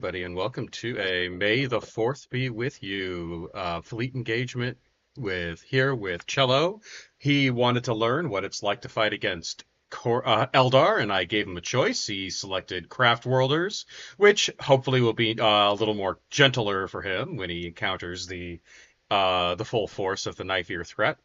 Buddy, and welcome to a May the 4th be with you fleet engagement with Cello. He wanted to learn what it's like to fight against Eldar, and I gave him a choice. He selected Craft Worlders, which hopefully will be a little more gentler for him when he encounters the full force of the Knife Ear threat.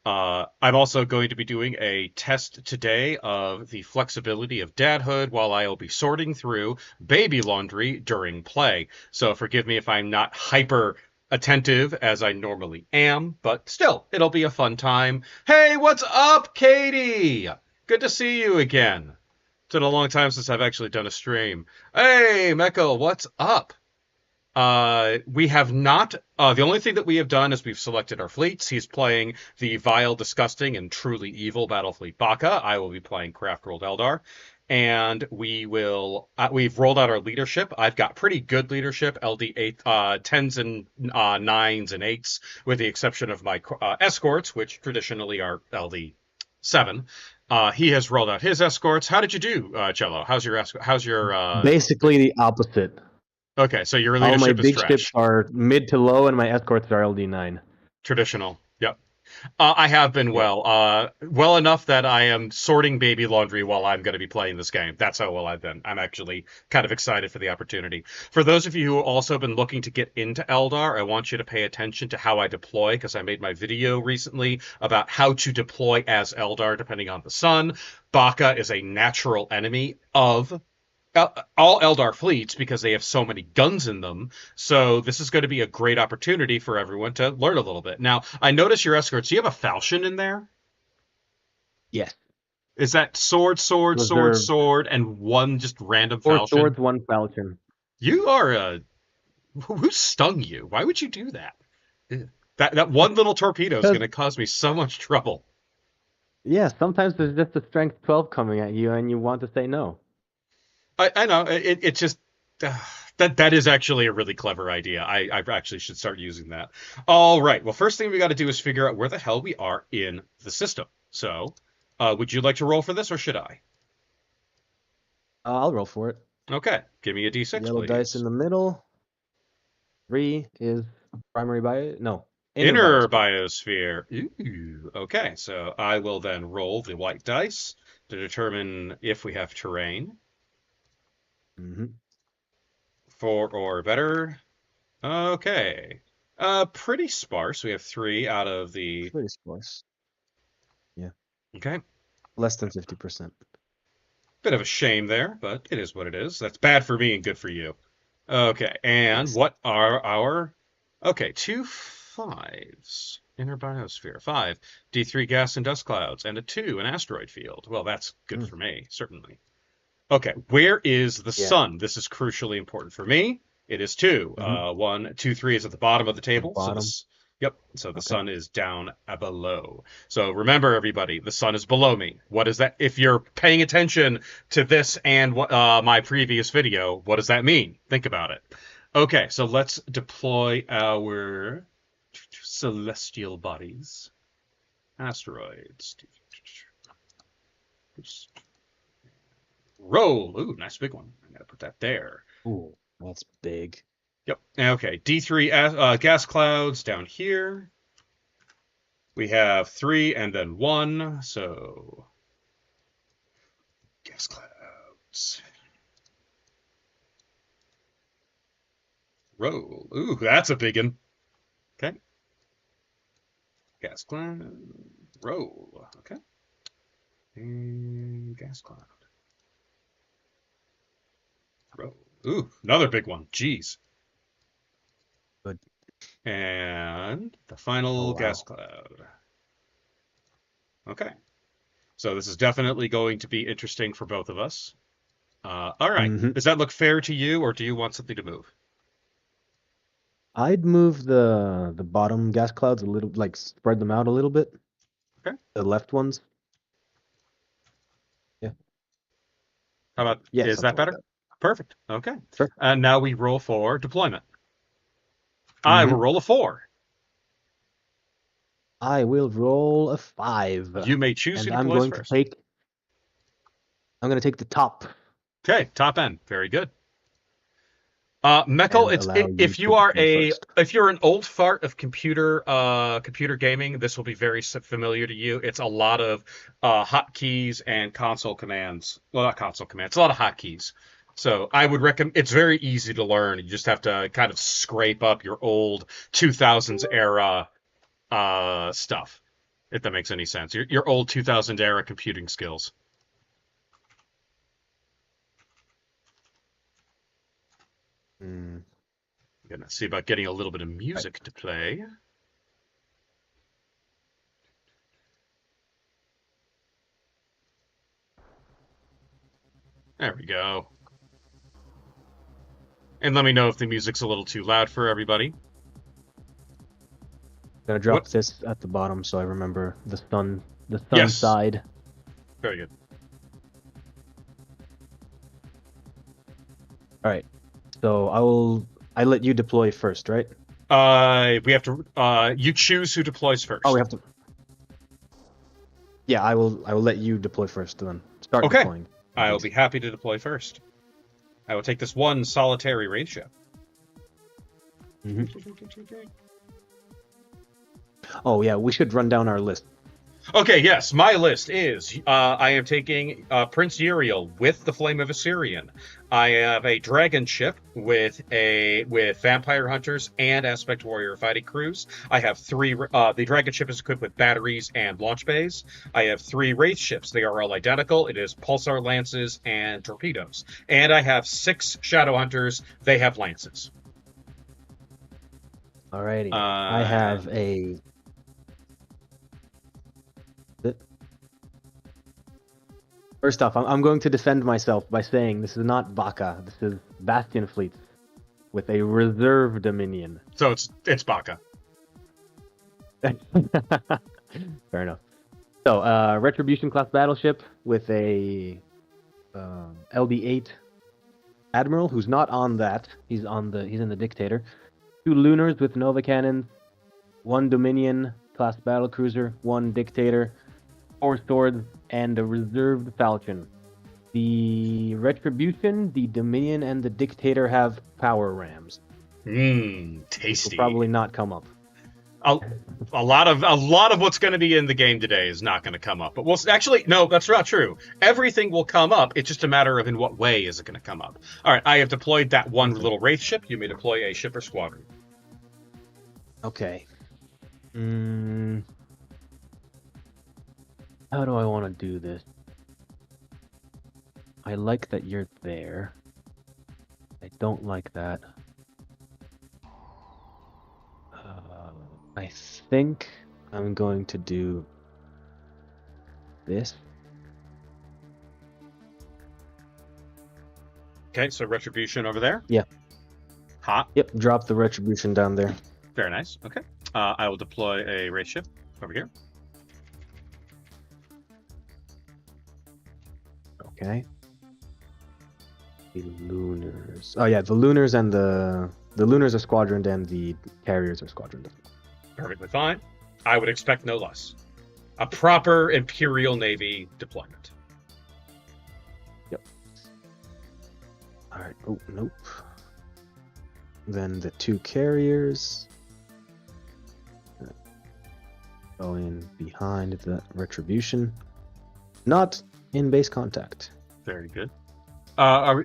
I'm also going to be doing a test today of the flexibility of dadhood while I'll be sorting through baby laundry during play. So forgive me if I'm not hyper attentive as I normally am, but still, it'll be a fun time. Hey, what's up, Katie? Good to see you again. It's been a long time since I've actually done a stream. Hey, Meko, what's up? We have not. The only thing that we have done is we've selected our fleets. He's playing the vile, disgusting, and truly evil battle fleet Bakka. I will be playing Craft World Eldar, and we will. We've rolled out our leadership. I've got pretty good leadership, LD eight, tens and nines and eights, with the exception of my escorts, which traditionally are LD seven. He has rolled out his escorts. How did you do, Cello? How's your How's your Basically the opposite. Okay, so your All my leadership is big ships trash. are mid to low, and my escorts are LD9. Traditional. Yep. I have been Yep. well enough that I am sorting baby laundry while I'm going to be playing this game. That's how well I've been. I'm actually kind of excited for the opportunity. For those of you who have also been looking to get into Eldar, I want you to pay attention to how I deploy because I made my video recently about how to deploy as Eldar depending on the sun. Baka is a natural enemy of all Eldar fleets because they have so many guns in them. So this is going to be a great opportunity for everyone to learn a little bit. Now, I notice your escorts. Do you have a falchion in there? Yes. Is that sword, sword, sword, Reserve sword, and one just random 4 swords, falchion? 1 falchion. You are a who stung you? Why would you do that? That one little torpedo is going Because to cause me so much trouble. yeah, sometimes there's just a strength 12 coming at you, and you want to say no. I know it just uh, that is actually a really clever idea. I actually should start using that. All right. Well, first thing we got to do is figure out where the hell we are in the system. So, would you like to roll for this, or should I? I'll roll for it. Okay. Give me a d6, Yellow dice in please. the middle. 3 is primary bio. No, inner Inner biosphere. biosphere. Ooh. Okay. So I will then roll the white dice to determine if we have terrain. Mm-hmm. 4 or better. Okay. Pretty sparse. We have 3 out of the. Pretty sparse. Yeah, Okay. less than 50%. Bit of a shame there, but it is what it is. That's bad for me and good for you. Okay, and Yes. what are our... Okay, 2 5s. Inner biosphere. 5. D3 gas and dust clouds. And a 2, an asteroid field. Well, that's good Mm. for me, certainly. Okay, where is the Yeah, sun? This is crucially important for me. It is 2. mm-hmm. 1, 2, 3 is at the bottom of the The table. So bottom. this, yep. So the Okay. sun is down below. So remember, everybody, the sun is below me. What is that? If you're paying attention to this and my previous video, what does that mean? Think about it. Okay, so let's deploy our celestial bodies, asteroids. Roll. Ooh, nice big one. I'm gonna put that there. Ooh, that's big. Yep. Okay. D3 gas clouds down here. We have 3 and then 1. So gas clouds. Roll. Ooh, that's a big one. Okay. Gas cloud. Roll. Okay. And gas cloud. Roll. Ooh, another big one. Jeez. Good. And the Oh final gas wow. cloud. Okay. So this is definitely going to be interesting for both of us. All right. Mm-hmm. Does that look fair to you, or do you want something to move? I'd move the bottom gas clouds a little, like spread them out a little bit. Okay. The left ones. Yeah. How about, Yeah, is that something like better? that. Perfect. Okay. Sure. And now we roll for deployment. I will Mm-hmm. roll a 4. I will roll a 5, You may choose who and I'm deploys going to first. take. I'm going to take the top. Okay, top end. Very good. Meckel, and it's allow you if to you are deploy first. if you're an old fart of computer gaming, this will be very familiar to you. It's a lot of hotkeys and console commands. Well, not console commands. It's a lot of hotkeys. So I would recommend. It's very easy to learn. You just have to kind of scrape up your old 2000s era stuff, if that makes any sense. Your old 2000 era computing skills. Mm, Gonna see about getting a little bit of right. music to play. There we go. And let me know if the music's a little too loud for everybody. Gonna What? drop this at the bottom so I remember the sun Yes. side. Very good. All right. So I let you deploy first, right? We have to. You choose who deploys Oh, we first. have to. Yeah, I will let you deploy first then. Start Okay. deploying, I will please. be happy to deploy first. I will take this one solitary ratio. Hmm. Oh yeah, we should run down our list. Okay, yes, my list is I am taking Prince Uriel with the Flame of Assyrian. I have a dragon ship with vampire hunters and aspect warrior fighting crews. I have three. The dragon ship is equipped with batteries and launch bays. I have three wraith ships. They are all identical. It is pulsar lances and torpedoes. And I have six shadow hunters. They have lances. Alrighty. I Uh, have a. First off, I'm going to defend myself by saying this is not Bakka. This is Bastion fleets with a reserve dominion. so it's Bakka. Fair enough. So, Retribution class battleship with a LD8 admiral who's not on that. He's in the Dictator. Two lunars with Nova cannons, one Dominion class battlecruiser, one Dictator, four swords, and a reserved falchion. The Retribution, the Dominion, and the Dictator have power rams, which will Tasty. probably not come up. a, a lot of what's going to be in the game today is not going to come up. But we'll actually no, that's not true. Everything will come up. It's just a matter of in what way is it going to come up. All right, I have deployed that one Okay. little wraith ship. You may deploy a ship or squadron. Okay. Mm, how do I want to do this? I like that you're there. I don't like that. I think I'm going to do this. Okay, so retribution over there. Yeah. Hot. Yep. Drop the Retribution down there. Very nice. Okay. I will deploy a wraith ship over here. Okay. The Lunars. Oh yeah, the Lunars and the Lunars are squadroned and the carriers are squadroned. Perfectly fine. I would expect no less. A proper Imperial Navy deployment. Yep. All right. Oh nope. Then the two carriers go in behind the Retribution, not in base contact. Very good.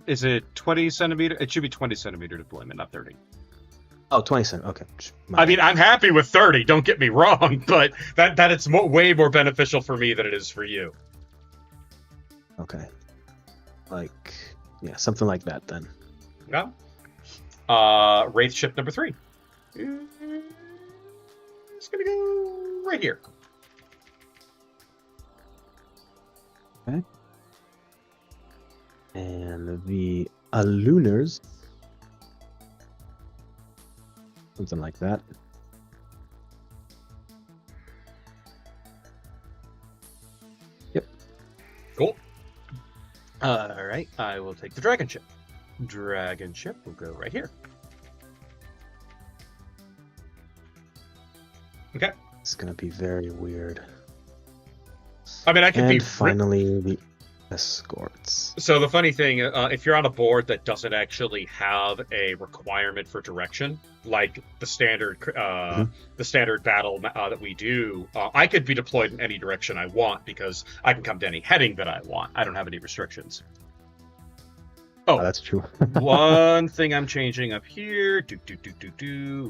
Is it 20 centimeter? It should be 20 centimeter deployment, not 30. Oh, 20 cent. Okay. I mean, I'm happy with 30. Don't get me wrong, but that it's way more beneficial for me than it is for you. Okay. Like, yeah, something like that then. Yeah. Wraith ship number 3. It's gonna go right here. Okay. And the Lunars, something like that. Yep. Cool. All right, I will take the dragon ship. Dragon ship will go right here. Okay. It's gonna be very weird. I mean, I could And be finally, the Escorts. So the funny thing, if you're on a board that doesn't actually have a requirement for direction, like Mhm. the standard battle that we do, I could be deployed in any direction I want because I can come to any heading that I want. I don't have any restrictions. Oh, Oh, that's true. one thing I'm changing up here: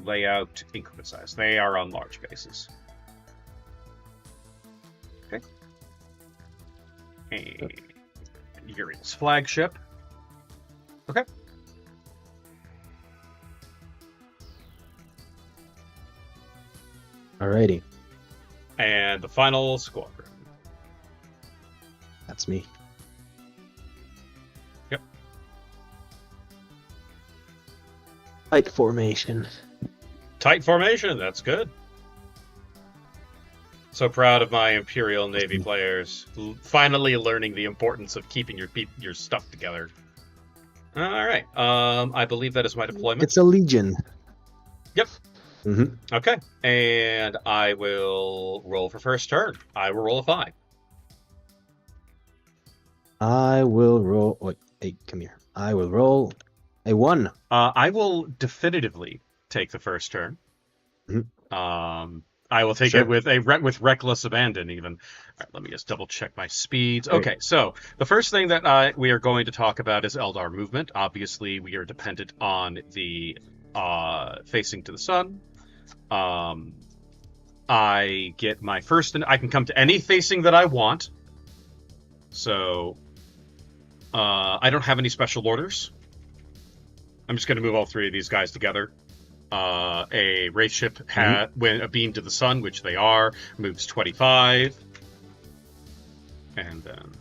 layout increment size. They are on large bases. Okay. And Uriel's flagship. Okay. Alrighty, And the final squadron. that's me. Yep. Tight formation. Tight formation. That's good. So proud of my Imperial Navy players. Finally learning the importance of keeping your stuff together. All right. I believe that is my deployment. It's a legion. Yep. Mm-hmm. Okay. And I will roll for first turn. I will roll a 5. I will roll. Wait, hey, come here. I will roll a 1. I will definitively take the first turn. I will take it with with reckless abandon. Even. All right, let me just double check my speeds. Great. Okay, so the first thing that we are going to talk about is Eldar movement. Obviously, we are dependent on the facing to the sun. I get my first, and I can come to any facing that I want. So I don't have any special orders. I'm just going to move all 3 of these guys together. A wraith ship when a beam to the sun, which they are, moves 25, and then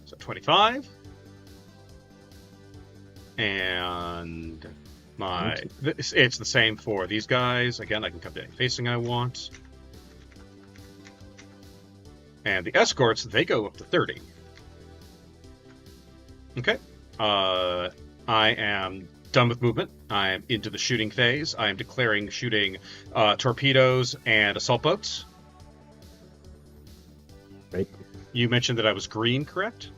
so 25, and it's the same for these guys. Again, I can come to any facing I want, and the escorts, they go up to 30. Okay, I am done with movement. I am into the shooting phase. I am declaring shooting torpedoes and assault boats. Right. You mentioned that I was green, correct?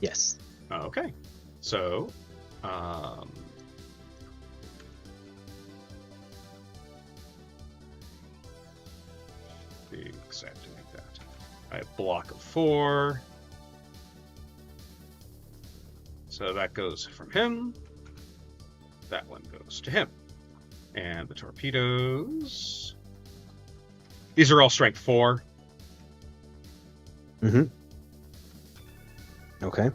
Yes. Okay. So, exactly like that. I have block of 4. So that goes from him. That one goes to him. And the torpedoes. These are all strength 4. Mm-hmm. Okay.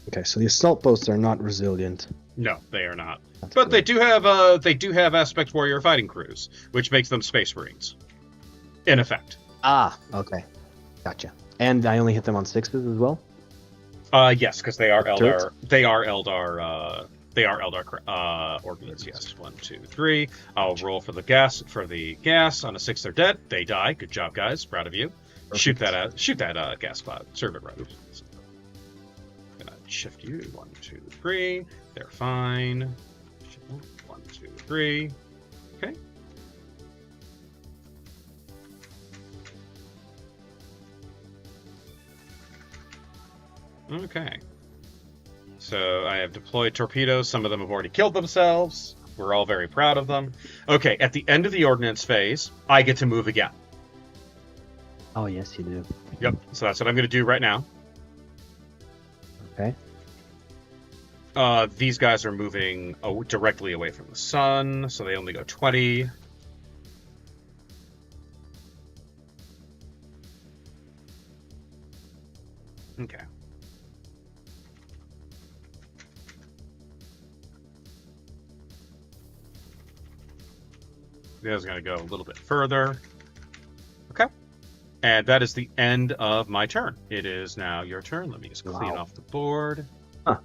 Okay, so the assault boats are not resilient. No, they are not. That's But good. they do have aspect warrior fighting crews, which makes them space marines. In effect. Ah, okay. Gotcha. And I only hit them on 6s as well? Yes, because they are Turrets? Eldar. They are Eldar. They are Eldar ordnance. Yes, 1, 2, 3. I'll roll for the gas. On a 6, they're dead. They die. Good job, guys. Proud of you. Perfect. Shoot that gas cloud. Serve it right. Gonna shift you. 1, 2, 3. They're fine. 1, 2, 3. Okay. Okay. So I have deployed torpedoes. Some of them have already killed themselves. We're all very proud of them. Okay, at the end of the ordnance phase, I get to move again. Oh, yes, you do. Yep, so that's what I'm going to do right now. Okay. These guys are moving directly away from the sun, so they only go 20. Okay. This is going to go a little bit further. Okay. And that is the end of my turn. It is now your turn. Let me just clean off the board. Huh.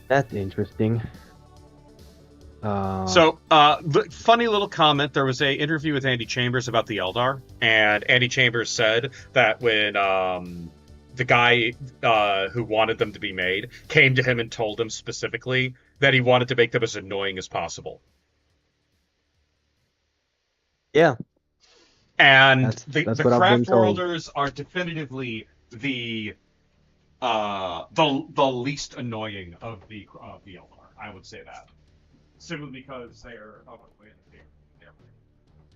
That's interesting. Uh, So, funny little comment. There was a interview with Andy Chambers about the Eldar, and Andy Chambers said that when the guy who wanted them to be made came to him and told him specifically that he wanted to make them as annoying as possible. yeah, And that's the what I've been craft told. worlders are definitively the least annoying of the Eldar. I would say that simply because they're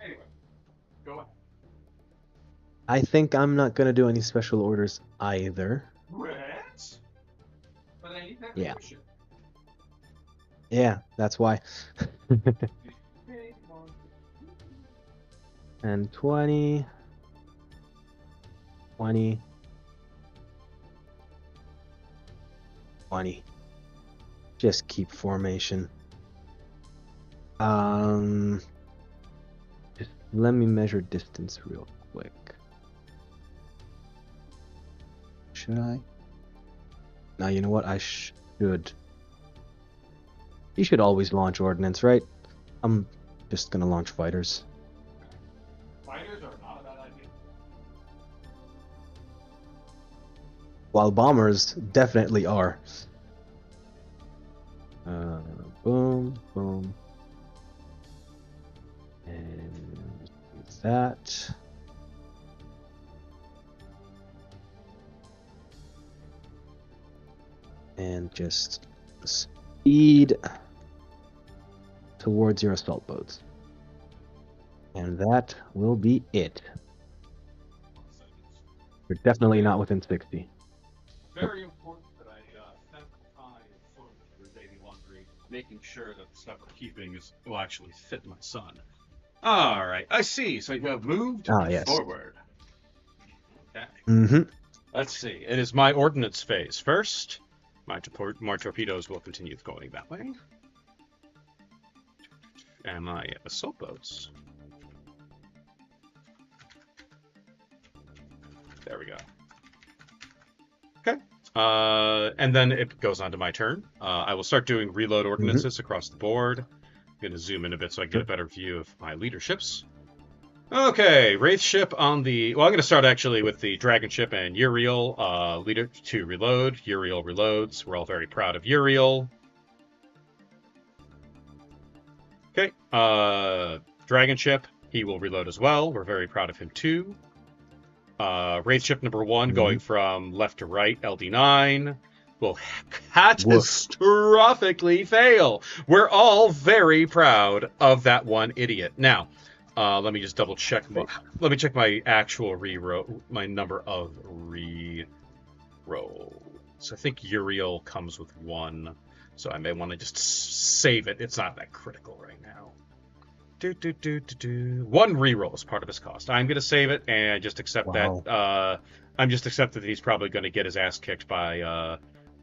anyway. Go ahead. I think I'm not gonna do any special orders either. What? But I need that Yeah, potion. yeah, that's why. And 20, 20, 20. Just keep formation. Just let me measure distance real quick. Should I? Now, you know what? I should. You should always launch ordnance, right? I'm just gonna launch fighters. Fighters are not a bad idea. While bombers definitely are. Boom, boom. And use that. And just speed towards your assault boats. And that will be it. You're definitely not within 60. Very important that I spend time sort of your daily laundry, making sure that the stuff we're keeping will actually fit my son. All right, I see. So you have moved Yes. forward. Okay. Mm-hmm. Let's see. It is my ordnance phase first. My torpedoes will continue going that way. And my assault boats. There we go. Okay. And then it goes on to my turn. I will start doing reload ordinances across the board. I'm going to zoom in a bit so I can get a better view of my leaderships. Okay, Wraith ship on the... Well, I'm going to start actually with the Dragon ship and Uriel, leader to reload. Uriel reloads. We're all very proud of Uriel. Okay, Dragon ship, he will reload as well. We're very proud of him too. Wraith ship number 1 going from left to right, LD9, will catastrophically fail. We're all very proud of that one idiot. Now, let me just double check. Let me check my actual my number of re-rolls. I think Uriel comes with 1, so I may want to just save it. It's not that critical right now. 1 reroll is part of his cost. I'm going to save it and just accept that. I'm just accepting that he's probably going to get his ass kicked by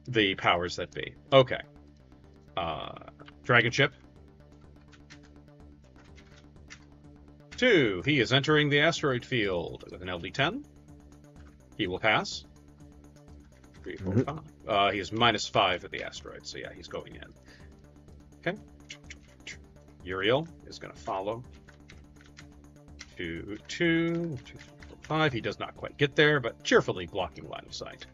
the powers that be. Okay. Dragon ship. 2. He is entering the asteroid field with an LD10. He will pass. 3, 4, 5. He is -5 at the asteroid, so yeah, he's going in. Okay. Uriel is going to follow. 2, 2, 5. He does not quite get there, but cheerfully blocking line of sight.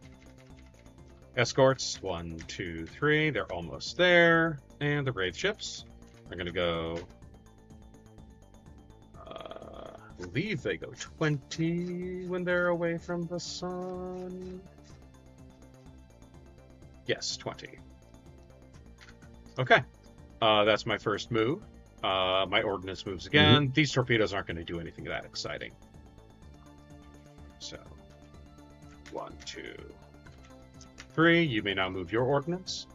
Escorts, 1, 2, 3. They're almost there. And the Wraith ships are going to go... I believe they go 20 when they're away from the sun. Yes, 20. Okay. That's my first move. My ordnance moves again. These torpedoes aren't going to do anything that exciting. So, 1, 2, 3. You may now move your ordnance.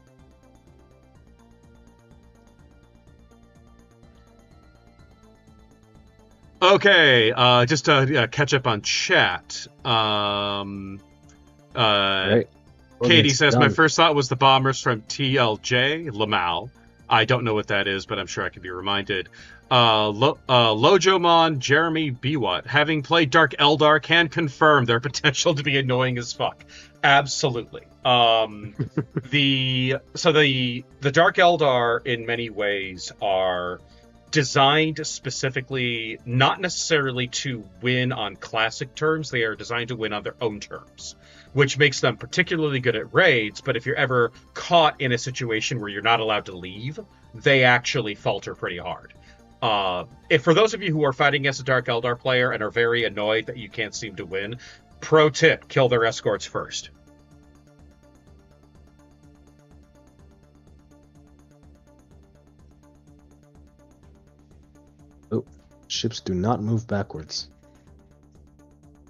Okay, just to catch up on chat. Right. Katie says, my first thought was the bombers from TLJ, Lamal. I don't know what that is, but I'm sure I can be reminded. Lojomon Jeremy Biwat, having played Dark Eldar, can confirm their potential to be annoying as fuck. Absolutely. The Dark Eldar in many ways are designed specifically not necessarily to win on classic terms. They are designed to win on their own terms, which makes them particularly good at raids. But if you're ever caught in a situation where you're not allowed to leave, they actually falter pretty hard. If for those of you who are fighting against a Dark Eldar player and are very annoyed that you can't seem to win, pro tip: kill their escorts first. Oh, ships do not move backwards.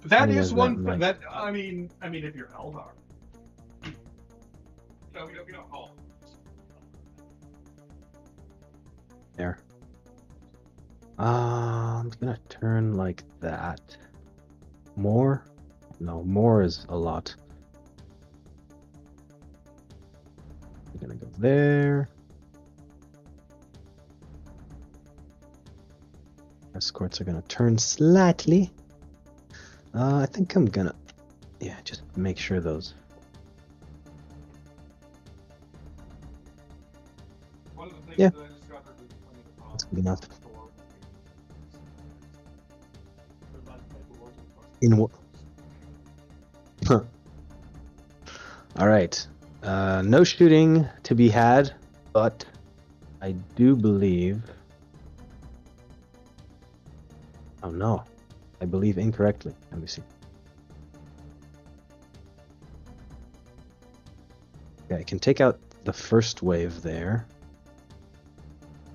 That Funny is as that one might. that I mean, if you're Eldar, no, we don't call them. There. I'm gonna turn like that. More? No, more is a lot. I'm gonna go there. Escorts are gonna turn slightly. I think I'm gonna, yeah, just make sure those. One of the things Yeah, that I discovered is plenty of that's problems good enough. with store. There's not paperwork and In what? customs. All right. No shooting to be had, but I do believe. Oh no, I believe incorrectly. Let me see. Okay, I can take out the first wave there.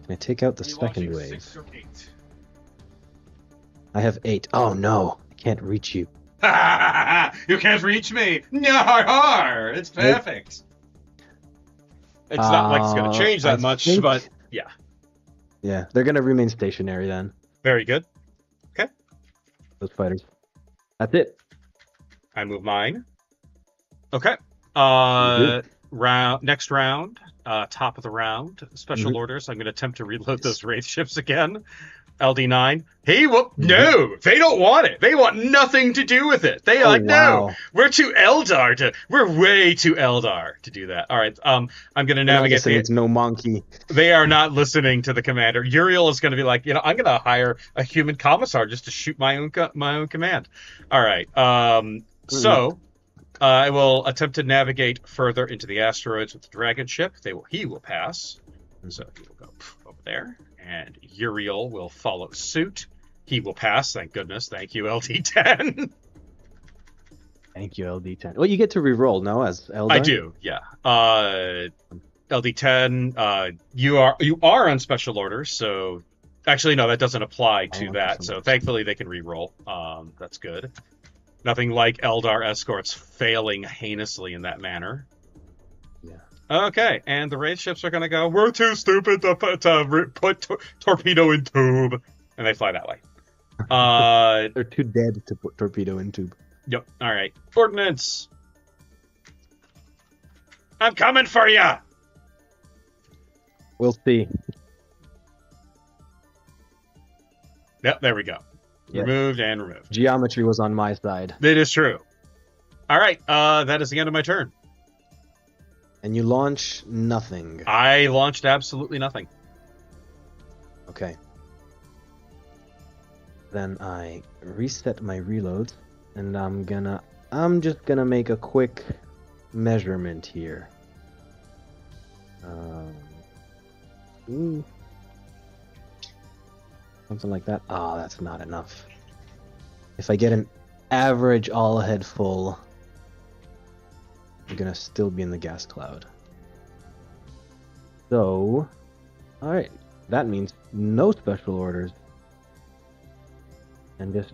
Can I take out the Are you second launching wave? 6 or 8? I have 8. Oh no, I can't reach you. You can't reach me. Nyar! It's Nope. perfect. It's not like it's going to change I that much, but think. yeah. Yeah, they're gonna remain stationary then. Very good. Okay. Those fighters. That's it. I move mine. Okay. You do. Next round, top of the round, special Mm-hmm. orders. I'm going to attempt to reload Yes. those wraith ships again. LD9. Hey, well, Mm-hmm. no, they don't want it. They want nothing to do with it. They are Oh like, no, wow. we're way too Eldar to do that. All right, I'm going to They're not navigate listening to no monkey. they are not listening to the commander. Uriel is going to be like, I'm going to hire a human commissar just to shoot my own command. All right. Mm-hmm. So I will attempt to navigate further into the asteroids with the dragon ship. He will pass. So he will go over there, and Uriel will follow suit. He will pass. Thank goodness. Thank you, LT10. Thank you, LD10. Well, you get to re-roll no as I Eldar. do. Yeah. LD10. You are on special orders, so actually no, that doesn't apply Oh, to on that. special So orders. thankfully they can re-roll. That's good. Nothing like Eldar escorts failing heinously in that manner. Yeah. Okay, and the wraith ships are gonna go. We're too stupid to put torpedo in tube, and they fly that way. They're too dead to put torpedo in tube. Yep. All right. Ordnance. I'm coming for you. We'll see. Yep. There we go. Yeah. Removed and removed. Geometry was on my side. It is true. All right. That is the end of my turn. And you launch nothing. I launched absolutely nothing. Okay. Then I reset my reloads, and I'm just gonna make a quick measurement here. Something like that. Ah, that's not enough. If I get an average all ahead full, I'm gonna still be in the gas cloud. So, alright, that means no special orders. And just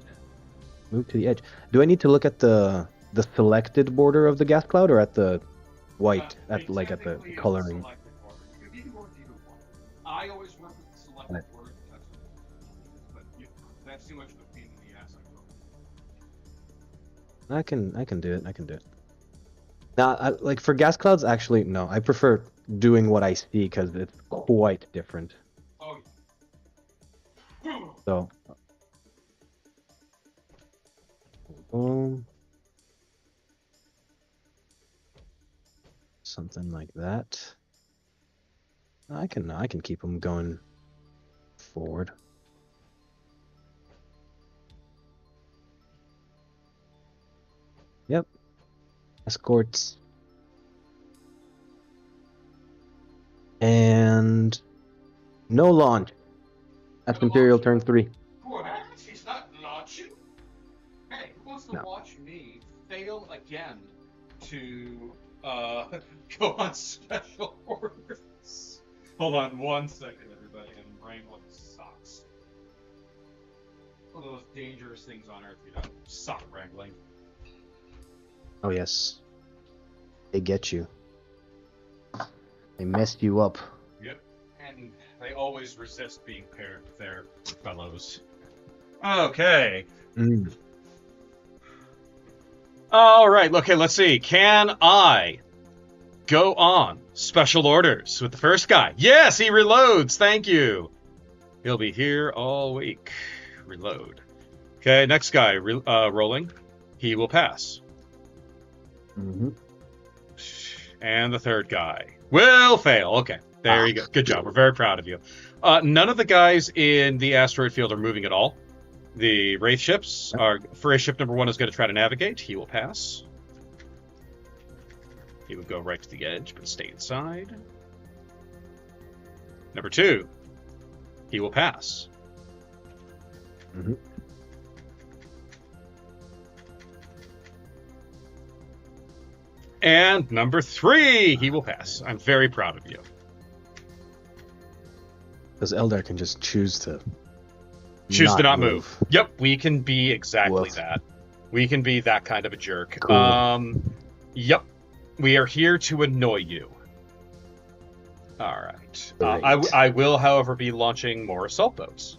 move to the edge. Do I need to look at the selected border of the gas cloud or at the white, at the coloring? I always work with the selected Right. word. But that's too much of a pain in the ass. I can do it. I can do it. Now, like for gas clouds, actually, no. I prefer doing what I see because it's quite different. Oh, yeah. So, boom. something like that. I can keep them going forward. Yep. Escorts. And no launch. That's Imperial turn 3. What? He's not launching? Hey, who wants to watch me fail again to go on special orders? Hold on 1 second, everybody. I'm wrangling socks. One of those dangerous things on earth, sock wrangling. Oh yes. They get you. They messed you up. Yep. And they always resist being paired with their fellows. Okay. All right. Okay, let's see. Can I go on special orders with the first guy? Yes, he reloads. Thank you. He'll be here all week. Reload. Okay, next guy rolling. He will pass. And the third guy will fail. Okay, there you go. Good job. We're very proud of you. None of the guys in the asteroid field are moving at all. The Wraith ships are... Wraith ship number 1 is going to try to navigate. He will pass. He would go right to the edge, but stay inside. Number 2, he will pass. And number 3, he will pass. I'm very proud of you. Because Eldar can just choose to not move. Yep, we can be exactly that. We can be that kind of a jerk. Cool. Yep, we are here to annoy you. All right. I will, however, be launching more assault boats.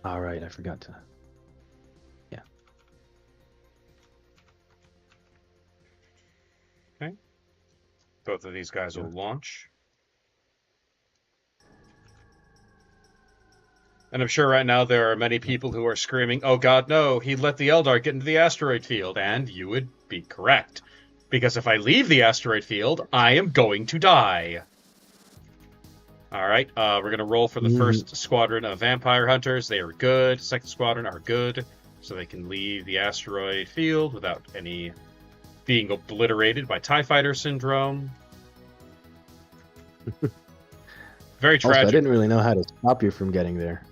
All right, I forgot to. Yeah. Okay. Both of these guys will launch. And I'm sure right now there are many people who are screaming, "Oh God, no, he let the Eldar get into the asteroid field." And you would be correct. Because if I leave the asteroid field, I am going to die. All right, we're going to roll for the first squadron of vampire hunters. They are good. Second squadron are good. So they can leave the asteroid field without any being obliterated by TIE fighter syndrome. Very tragic. Also, I didn't really know how to stop you from getting there.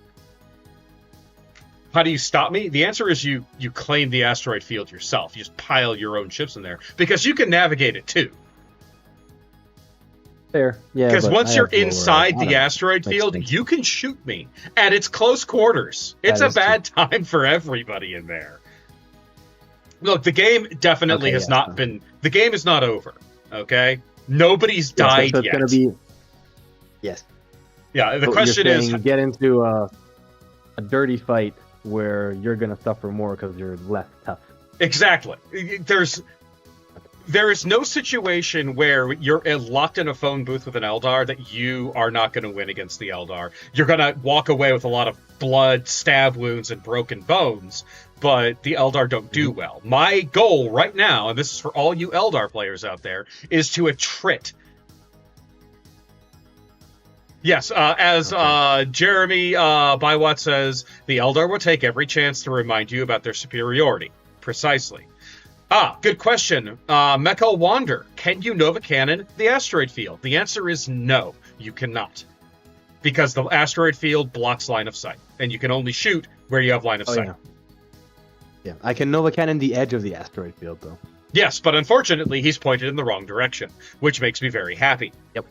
How do you stop me? The answer is you claim the asteroid field yourself. You just pile your own ships in there. Because you can navigate it too. Fair. Yeah. Because once you're inside the asteroid field, you can shoot me. And it's close quarters. It's a bad time for everybody in there. Look, the game definitely has not been... The game is not over. Okay? Nobody's died so it's yet. Gonna be... Yes. Yeah, the question is... Get into a dirty fight where you're going to suffer more because you're less tough. Exactly. There is no situation where you're locked in a phone booth with an Eldar that you are not going to win against the Eldar. You're going to walk away with a lot of blood, stab wounds, and broken bones, but the Eldar don't do well. My goal right now, and this is for all you Eldar players out there, is to attrit. Yes, as Jeremy Bywat says, the Eldar will take every chance to remind you about their superiority. Precisely. Good question. Mechel Wander, can you Nova Cannon the asteroid field? The answer is no, you cannot. Because the asteroid field blocks line of sight, and you can only shoot where you have line of sight. Yeah, I can Nova Cannon the edge of the asteroid field, though. Yes, but unfortunately, he's pointed in the wrong direction, which makes me very happy. Yep.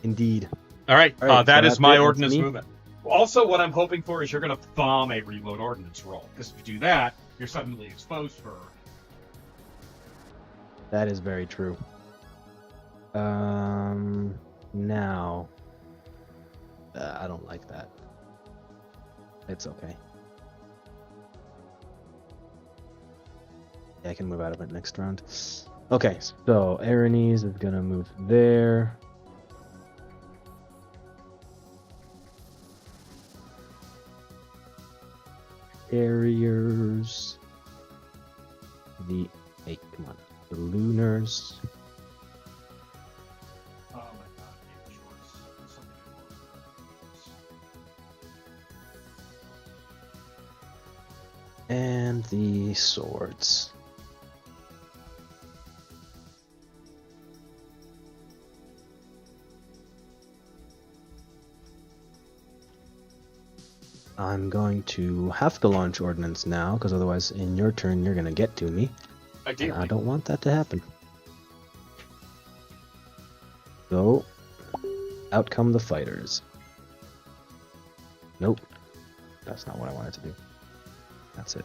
Indeed. All right, that is my ordnance movement. Also, what I'm hoping for is you're going to bomb a reload ordnance roll, because if you do that, you're suddenly exposed for... That is very true. Now... I don't like that. It's okay. Yeah, I can move out of it next round. Okay, so Aranes is going to move there. Carriers. Come on. The Lunars. Oh my god, David Schwartz. Something And the Swords. I'm going to have to launch Ordnance now, because otherwise in your turn you're going to get to me. And I don't want that to happen. So, out come the fighters. Nope. That's not what I wanted to do. That's it.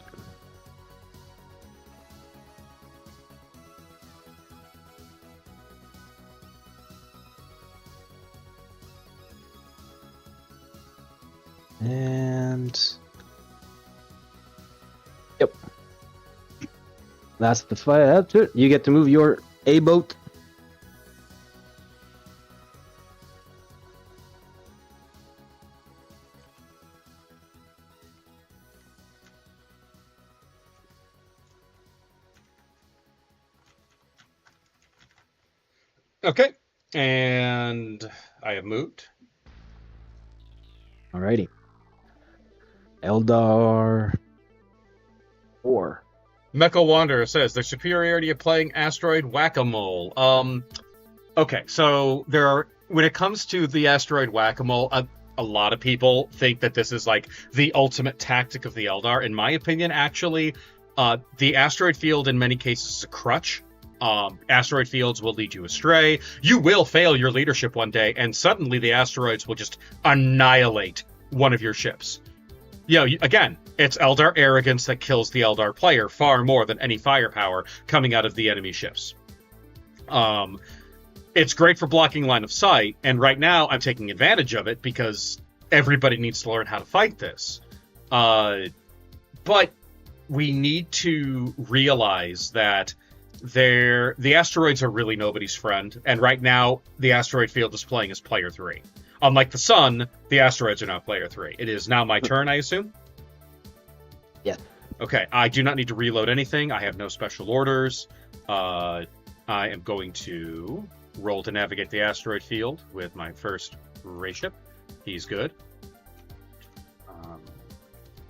And... Yep. That's the fight. That's it. You get to move your A-boat. Okay, and I have moved. Alrighty. Eldar 4. Mecha Wanderer says the superiority of playing asteroid whack-a-mole. Okay, so when it comes to the asteroid whack-a-mole, a lot of people think that this is like the ultimate tactic of the Eldar. In my opinion, actually, the asteroid field in many cases is a crutch. Asteroid fields will lead you astray. You will fail your leadership one day, and suddenly the asteroids will just annihilate one of your ships. Again, it's Eldar arrogance that kills the Eldar player far more than any firepower coming out of the enemy ships. It's great for blocking line of sight, and right now I'm taking advantage of it because everybody needs to learn how to fight this. But we need to realize that the asteroids are really nobody's friend, and right now the asteroid field is playing as player 3. Unlike the sun, the asteroids are now player 3. It is now my turn, I assume? Yeah. Okay, I do not need to reload anything. I have no special orders. I am going to roll to navigate the asteroid field with my first ray ship. He's good.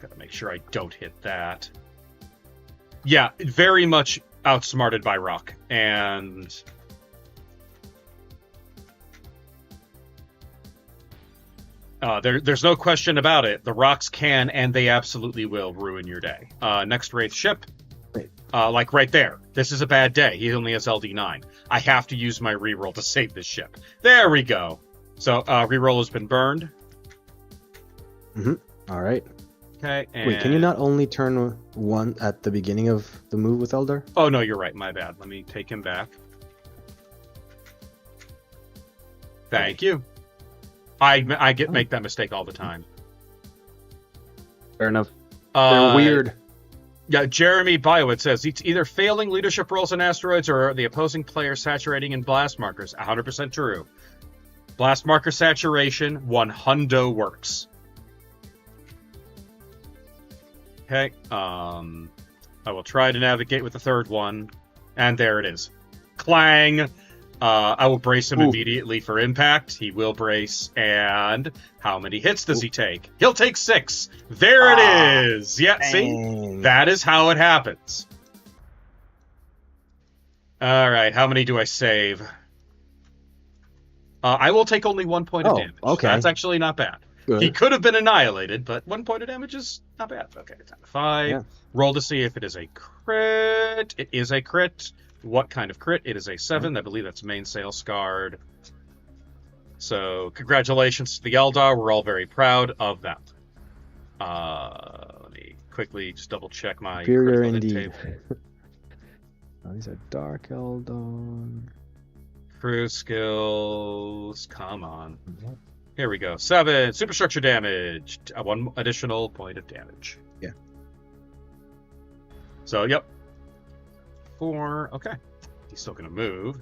Gotta make sure I don't hit that. Yeah, very much outsmarted by Rock, and there's no question about it. The Rocks can, and they absolutely will, ruin your day. Next Wraith ship, like right there. This is a bad day. He only has LD9. I have to use my reroll to save this ship. There we go. So reroll has been burned. All right. Okay. And... Wait, can you not only turn one at the beginning of the move with Eldar? Oh, no, you're right. My bad. Let me take him back. Thank you. I make that mistake all the time. Fair enough. They're weird. Yeah, Jeremy Biowitz says it's either failing leadership rolls in asteroids or the opposing player saturating in blast markers. 100% true. Blast marker saturation, 100 works. Okay, I will try to navigate with the third one, and there it is. Clang! I will brace him immediately for impact. He will brace, and how many hits does he take? He'll take 6. There it is! Yeah, dang. See? That is how it happens. Alright, how many do I save? I will take only 1 point of damage. Okay. That's actually not bad. Good. He could have been annihilated, but 1 point of damage is not bad. Okay, time 5. Yeah. Roll to see if it is a crit. It is a crit. What kind of crit? It is a 7. I believe that's mainsail scarred. So, congratulations to the Eldar. We're all very proud of that. Let me quickly just double check my superior indeed. These are Dark Eldar. Crew skills. Come on. Here we go. 7. Superstructure damage. 1 additional point of damage. Yeah. So, yep. 4. Okay. He's still going to move.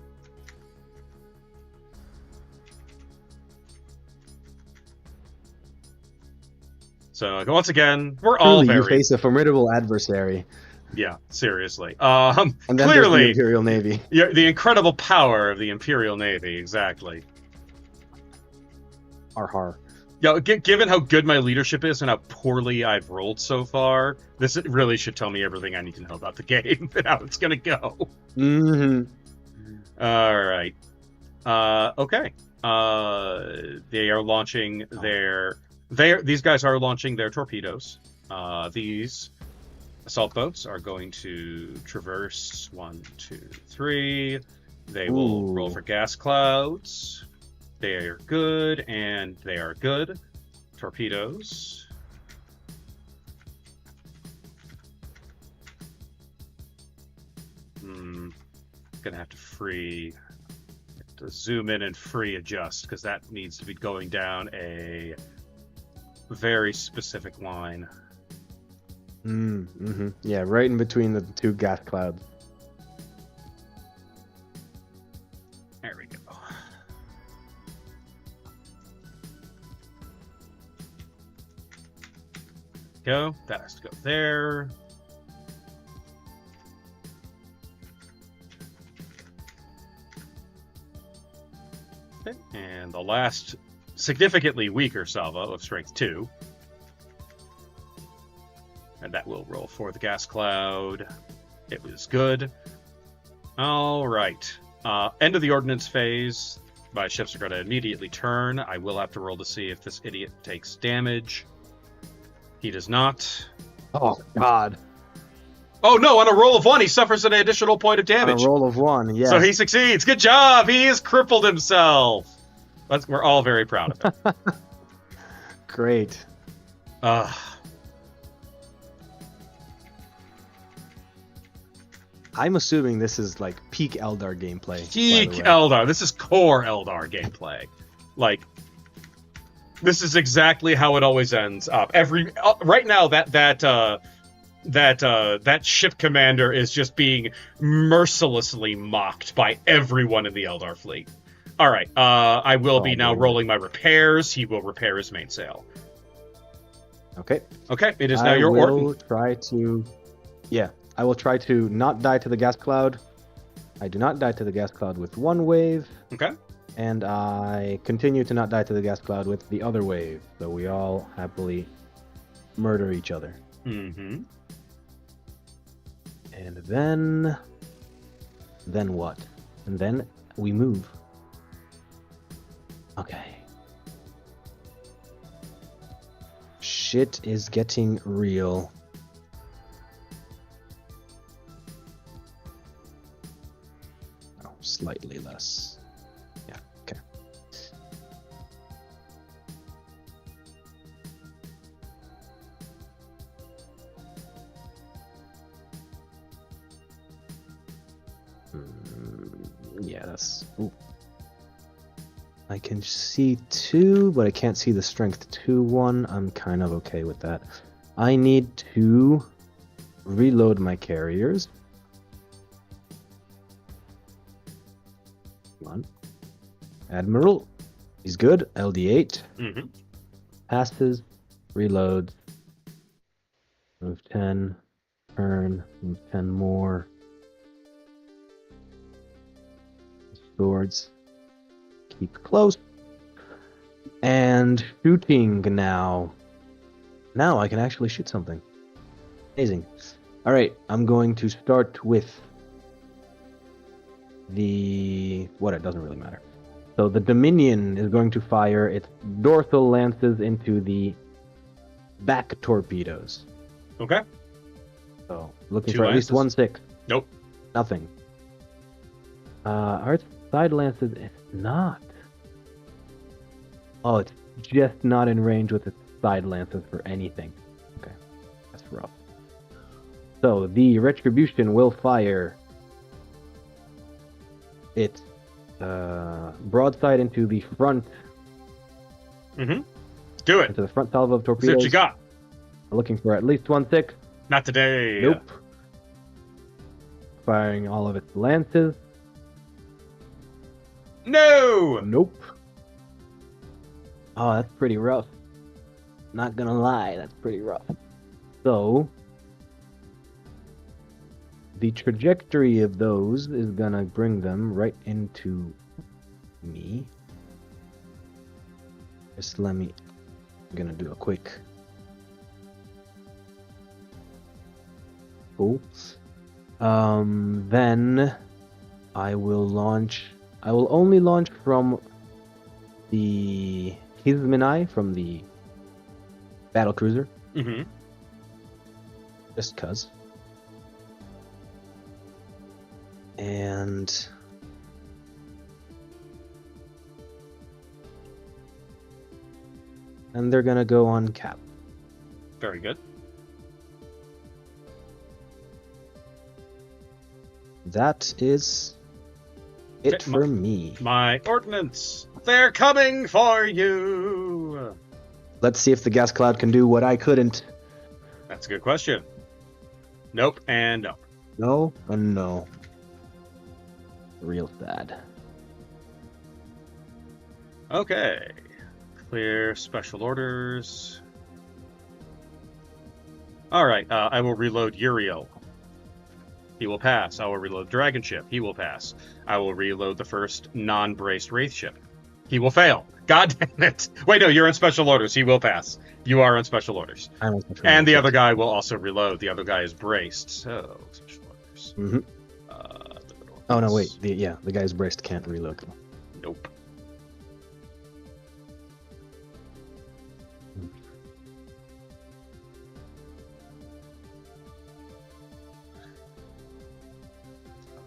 So once again, we're all Truly, you very face a formidable adversary. yeah, seriously. And then there's the Clearly, Imperial Navy. the incredible power of the Imperial Navy. Exactly. Har. Yeah, given how good my leadership is and how poorly I've rolled so far, this really should tell me everything I need to know about the game and how it's gonna go. Mm-hmm. All right. Okay. They are launching these guys are launching their torpedoes. These assault boats are going to traverse 1, 2, 3. They will roll for gas clouds. They are good, and they are good. Torpedoes. Gonna have to zoom in and free adjust, because that needs to be going down a very specific line. Mm-hmm. Yeah, right in between the two gas clouds. There we go. That has to go there. Okay. And the last significantly weaker salvo of strength 2. And that will roll for the gas cloud. It was good. All right. End of the ordnance phase. My ships are going to immediately turn. I will have to roll to see if this idiot takes damage. He does not. Oh, God. Oh, no. On a roll of 1, he suffers an additional point of damage. On a roll of 1, yes. So he succeeds. Good job. He has crippled himself. We're all very proud of him. Great. I'm assuming this is like peak Eldar gameplay. Peak Eldar. This is core Eldar gameplay. Like, this is exactly how it always ends up. Right now, that ship commander is just being mercilessly mocked by everyone in the Eldar fleet. All right, I will be now rolling my repairs. He will repair his mainsail. Okay. Okay, it is now your Orton. I will try to not die to the gas cloud. I do not die to the gas cloud with one wave. Okay. And I continue to not die to the gas cloud with the other wave. So we all happily murder each other. Mm-hmm. And then what? And then we move. Okay. Shit is getting real. Oh, slightly less. Yeah, okay. Yeah, that's... Ooh. I can see 2, but I can't see the strength 2 one. I'm kind of okay with that. I need to reload my carriers. Come on. Admiral. He's good. LD8. Mm-hmm. Passes. Reloads. Move 10. Turn. Move 10 more. Swords. Keep close. And shooting now. Now I can actually shoot something. Amazing. Alright, I'm going to start with it doesn't really matter. So the Dominion is going to fire its dorsal lances into the back torpedoes. Okay. So looking 2 for lances? at least 1/6. Nope. Nothing. Are its side lances? It's not. Oh, it's just not in range with its side lances for anything. Okay, that's rough. So the Retribution will fire its broadside into the front. Mm-hmm. Do it. Into the front salvo of torpedoes. See what you got. Looking for at least 1/6. Not today. Nope. Firing all of its lances. No. Nope. Oh, that's pretty rough. Not gonna lie, that's pretty rough. So, the trajectory of those is gonna bring them right into me. Just let me. I'm gonna do a quick. Cool. Then I will launch. I will only launch from the Hizmenai, from the battle cruiser, Mm-hmm. just cuz. And they're gonna go on cap. Very good. That is it Okay, for me. My ordnance. They're coming for you. Let's see if the gas cloud can do what I couldn't. That's a good question. Nope and no. No and no. Real sad. Okay. Clear special orders. All right. I will reload Uriel. He will pass. I will reload Dragon Ship. He will pass. I will reload the first non-braced Wraith Ship. He will fail. God damn it. Wait, no, you're on special orders. He will pass. You are on special orders. And the other guy will also reload. The other guy is braced. So, special orders. Mm-hmm. Oh, no, wait. The guy's braced can't reload. Nope.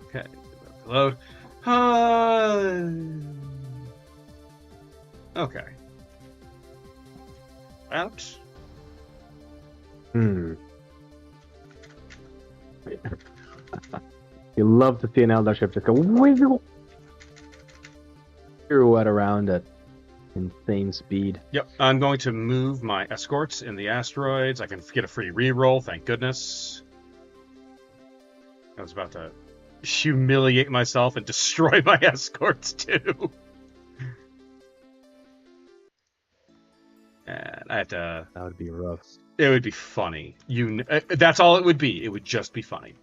Okay, load. Okay. Out. You love to see an Eldar ship just go wiggle, pirouette around at insane speed. Yep, I'm going to move my escorts in the asteroids. I can get a free reroll, thank goodness. I was about to humiliate myself and destroy my escorts too. And I have to. That would be rough. It would be funny. That's all it would be. It would just be funny.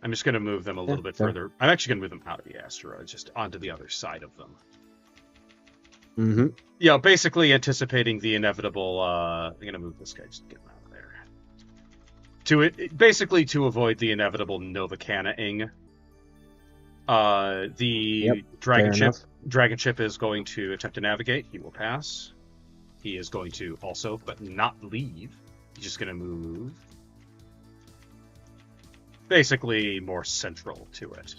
I'm just going to move them a little bit further. I'm actually going to move them out of the asteroids, just onto the other side of them. Mm-hmm. Yeah, basically anticipating the inevitable. I'm going to move this guy, just get him out of there. Basically to avoid the inevitable Novacana-ing. The Dragon ship is going to attempt to navigate. He will pass. He is going to also, but not leave. He's just going to move. Basically more central to it.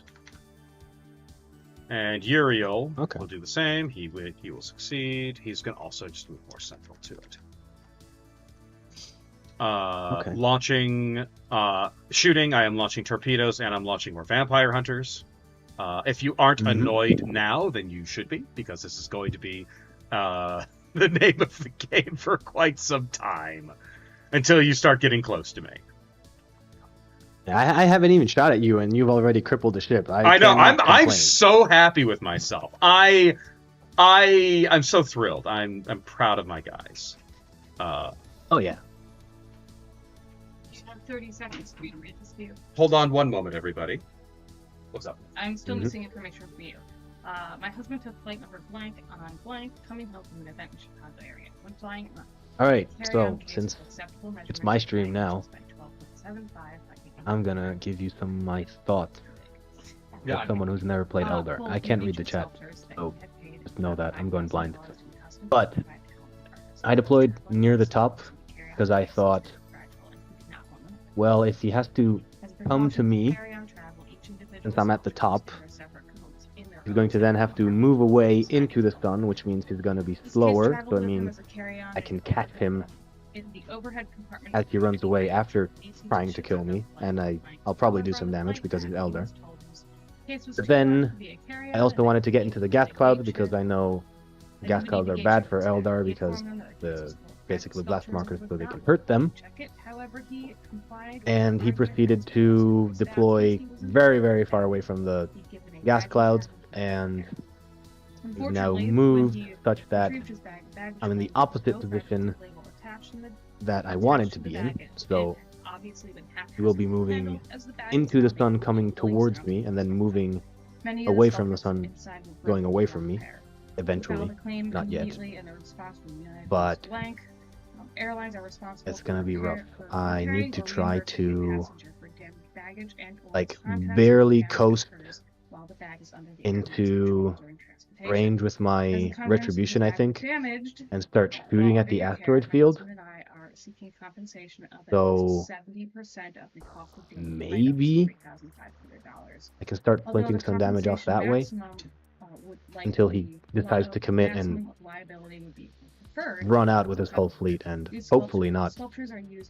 And Uriel will do the same. He will succeed. He's going to also just move more central to it. Launching, shooting, I am launching torpedoes, and I'm launching more vampire hunters. If you aren't annoyed now, then you should be, because this is going to be the name of the game for quite some time. Until you start getting close to me. I haven't even shot at you, and you've already crippled the ship. I know. I'm so happy with myself. I'm so thrilled. I'm proud of my guys. Oh yeah. You have 30 seconds for me to read this to you. Hold on one moment, everybody. What's up? I'm still missing information from you. My husband took flight number blank on blank, coming home from an event in Chicago area. When flying. Alright, so since it's my stream now, I'm gonna give you some of my thoughts. As someone who's never played Eldar. I can't read the chat, so just know that I'm going blind. But I deployed near the top because I thought, well, if he has to come to me, since I'm at the top, he's going to then have to move away into the sun, which means he's going to be slower, so it means I can catch him as he runs away after trying to kill me, and I'll probably do some damage because he's Eldar. But then, I also wanted to get into the gas clouds because I know gas clouds are bad for Eldar because the basically blast markers so they can hurt them. And he proceeded to deploy very, very far away from the gas clouds, and he's now moved such that I'm in the opposite position that I wanted to be in. So we will be moving into the sun, coming towards me, and then moving away from the sun, going away from me, eventually. Not yet. But it's gonna be rough. I need to try to like barely coast into range with my retribution, I think, and start shooting at the asteroid field. So maybe I can start flinking some damage off that way until he decides to commit and run out with his whole fleet and hopefully not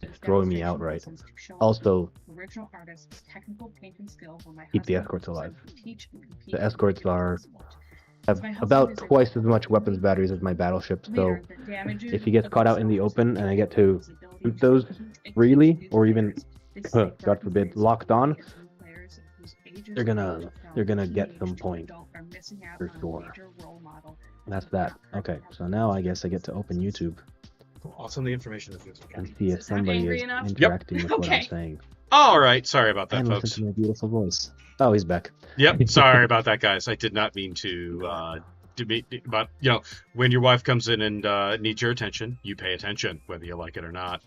destroy me outright. Also, keep the escorts alive. The escorts have about twice as much weapons batteries as my battleship, so if he gets caught out in the open and I get to shoot those freely, or even, God forbid, locked on, they're gonna get some points for sure. That's that. Okay, so now I guess I get to open YouTube Awesome, the information is and see if somebody is interacting with what I'm saying. All right, sorry about that, And folks. listen to my beautiful voice. Oh, he's back. Yep, sorry about that, guys. I did not mean to but when your wife comes in and needs your attention, you pay attention, whether you like it or not.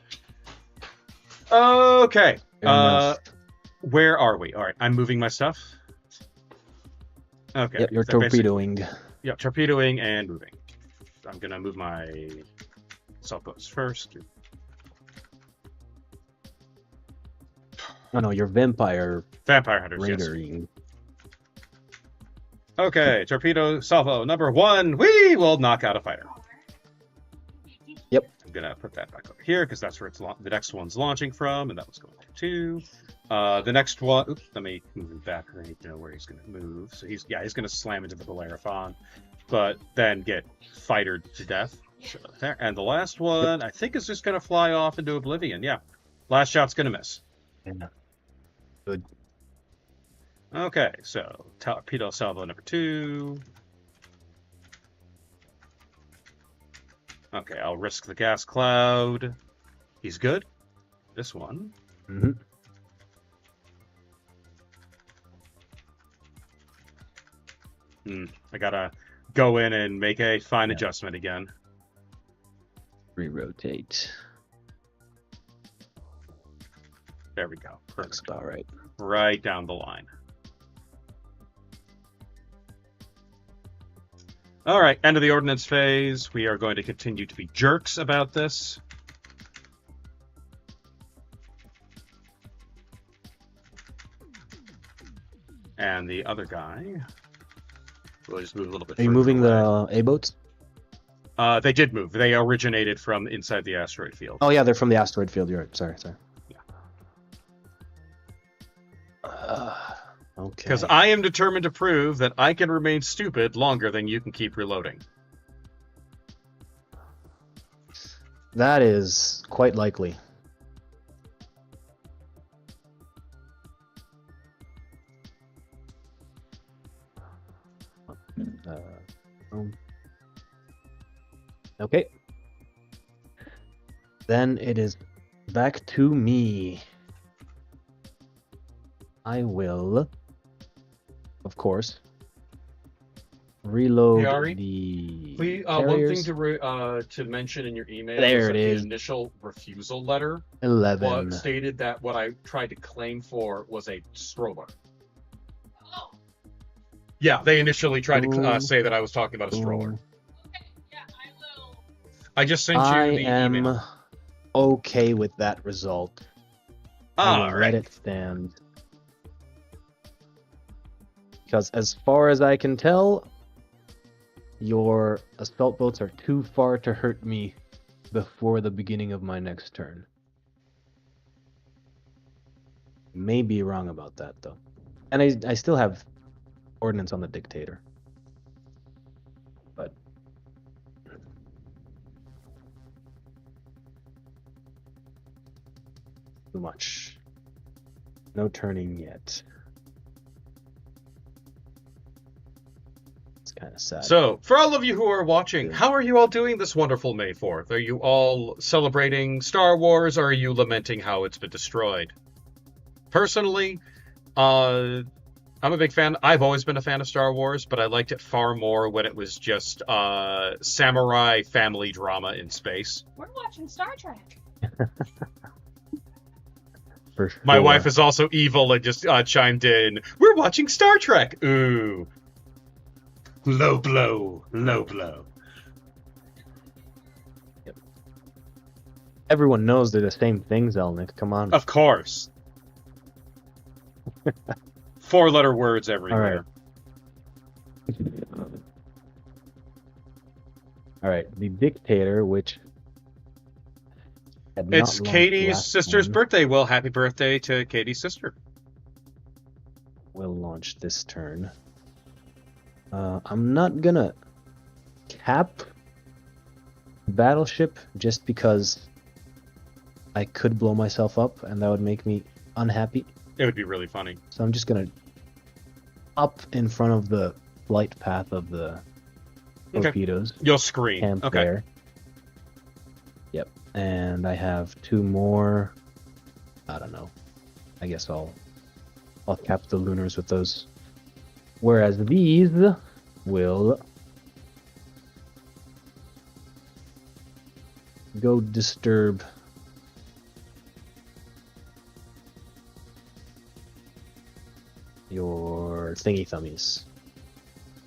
Okay. Where are we? All right, I'm moving my stuff. Okay. Yep, you're torpedoing. Yep, torpedoing and moving. I'm gonna move my self-boats first. Oh no, you're vampire hunters. raidering. Yes. Okay, torpedo salvo number 1. We will knock out a fighter. Yep. I'm gonna put that back over here because that's where the next one's launching from, and that was going to 2. The next one. Oops, let me move him back. I need to know where he's gonna move. So he's gonna slam into the Bellerophon, but then get fightered to death. There. And the last one, I think, is just gonna fly off into oblivion. Yeah, last shot's gonna miss. Yeah. Good. Okay, so torpedo salvo number 2. Okay, I'll risk the gas cloud. He's good. This one. Mm-hmm. I gotta go in and make a fine adjustment again. Re-rotate. There we go. Perfect. That's about right. Right down the line. All right, end of the ordnance phase. We are going to continue to be jerks about this. And the other guy, we'll just move a little bit. Are you moving the A-boats? They did move. They originated from inside the asteroid field. Oh yeah, they're from the asteroid field. You're right. Sorry. Yeah. Okay. Because I am determined to prove that I can remain stupid longer than you can keep reloading. That is quite likely. Okay. Then it is back to me. I will, of course, reload Hey, Ari, the one carriers. thing to mention in your email There is it that is. the initial refusal letter 11. stated that what I tried to claim for was a stroller. Oh. Yeah, they initially tried to Ooh. say that I was talking about a stroller. Ooh. Okay, yeah, I will. I just sent you I the am email. okay with that result. I will let it stand. Because as far as I can tell, your assault boats are too far to hurt me before the beginning of my next turn. May be wrong about that, though. And I still have ordnance on the dictator. But too much. No turning yet. kind of sad. So, for all of you who are watching, how are you all doing this wonderful May 4th? Are you all celebrating Star Wars, or are you lamenting how it's been destroyed? Personally, I'm a big fan. I've always been a fan of Star Wars, but I liked it far more when it was just samurai family drama in space. We're watching Star Trek. For sure. My wife is also evil and just chimed in, "We're watching Star Trek!" Ooh. Low blow. Low blow. Everyone knows they're the same thing, Zelnik. Come on. Of course. 4-letter words everywhere. All right. The Dictator, which had not It's launched Katie's last sister's time, birthday. Well, happy birthday to Katie's sister. will launch this turn. I'm not gonna cap Battleship just because I could blow myself up and that would make me unhappy. It would be really funny. So I'm just gonna up in front of the flight path of the Okay. torpedoes. You'll scream. Camp Okay. there. Yep. And I have 2 more. I don't know. I guess I'll cap the lunars with those. Whereas these will go disturb your thingy thummies.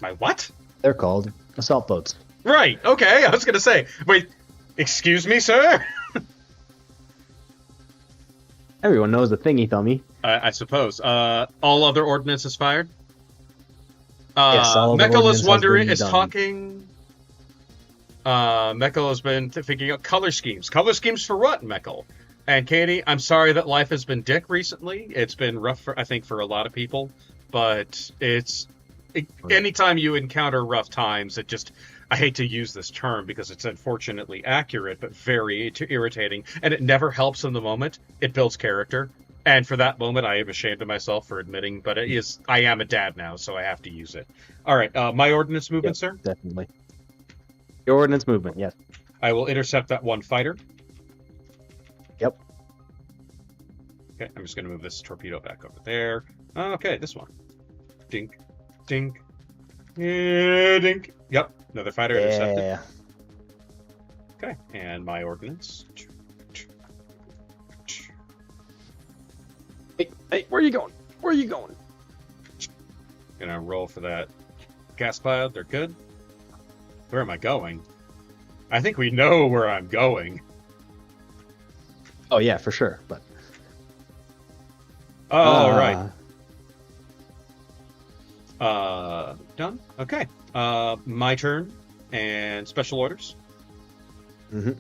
My what? They're called assault boats. Right. Okay. I was gonna say. Wait. Excuse me, sir. Everyone knows the thingy thummy. I suppose. All other ordnance is fired. Yes, all other Mekkel ordnance is has wondering, been is done. talking. Mekkel has been thinking of color schemes. Color schemes for what, Mekkel? And Katie, I'm sorry that life has been dick recently. It's been rough, I think, for a lot of people. But anytime you encounter rough times, it just, I hate to use this term because it's unfortunately accurate, but very irritating. And it never helps in the moment. It builds character. And for that moment, I am ashamed of myself for admitting, but I am a dad now, so I have to use it. All right, my ordnance movement, Yep, sir? definitely. Your ordnance movement, yes. I will intercept that one fighter. Yep. Okay, I'm just going to move this torpedo back over there. Okay, this one. Dink, dink, dink. Yep, another fighter intercepted. Yeah. Okay, and my ordnance. Hey, where are you going? Where are you going? Gonna roll for that gas cloud. They're good. Where am I going? I think we know where I'm going. Oh yeah, for sure. But Oh, right. Done. Okay. My turn and special orders. Mhm.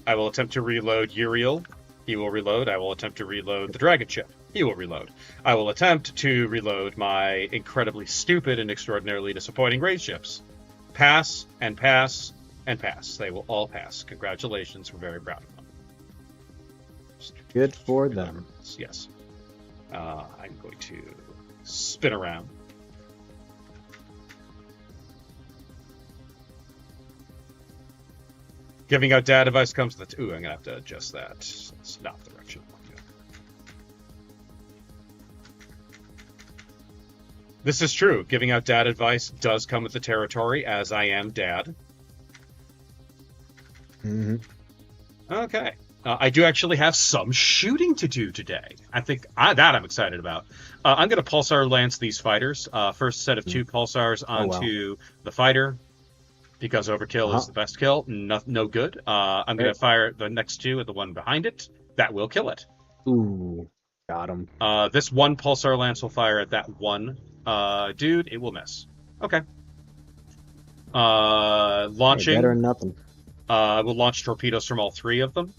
I will attempt to reload Uriel. He will reload. I will attempt to reload the dragon ship. He will reload. I will attempt to reload my incredibly stupid and extraordinarily disappointing raid ships. Pass and pass and pass. They will all pass. Congratulations. We're very proud of them. Good for them. Yes. I'm going to spin around. Giving out dad advice comes to the... Ooh, I'm going to have to adjust that. It's not the direction I want to go. This is true. Giving out dad advice does come with the territory, as I am dad. Mm-hmm. Okay. I do actually have some shooting to do today. I think that I'm excited about. I'm going to pulsar lance these fighters. First set of 2 pulsars onto the fighter, because overkill is the best kill. No good. I'm going to fire the next 2 at the one behind it. That will kill it. Ooh, got him. This one pulsar lance will fire at that one dude. It will miss. Okay. Launching. Hey, better than nothing. We'll launch torpedoes from all 3 of them.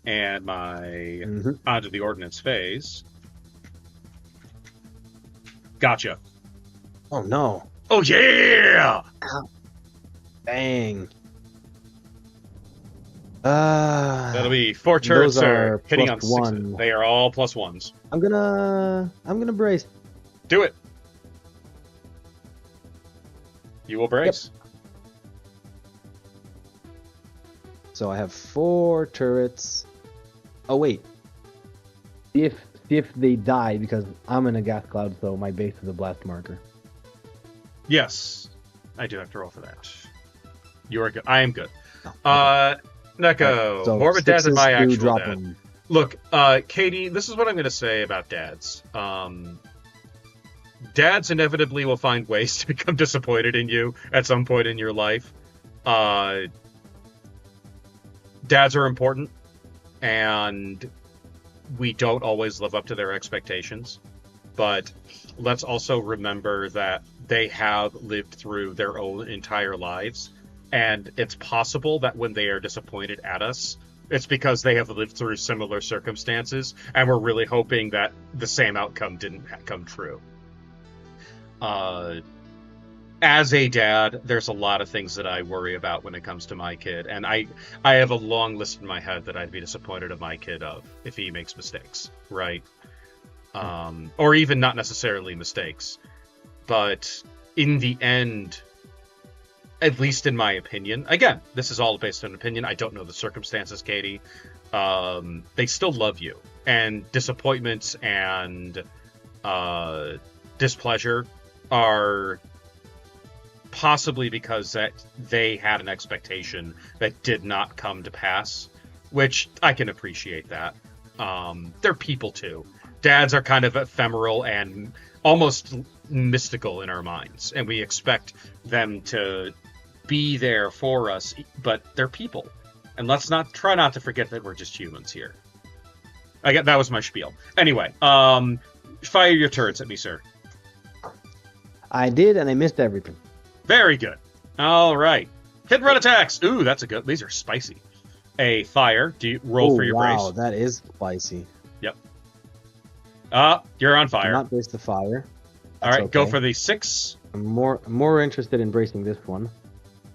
And my onto the ordnance phase. Gotcha. Oh no. Oh yeah! Dang. That'll be 4 turrets, those sir. are Hitting on plus 6. one. They are all +1s. I'm gonna brace. Do it. You will brace. So I have 4 turrets. Oh wait. See if they die because I'm in a gas cloud, so my base is a blast marker. Yes, I do have to roll for that. You are good. I am good. Oh, Neko, right, so morbid dads and my sixes do actual drop dad. them. Look, Katie, this is what I'm going to say about dads. Dads inevitably will find ways to become disappointed in you at some point in your life. Dads are important, and we don't always live up to their expectations. But let's also remember that they have lived through their own entire lives, and it's possible that when they are disappointed at us, it's because they have lived through similar circumstances, and we're really hoping that the same outcome didn't come true. As a dad, there's a lot of things that I worry about when it comes to my kid, and I have a long list in my head that I'd be disappointed of my kid if he makes mistakes, right? Or even not necessarily mistakes, but in the end, at least in my opinion, again, this is all based on opinion. I don't know the circumstances, Katie. They still love you, and disappointments and displeasure are possibly because that they had an expectation that did not come to pass, which I can appreciate that. They're people too. Dads are kind of ephemeral and almost mystical in our minds, and we expect them to be there for us, but they're people. And let's try not to forget that we're just humans here. That was my spiel. Anyway, fire your turrets at me, sir. I did, and I missed everything. Very good. All right. Hit and run attacks. Ooh, that's a good. These are spicy. A fire. Do you roll for your brace? Wow, that is spicy. Yep. You're on fire. Do not brace the fire. All right, okay. Go for the 6. I'm more interested in bracing this one.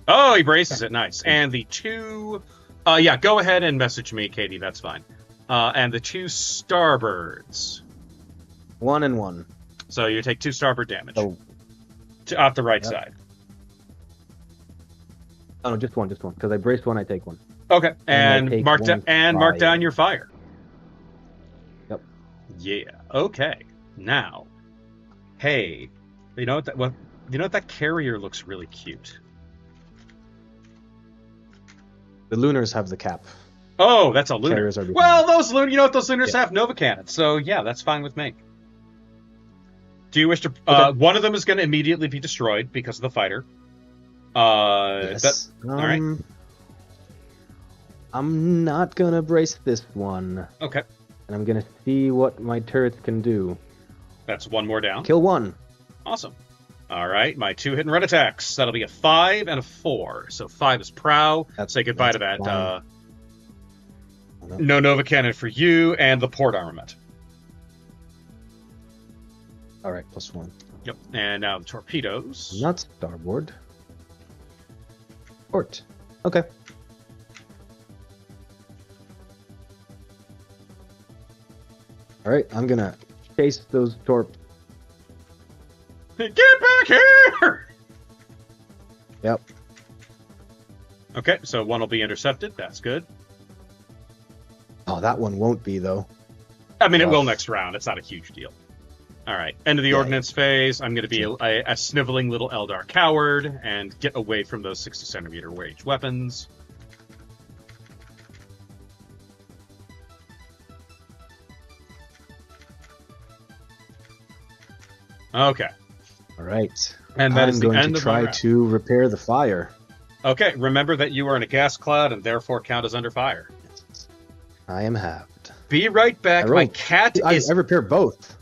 Oh, he braces it. Nice. And the 2. Yeah, go ahead and message me, Katie. That's fine. And the 2 starbirds. 1 and 1. So you take 2 starboard damage. Oh. Off the right side. Oh no, just one. Because I braced one, I take one. Okay, and mark down your fire. Yep. Yeah. Okay. Now, hey, you know what that carrier looks really cute. The lunars have the cap. Oh, that's a lunar. Well, those lunars Yeah. have Nova cannons, so yeah, that's fine with me. Do you wish to? Okay. One of them is going to immediately be destroyed because of the fighter. Yes. All right. I'm not gonna brace this one. Okay. And I'm gonna see what my turrets can do. That's 1 more down. Kill 1. Awesome. All right, my 2 hit and run attacks. That'll be a 5 and a 4. So 5 is prow. Say goodbye to that. No Nova cannon for you, and the port armament. All right, +1. Yep. And now the torpedoes. Not starboard. Port. Okay. All right, I'm gonna chase those torp. Get back here! Yep. Okay, so 1 will be intercepted. That's good. Oh, that one won't be though. I mean, it will next round. It's not a huge deal. All right, end of the ordnance phase. I'm going to be a sniveling little Eldar coward and get away from those 60-centimeter range weapons. Okay. All right. And that is the end I'm going to try to repair the fire. Okay, remember that you are in a gas cloud and therefore count as under fire. I am halved. Be right back. My cat is... I repair both.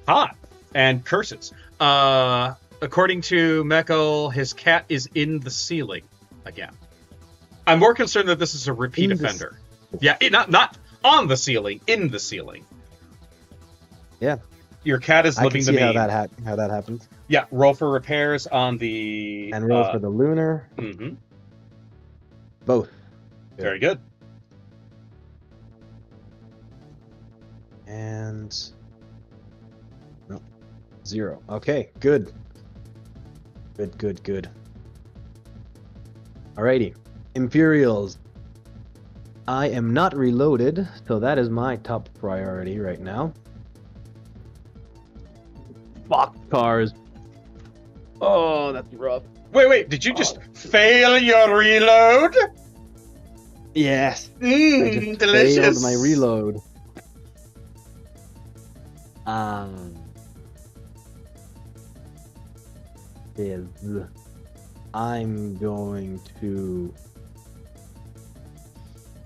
Hot. And curses. According to Meckel, his cat is in the ceiling again. I'm more concerned that this is a repeat offender. Yeah, not on the ceiling, in the ceiling. Yeah. Your cat is living the mean. How that happens. Yeah, roll for repairs on the... And roll for the lunar. Mm-hmm. Both. Very good. And... No. 0. Okay, good. Good, good, good. Alrighty. Imperials. I am not reloaded, so that is my top priority right now. Fuck cars. Oh, that's rough. Wait, did you just fail your reload? Yes. I just Delicious. failed my reload. Is I'm going to.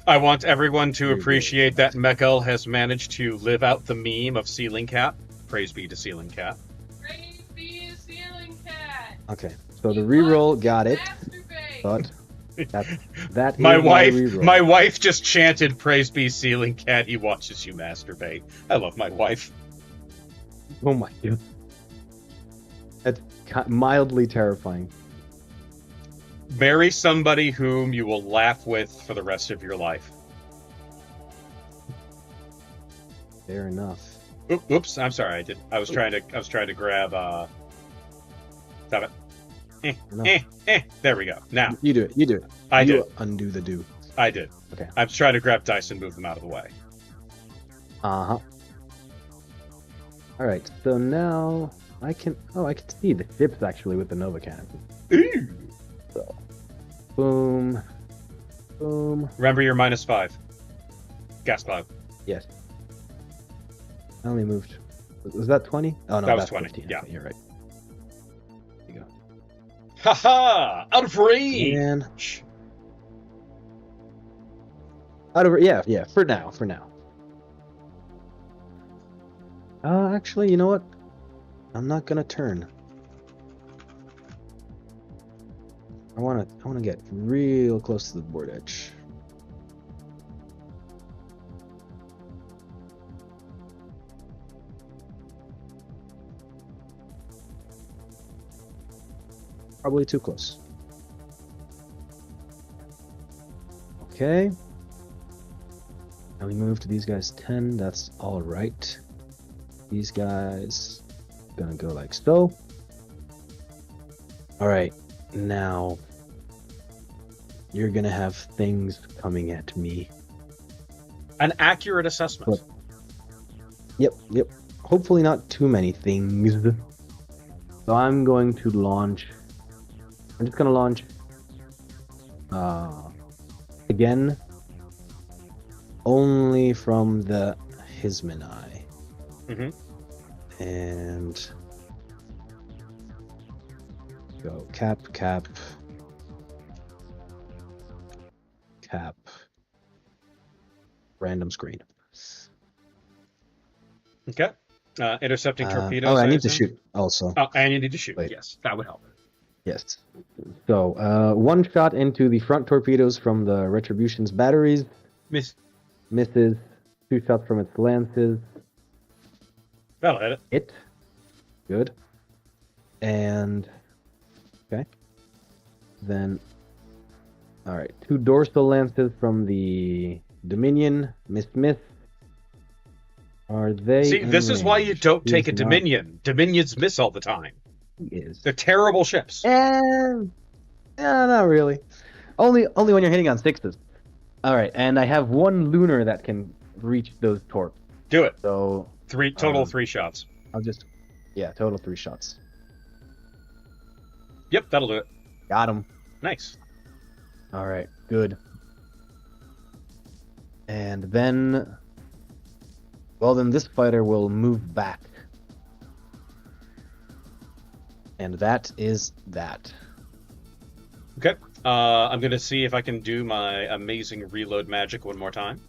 I want everyone to appreciate that Mekal has managed to live out the meme of Ceiling Cat. Praise be to Ceiling Cat. Praise be a ceiling cat. Okay, so the reroll got it, Masturbate. but that My is wife, reroll. my wife just chanted "Praise be Ceiling Cat." He watches you masturbate. I love my wife. Oh my god, that's mildly terrifying. Marry somebody whom you will laugh with for the rest of your life. Fair enough. Oops, I'm sorry. I was trying to grab. Stop it. No. There we go. Now You do it. You do it. I you did. undo the do. I did. Okay. I was trying to grab dice and move them out of the way. Uh-huh. Alright, so now I can see the ships actually with the Nova cannon. Ooh. So boom. Boom. Remember your -5. Gas cloud. Yes. I only moved. Was that 20? Oh no, That was that's 20, 15. yeah. Okay, you're right. There you go. Haha! Out of range! And yeah, for now. Actually, you know what? I'm not gonna turn. I wanna get real close to the board edge. Probably too close. Okay. Now we move to these guys 10. That's all right. These guys gonna go like so. All right. Now you're gonna have things coming at me. An accurate assessment. Yep. Hopefully not too many things. So I'm going to launch. I'm just gonna launch. Again. Only from the Hismini. Mm-hmm. And go cap. Random screen. Okay. Intercepting torpedoes. I need to assume? shoot also. Oh, and you need to shoot. Wait. Yes, that would help. Yes. So, one shot into the front torpedoes from the Retribution's batteries. Misses. 2 shots from its lances. That'll hit it. Good. And okay. Then alright. 2 dorsal lances from the Dominion. Miss. Are they See, in this is why you range? don't He take a is not. Dominion. Dominions miss all the time. He is. They're terrible ships. Not really. Only when you're hitting on 6s. Alright, and I have 1 lunar that can reach those torps. Do it. So Total 3 shots. I'll just total 3 shots. Yep, that'll do it. Got him. Nice. Alright, good. And then this fighter will move back. And that is that. Okay. I'm going to see if I can do my amazing reload magic one more time.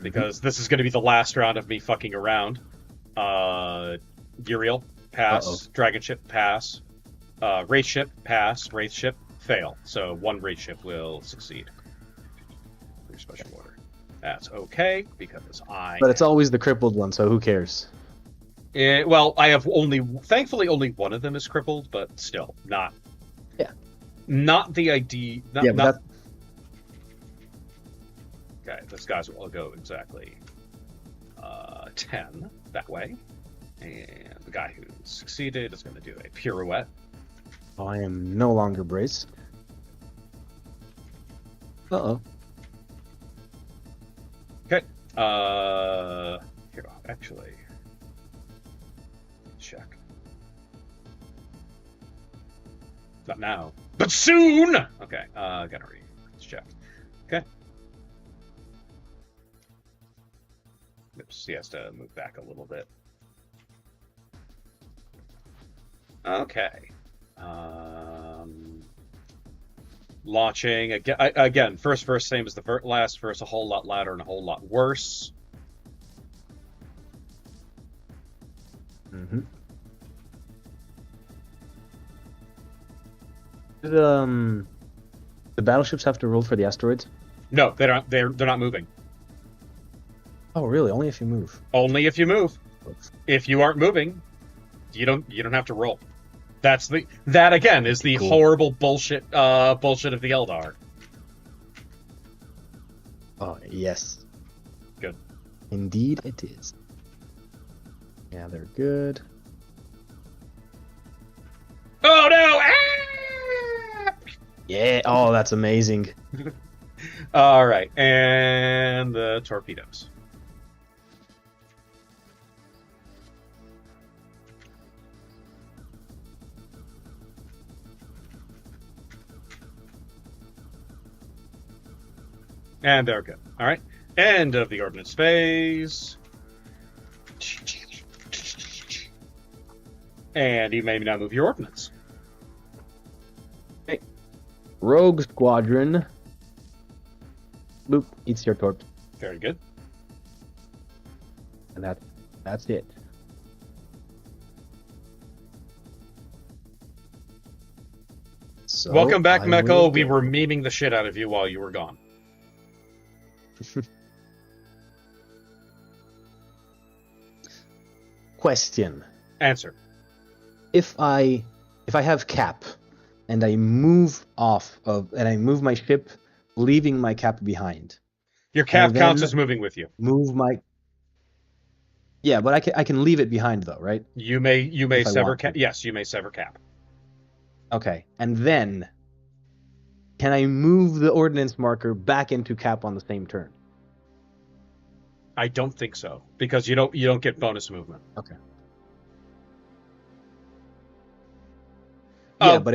Because this is going to be the last round of me fucking around. Uriel, pass. Uh-oh. Dragon ship, pass. Wraith ship, pass. Wraith ship, fail. So 1 Wraith ship will succeed. Your special order. That's okay, because But it's always the crippled one, so who cares? Well, I have thankfully only one of them is crippled, but still, not... Yeah. Not the idea... Okay, this guy's will go exactly 10 that way. And the guy who succeeded is going to do a pirouette. I am no longer braced. Uh-oh. Okay. Here, actually, check. Not now, but soon. Okay. Gotta read. Let's check. Okay. Oops. He has to move back a little bit. Okay. Launching again. First verse same as the last verse. A whole lot louder and a whole lot worse. Mm-hmm. The battleships have to roll for the asteroids? No, they don't. They're not moving. Oh, really? Only if you move. Only if you move. If you aren't moving, you don't have to roll. That again is the Cool. horrible bullshit of the Eldar. Oh, yes. Good. Indeed it is. Yeah, they're good. Oh no! Ah! Yeah. Oh, that's amazing. All right, and the torpedoes. And they're good. All right. End of the ordnance phase. And you may now move your ordnance. Okay. Rogue Squadron. Boop. Eats your torp. Very good. And that's it. So Welcome back, I Meko. will We go. were memeing the shit out of you while you were gone. Question. Answer. If I have cap and I move my ship leaving my cap behind. Your cap And counts then as moving with you. Move my Yeah, but I can leave it behind though, right? You may If I sever want cap. to. Yes, you may sever cap. Okay. And then can I move the ordnance marker back into cap on the same turn? I don't think so because you don't get bonus movement. Okay. Yeah, but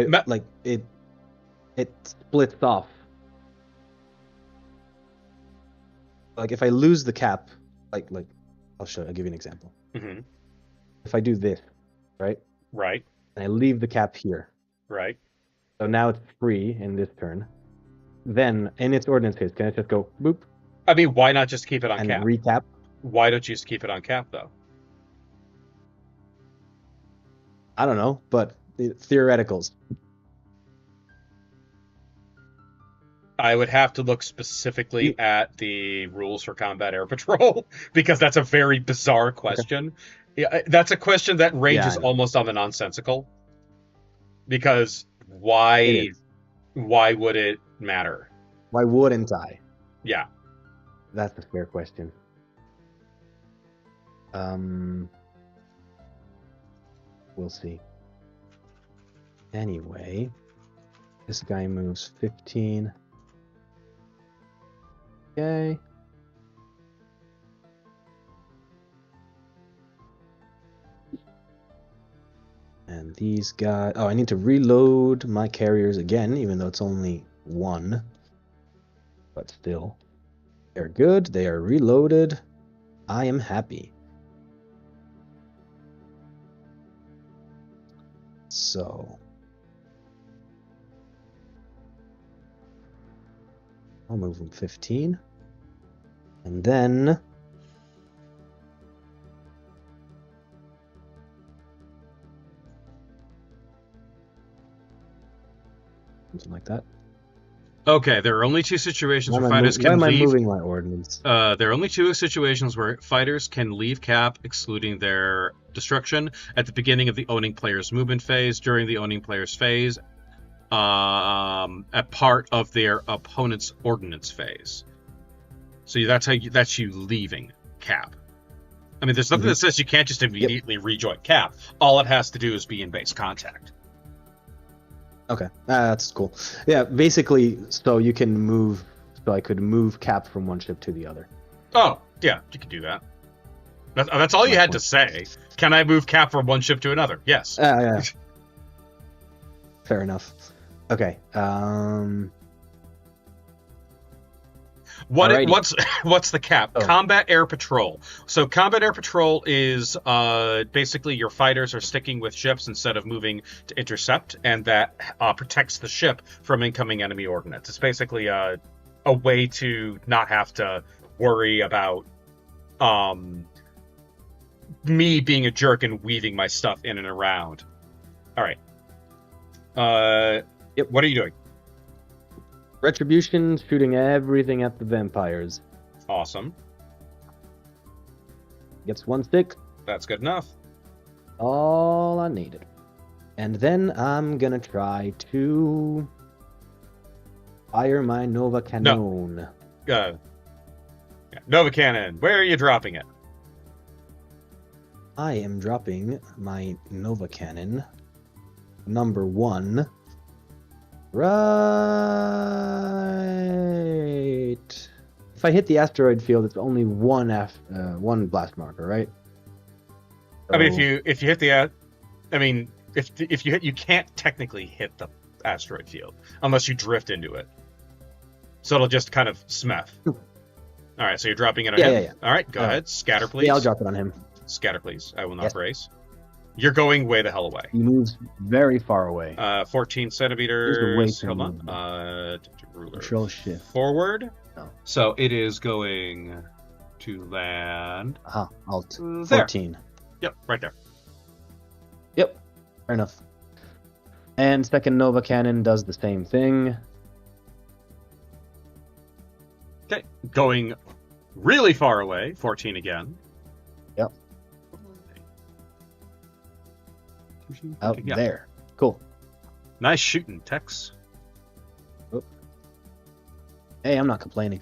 it splits off. Like if I lose the cap, like I'll give you an example. Mm-hmm. If I do this, right? Right. And I leave the cap here. Right. So now it's free in this turn. Then in its ordnance phase, can I just go boop I mean, why not just keep it on and cap? recap? Why don't you just keep it on cap though? I don't know, but theoreticals. I would have to look specifically at the rules for combat air patrol because that's a very bizarre question. Yeah, that's a question that ranges I know. almost on the nonsensical. Because It why is. would it matter? Why wouldn't I? Yeah. That's a fair question. We'll see. Anyway, this guy moves 15. Okay. And these guys... Oh, I need to reload my carriers again, even though it's only one. But still. They're good. They are reloaded. I am happy. So... I'll move them 15. And then... something like that. Okay, there are only two situations Why where am I fighters why can am I leave. moving my ordnance? There are only two situations where fighters can leave cap, excluding their destruction, at the beginning of the owning player's movement phase, during the owning player's phase, a part of their opponent's ordnance phase. So that's you leaving cap. I mean, there's nothing that says you can't just immediately rejoin Cap. All it has to do is be in base contact. Okay, that's cool. Yeah, basically, so you can move. So I could move Cap from one ship to the other. Oh, yeah, you can do that. That's all you had to say. Can I move Cap from one ship to another? Yes. Yeah. Fair enough. Okay. What's the Cap? Oh. Combat Air Patrol. So Combat Air Patrol is basically your fighters are sticking with ships instead of moving to intercept, and that protects the ship from incoming enemy ordnance. It's basically a way to not have to worry about me being a jerk and weaving my stuff in and around. All right. Yep. What are you doing? Retribution, shooting everything at the vampires. Awesome. Gets 1 stick. That's good enough. All I needed. And then I'm gonna try to fire my Nova Cannon. Yeah. Nova Cannon. Where are you dropping it? I am dropping my Nova Cannon number 1 right. If I hit the asteroid field, it's only one blast marker, right? So... I mean, if you hit the, I mean, if you hit, you can't technically hit the asteroid field unless you drift into it. So it'll just kind of smeth. All right, so you're dropping it on him. Yeah. All right, go ahead. Scatter, please. Yeah, I'll drop it on him. Scatter, please. I will not brace. You're going way the hell away. He moves very far away. 14 centimeters. Hold on. Ruler. Control shift. Forward. No. So it is going to land. Alt. There. 14. Yep, right there. Yep. Fair enough. And second Nova Cannon does the same thing. Okay, going really far away. 14 again. Yep. Out there. Cool. Nice shooting, Tex. Oh. Hey, I'm not complaining.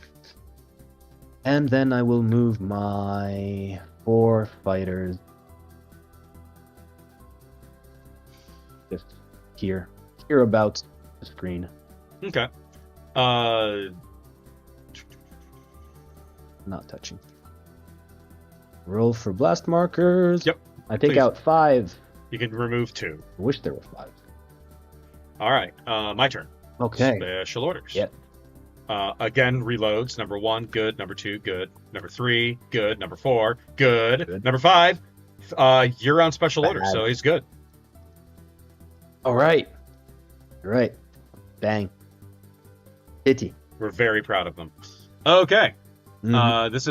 And then I will move my 4 fighters just here about the screen. Okay. Not touching. Roll for blast markers. Yep. I take Please. out 5. You can remove 2. I wish there were 5. All right. My turn. Okay. Special orders. Yep. Again, reloads. Number 1, good. Number 2, good. Number 3, good. Number 4, good. Number 5, you're on special orders, so he's good. All right. You're right. Bang. Hitty. We're very proud of them. Okay. Mhm. This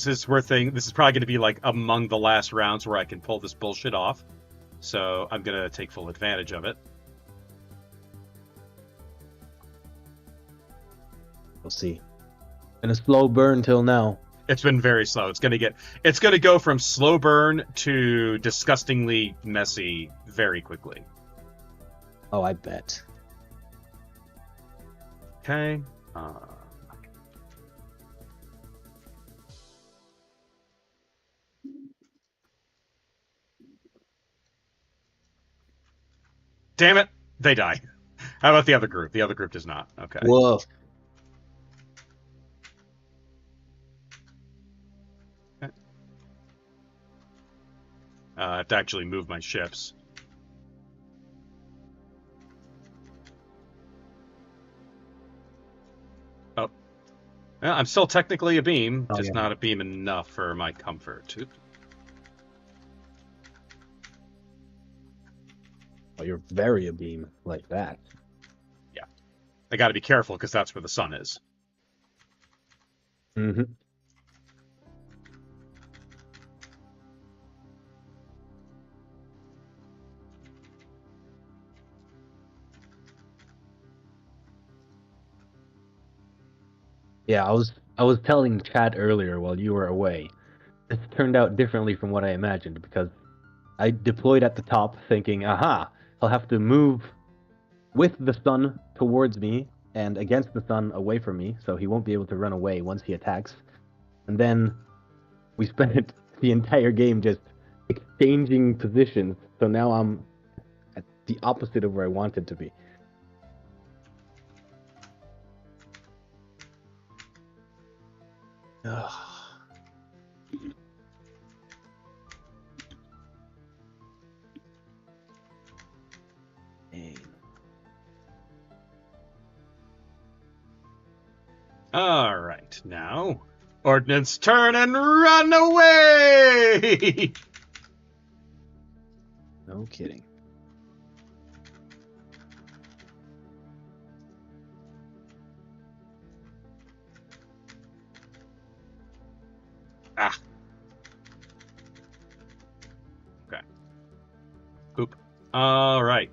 is probably going to be like among the last rounds where I can pull this bullshit off. So I'm going to take full advantage of it. We'll see. Been a slow burn till now. It's been very slow. It's going to go from slow burn to disgustingly messy very quickly. Oh, I bet. Okay. Damn it, they die. How about the other group? The other group does not. Okay. Whoa. I have to actually move my ships. Oh. Well, I'm still technically a beam, just not a beam enough for my comfort. Oh, you're very a beam like that. Yeah. I gotta be careful, because that's where the sun is. Mm-hmm. Yeah, I was telling Chad earlier while you were away. This turned out differently from what I imagined, because I deployed at the top thinking, aha, I'll have to move with the sun towards me and against the sun away from me, so he won't be able to run away once he attacks. And then we spent the entire game just exchanging positions. So now I'm at the opposite of where I wanted to be. Ugh. Dang. All right, now, ordnance, turn and run away! No kidding. Ah. Okay. Poop. All right.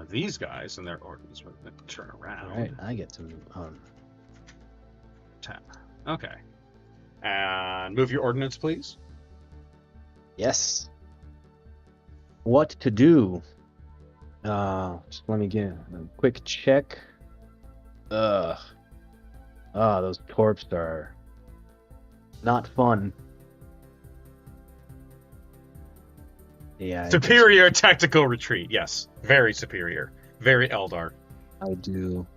These guys and their ordnance movement turn around. All right, I get to move on. Tap. Okay. And move your ordnance, please. Yes. What to do? Just let me get a quick check. Ugh. Those torps are not fun. Yeah. Superior tactical retreat. Yes. Very superior. Very Eldar. I do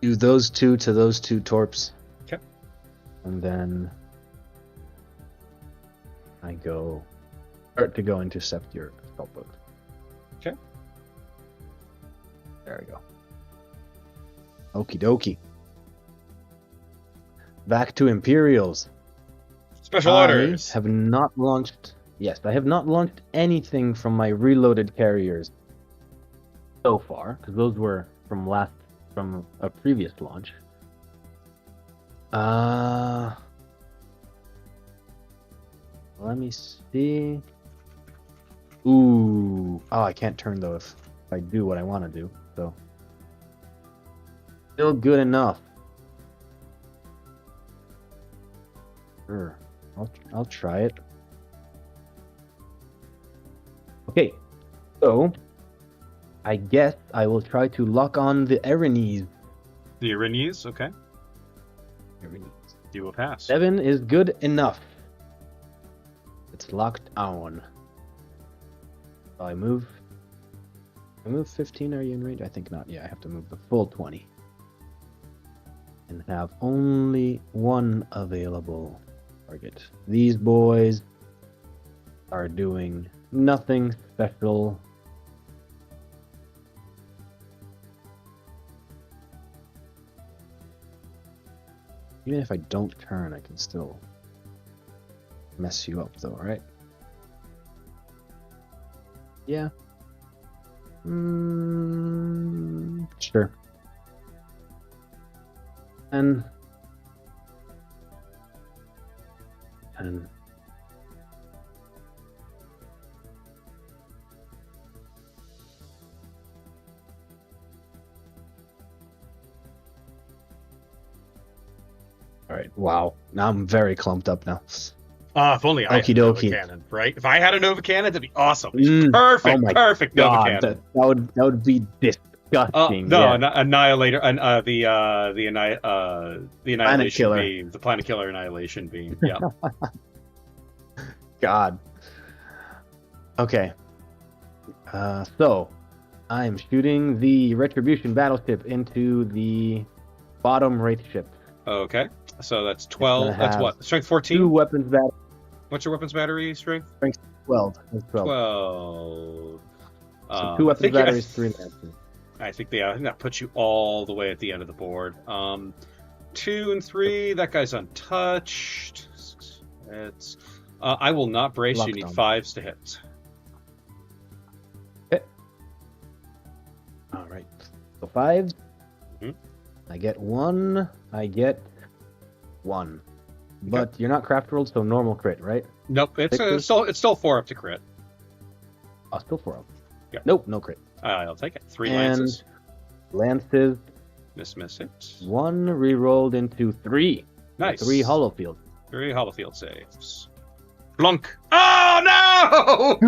those two to those two torps. Okay. And then I start to go intercept your assault boat. Okay. There we go. Okie dokie. Back to Imperials. Special orders. I have not launched anything from my reloaded carriers so far, because those were from a previous launch. Let me see. Ooh. Oh, I can't turn though if I do what I want to do. So still good enough. Sure. I'll try it. Okay. So I guess I will try to lock on the Erinyes. The Erinyes, okay. You will pass. 7 is good enough. It's locked on. So I move 15. Are you in range? I think not. Yeah, I have to move the full 20. And have only one available target. These boys are doing nothing special. Even if I don't turn, I can still mess you up though, right? Yeah. Sure. And all right. Wow. Now I'm very clumped up now. If only I had a Nova Cannon, right? If I had a Nova Cannon, that'd be awesome. Perfect, oh my perfect Nova God, Cannon. That would be disgusting. No, yeah. Annihilator, the Annihilation Killer. Beam, the Planet Killer Annihilation Beam. Yeah. God. Okay. So I'm shooting the Retribution battleship into the bottom right ship. Okay. So that's 12. That's what? Strength 14? 2 weapons battery. What's your weapons battery strength? Strength 12. That's 12. 12. So 2 weapons batteries, 3 lances. I think that puts you all the way at the end of the board. 2 and 3, that guy's untouched. It's. I will not brace. You need 5s to hit. Okay. All right. So 5s. Mm-hmm. I get 1. I get 1. But you're not craft rolled, so normal crit, right? Nope. It's still 4 up to crit. Oh, still 4 up. Yeah. Nope, no crit. I'll take it. 3 and lances. Lances. Miss it. 1 re-rolled into 3. Nice. 3 hollow field. 3 hollow field saves. Blunk. Oh no!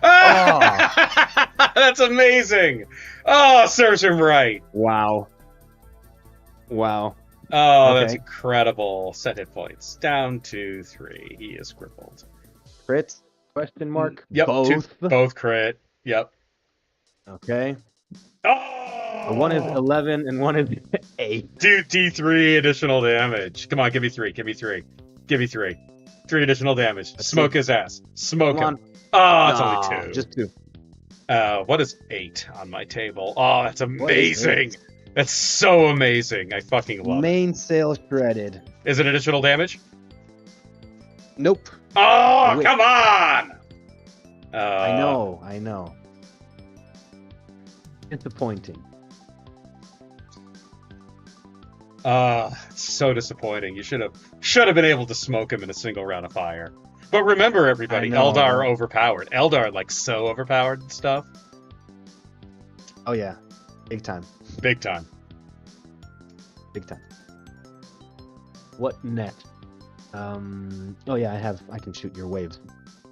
Oh. That's amazing. Oh, serves him right. Wow. Oh, that's Okay. incredible. Set hit points. Down to 3. He is crippled. Crit? Question mark? Yep, Both. both crit. Yep. Okay. So one is Oh! 11 and one is 8. Dude, D3 additional damage. Come on, give me 3. Give me 3. Give me 3. 3 additional damage. That's Smoke it. his ass. Smoke Come him. on. Oh, it's Nah, only 2. just 2. What is 8 on my table? Oh, that's What is amazing. 8? That's so amazing. I fucking love it. Mainsail shredded. Is it additional damage? Nope. Oh, Wait. come on! I know. Disappointing. It's so disappointing. You should have been able to smoke him in a single round of fire. But remember, everybody, I know. Eldar overpowered. Eldar like so overpowered and stuff. Oh yeah, big time. Big time. Big time. What next? Oh yeah, I can shoot your waves.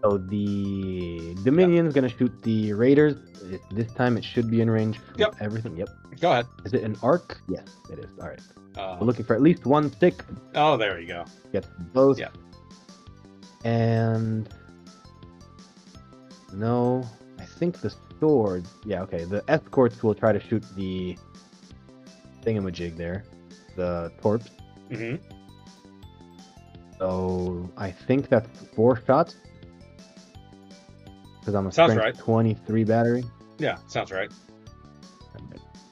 So the Dominion's gonna shoot the Raiders. This time it should be in range. Yep. Everything. Yep. Go ahead. Is it an arc? Yes, it is. All right. We're looking for at least one stick. Oh, there you go. Get both. Yeah. And no, I think the swords. Yeah, okay. The escorts will try to shoot the thingamajig there, the torps. Mm-hmm. So I think that's 4 shots. Because I'm a Sounds strength right. 23 battery. Yeah, sounds right.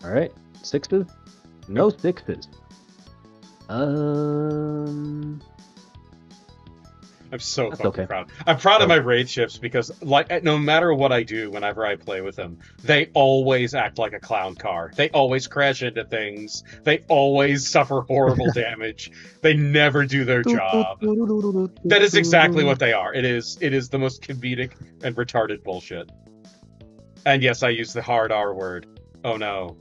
All right, 6s. No 6s. I'm so That's fucking okay. proud. I'm proud of my raid ships because, like, no matter what I do, whenever I play with them, they always act like a clown car. They always crash into things. They always suffer horrible damage. They never do their job. That is exactly what they are. It is the most comedic and retarded bullshit. And yes, I use the hard R word. Oh no.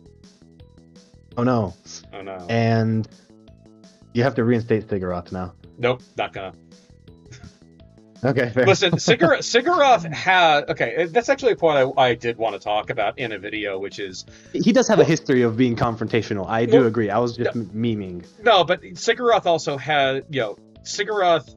Oh no. Oh no. And you have to reinstate Sigurath now. Nope, not gonna. Okay, fair. Listen, Sigurath had... Okay, that's actually a point I did want to talk about in a video, which is... He does have a history of being confrontational. I do agree. I was just memeing. No, but Sigurath also had... Sigurath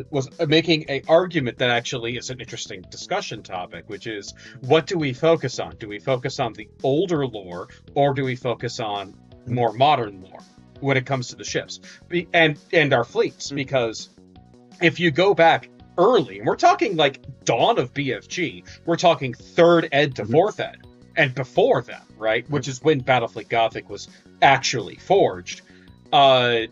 was making an argument that actually is an interesting discussion topic, which is, what do we focus on? Do we focus on the older lore, or do we focus on more modern lore when it comes to the ships? And our fleets, because if you go back early, and we're talking like dawn of BFG, we're talking 3rd ed to 4th ed, and before them, right, which is when Battlefleet Gothic was actually forged. The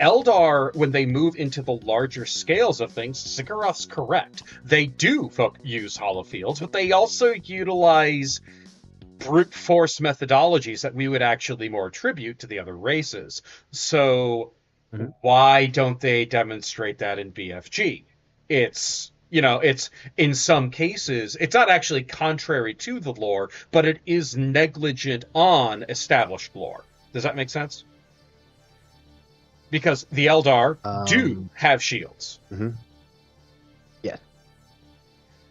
Eldar, when they move into the larger scales of things, Sigurath's correct. They do use hollow fields, but they also utilize brute force methodologies that we would actually more attribute to the other races. So why don't they demonstrate that in BFG? It's in some cases, it's not actually contrary to the lore, but it is negligent on established lore. Does that make sense? Because the Eldar do have shields. Yes.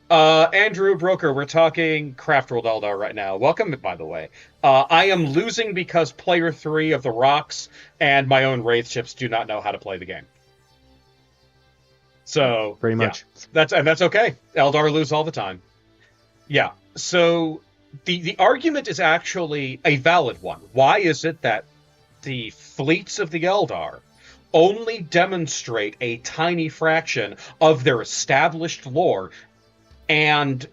Andrew Broker, we're talking Craft World Eldar right now. Welcome, by the way. I am losing because player 3 of the Rocks and my own Wraith ships do not know how to play the game. So pretty much. Yeah, that's okay. Eldar lose all the time. Yeah. So the argument is actually a valid one. Why is it that the fleets of the Eldar only demonstrate a tiny fraction of their established lore, and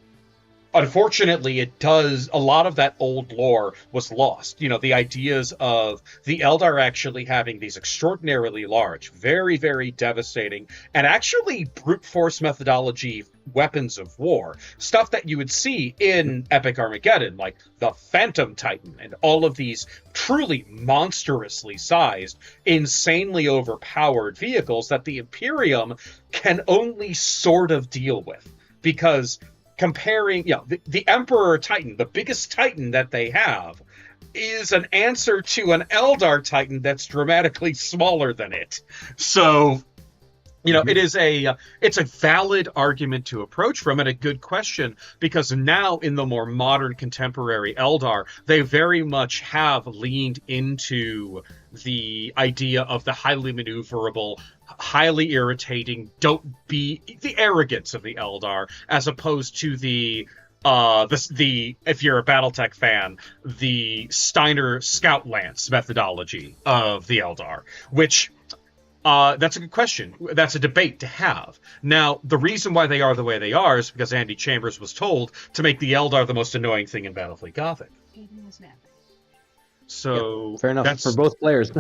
unfortunately it does, a lot of that old lore was lost. The ideas of the Eldar actually having these extraordinarily large, very, very devastating, and actually brute force methodology weapons of war, stuff that you would see in Epic Armageddon, like the Phantom Titan, and all of these truly monstrously sized, insanely overpowered vehicles that the Imperium can only sort of deal with. Because comparing, the Emperor Titan, the biggest Titan that they have, is an answer to an Eldar Titan that's dramatically smaller than it. So, it's a valid argument to approach from, and a good question, because now in the more modern contemporary Eldar, they very much have leaned into the idea of the highly maneuverable, highly irritating, don't be the arrogance of the Eldar, as opposed to the if you're a BattleTech fan, the Steiner Scout Lance methodology of the Eldar, which that's a good question. That's a debate to have. Now, the reason why they are the way they are is because Andy Chambers was told to make the Eldar the most annoying thing in Battlefleet Gothic. So fair enough that's for both players.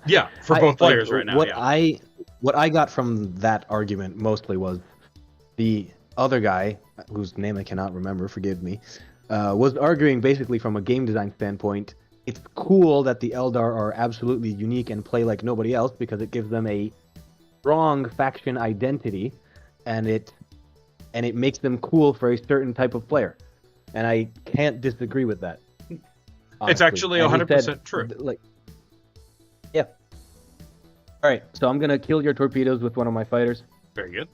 yeah, for both players right now. What I got from that argument mostly was the other guy, whose name I cannot remember, forgive me, was arguing basically from a game design standpoint. It's cool that the Eldar are absolutely unique and play like nobody else because it gives them a strong faction identity, and it makes them cool for a certain type of player. And I can't disagree with that. Honestly. It's actually 100% true. Like, yeah. All right, so I'm gonna kill your torpedoes with one of my fighters. Very good.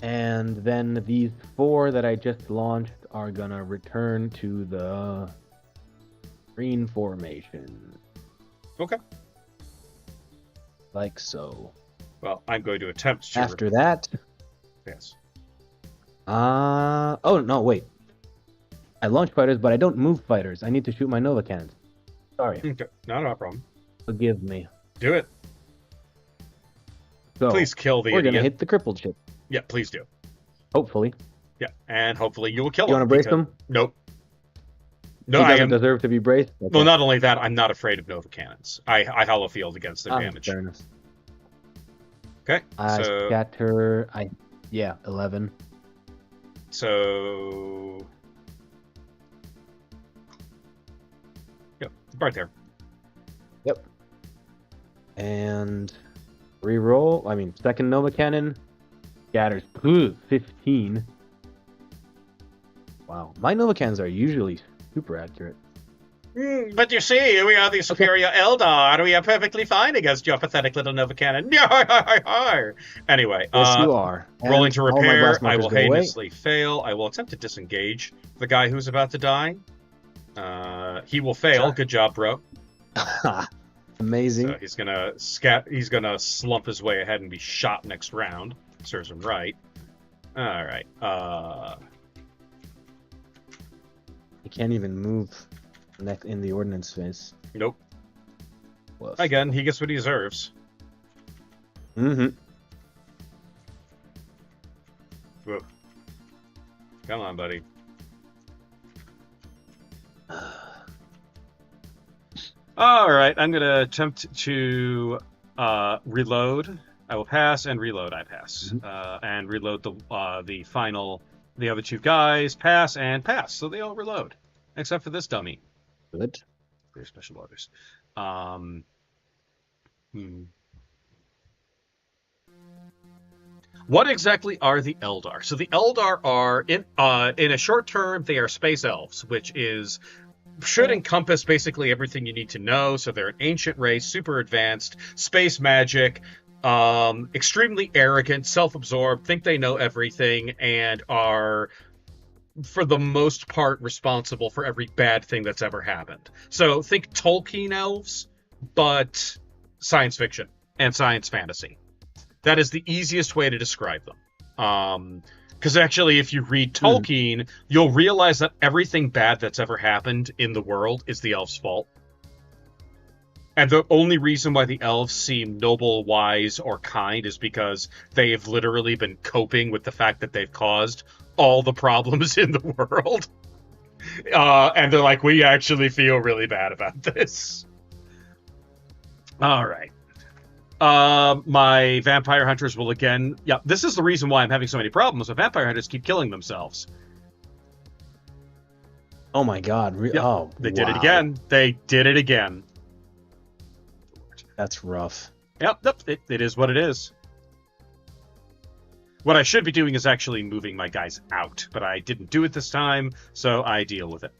And then these 4 that I just launched are gonna return to the green formation. Okay. Like so. Well, I'm going to attempt to. After that. Yes. Oh no, wait. I launch fighters, but I don't move fighters. I need to shoot my Nova cannons. Sorry. Okay. Not a problem. Forgive me. Do it. So, Please kill the we're idiot. gonna hit the crippled ship. Yeah, please do. Hopefully. Yeah, and hopefully you will kill You him. want to brace because... him? Nope. No, He I doesn't am. deserve to be braced. Okay. Well, not only that, I'm not afraid of Nova cannons. I hollow field against their damage. Fair enough. Okay. I So scatter. 11. so. Yep, right there. Yep. And reroll. I mean, second Nova cannon scatters 15. Wow, my Nova cannons are usually super accurate. But you see, we are the superior Eldar. We are perfectly fine against your pathetic little Nova cannon. Anyway, Yes, you are. rolling And to all my repair. blast I markers will go away. heinously fail. I will attempt to disengage the guy who's about to die. He will fail. Sure. Good job, bro. Amazing. So he's gonna He's gonna slump his way ahead and be shot next round. Serves him right. All right. You can't even move in the ordnance phase. Nope. Woof. Again, he gets what he deserves. Mm-hmm. Whoop. Come on, buddy. All right, I'm gonna attempt to reload. I will pass and reload. I pass and reload the other 2 guys. Pass and pass. So they all reload, except for this dummy. Good. For special orders. What exactly are the Eldar? So the Eldar are in a short term they are space elves, which should encompass basically everything you need to know. So they're an ancient race, super advanced, space magic, extremely arrogant, self-absorbed, think they know everything, and are, for the most part, responsible for every bad thing that's ever happened. So think Tolkien elves, but science fiction and science fantasy. That is the easiest way to describe them. Because actually, if you read Tolkien, you'll realize that everything bad that's ever happened in the world is the elves' fault. And the only reason why the elves seem noble, wise, or kind is because they have literally been coping with the fact that they've caused all the problems in the world. And they're like, we actually feel really bad about this. All right. My vampire hunters will again... Yeah, this is the reason why I'm having so many problems. The vampire hunters keep killing themselves. Oh my god. Yep. Oh, They did it again. They did it again. That's rough. Yep, it is what it is. What I should be doing is actually moving my guys out, but I didn't do it this time, so I deal with it.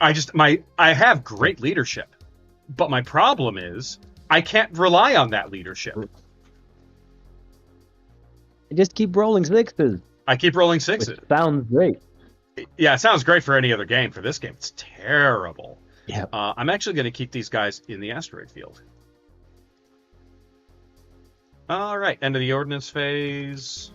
I have great leadership, but my problem is I can't rely on that leadership. Just keep rolling 6s. I keep rolling 6s. Which sounds great. Yeah, it sounds great for any other game. For this game, it's terrible. Yeah. I'm actually going to keep these guys in the asteroid field. All right, end of the ordnance phase.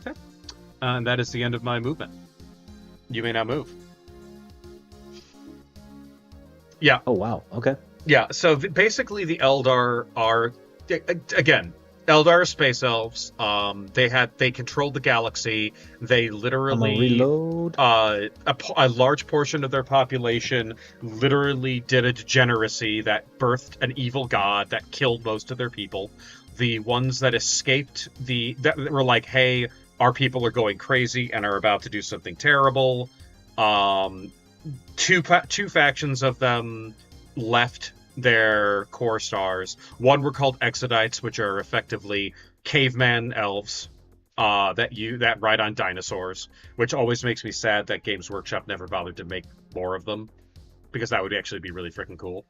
Okay. And that is the end of my movement. You may now move. Yeah. Oh wow. Okay. Yeah, so basically the Eldar are again Eldar are space elves. They controlled the galaxy. They I'm gonna literally reload. a large portion of their population literally did a degeneracy that birthed an evil god that killed most of their people. The ones that escaped that were like, hey, our people are going crazy and are about to do something terrible. Um, two factions of them left their core stars. One were called Exodites, which are effectively caveman elves that ride on dinosaurs, which always makes me sad that Games Workshop never bothered to make more of them, because that would actually be really freaking cool.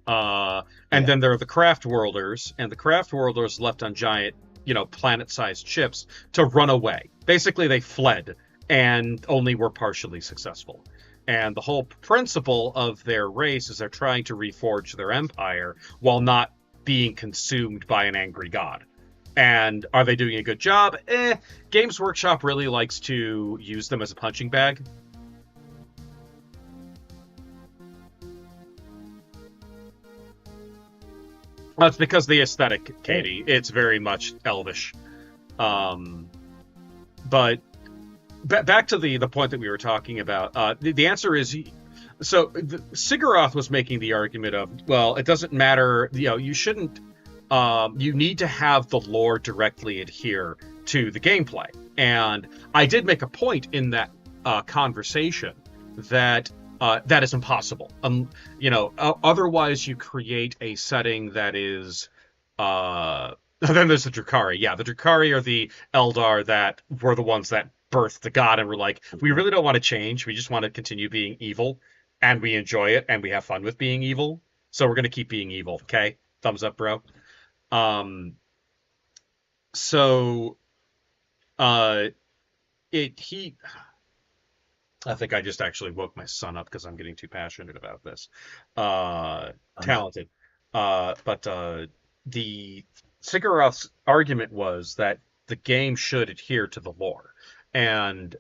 And Yeah. then there are the Craft Worlders, and the Craft Worlders left on giant, planet-sized ships to run away. Basically, they fled and only were partially successful. And the whole principle of their race is they're trying to reforge their empire while not being consumed by an angry god. And are they doing a good job? Games Workshop really likes to use them as a punching bag. That's because the aesthetic, Katie. It's very much elvish. But back to the point that we were talking about. The answer is so. Sigurath was making the argument of, well, it doesn't matter. You shouldn't. You need to have the lore directly adhere to the gameplay, and I did make a point in that conversation that that is impossible. Otherwise you create a setting that is. Then there's the Drukhari. Yeah, the Drukhari are the Eldar that were the ones that birthed the god, and we're like, we really don't want to change. We just want to continue being evil, and we enjoy it, and we have fun with being evil. So we're gonna keep being evil. Okay, thumbs up, bro. Um. So, uh, it he I think I just actually woke my son up because I'm getting too passionate about this. Oh no. Talented. But the Sigurath's argument was that the game should adhere to the lore. And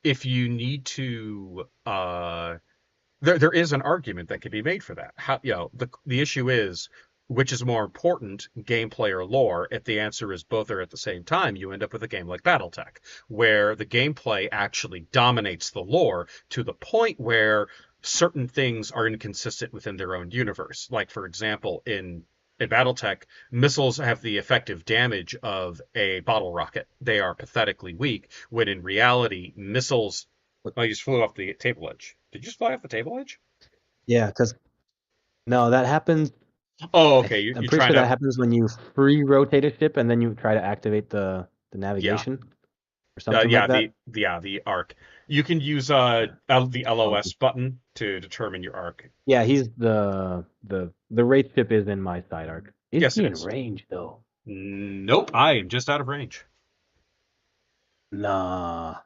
if you need to, there is an argument that can be made for that. The issue is which is more important, gameplay or lore? If the answer is both are at the same time, you end up with a game like BattleTech, where the gameplay actually dominates the lore to the point where certain things are inconsistent within their own universe. Like, for example, in BattleTech, missiles have the effective damage of a bottle rocket. They are pathetically weak, when in reality, missiles. Oh, you just flew off the table edge. Did you just fly off the table edge? Yeah, because no, that happens. Oh, okay. I'm You're pretty trying sure that to. happens when you free rotate a ship and then you try to activate the Yeah. navigation or something Yeah, like that. the arc. You can use the LOS button to determine your arc. Yeah, he's the wraith ship is in my side arc. Is Yes, he it in is. range though? Nope, I am just out of range. Nah.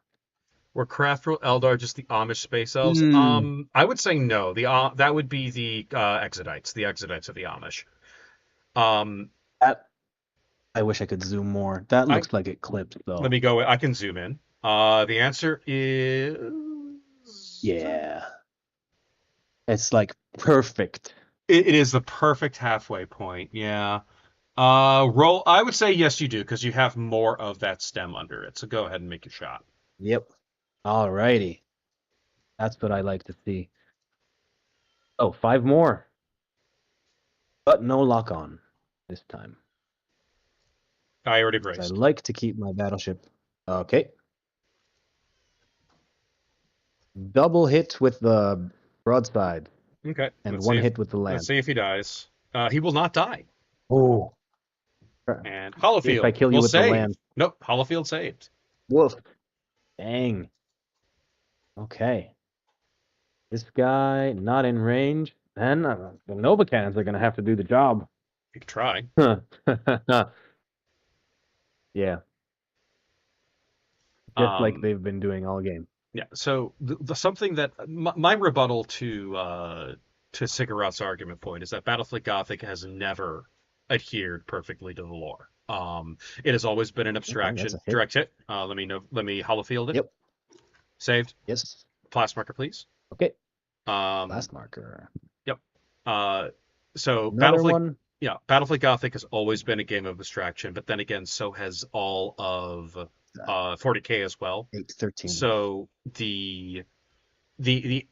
Were Craftral Eldar just the Amish space elves? Hmm. I would say no. That would be the Exodites, the Exodites of the Amish. Um, That I wish I could zoom more. That I looks like it clips Let though. me go. I can zoom in. The answer is Yeah. It's like perfect. it is the perfect halfway point. Yeah. Roll. I would say yes, you do, because you have more of that stem under it. So go ahead and make your shot. Yep. Alrighty. That's what I like to see. Oh, 5 more. But no lock on this time. I already 'Cause I braced. like to keep my battleship. Okay. Double hit with the broadside Okay. and one hit with the Let's land. see if he dies. He will not die. Oh. And If I Hollowfield kill you will with the save. land. Nope. Hollowfield saved. Woof. Dang. Okay. This guy not in range. And the Nova Cannons are going to have to do the job. You could try. Yeah. Just like they've been doing all game. Yeah. So something that my rebuttal to Sigurot's argument point is that Battlefleet Gothic has never adhered perfectly to the lore. It has always been an Okay, that's abstraction. a hit. Direct hit. Let me know. Let me holofield it. Yep. Saved. Yes. Blast marker, please. Okay. Um, Last marker. Yep. So Another Battlefleet, one. yeah, Battlefleet Gothic has always been a game of abstraction, but then again, so has all of 40K as well. 813. So the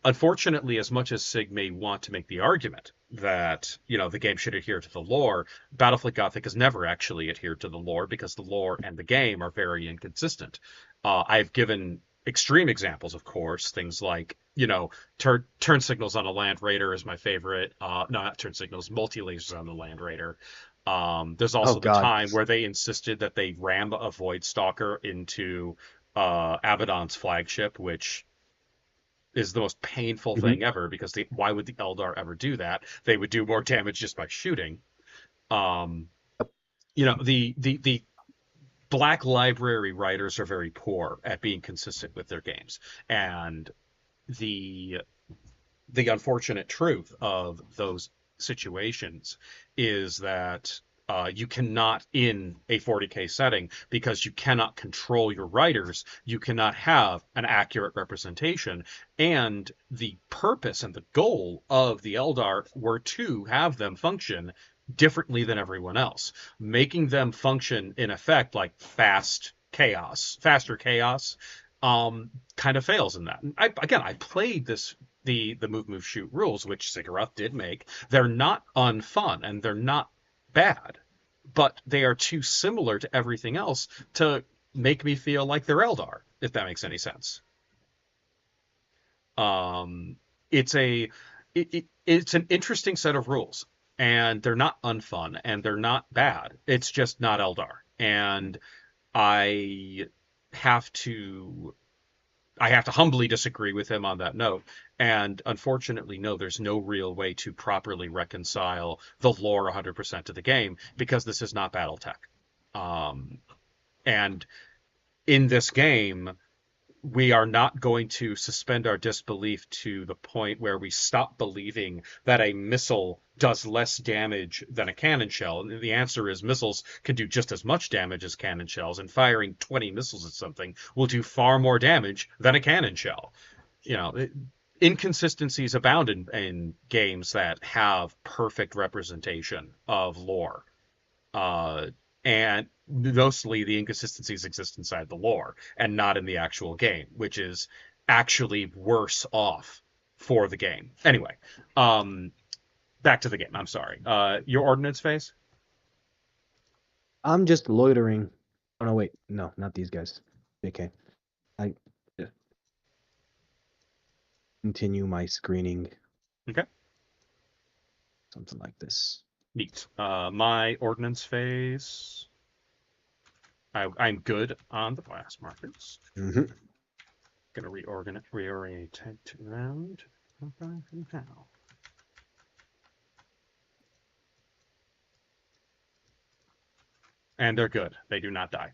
unfortunately, as much as Sig may want to make the argument that the game should adhere to the lore, Battlefleet Gothic has never actually adhered to the lore because the lore and the game are very inconsistent. I've given extreme examples, of course, things like turn signals on a Land Raider is my favorite. No, not turn signals, multi lasers on the Land Raider. There's also the God. time where they insisted that they ram a Void Stalker into Abaddon's flagship, which is the most painful thing ever because why would the Eldar ever do that? They would do more damage just by shooting. The Black Library writers are very poor at being consistent with their games, and the unfortunate truth of those situations is that you cannot, in a 40K setting, because you cannot control your writers, you cannot have an accurate representation. And the purpose and the goal of the Eldar were to have them function differently than everyone else, making them function in effect like faster chaos, kind of fails in that. I played the move shoot rules, which Sigurd did make. They're not unfun and they're not bad, but they are too similar to everything else to make me feel like they're Eldar, if that makes any sense. It's it's an interesting set of rules, and they're not unfun and they're not bad. It's just not Eldar, and I have to humbly disagree with him on that note. And unfortunately, no, there's no real way to properly reconcile the lore 100% to the game because this is not Battletech. And in this game, we are not going to suspend our disbelief to the point where we stop believing that a missile does less damage than a cannon shell. And the answer is missiles can do just as much damage as cannon shells, and firing 20 missiles at something will do far more damage than a cannon shell. Inconsistencies abound in games that have perfect representation of lore. And mostly the inconsistencies exist inside the lore and not in the actual game, which is actually worse off for the game. Anyway, back to the game. I'm sorry. Your ordnance phase? I'm just loitering. Oh, no, wait. No, not these guys. Okay. I continue my screening. Okay. Something like this. Neat. My ordnance phase. I'm good on the blast markers. Mm-hmm. Gonna reorient around now. And they're good. They do not die.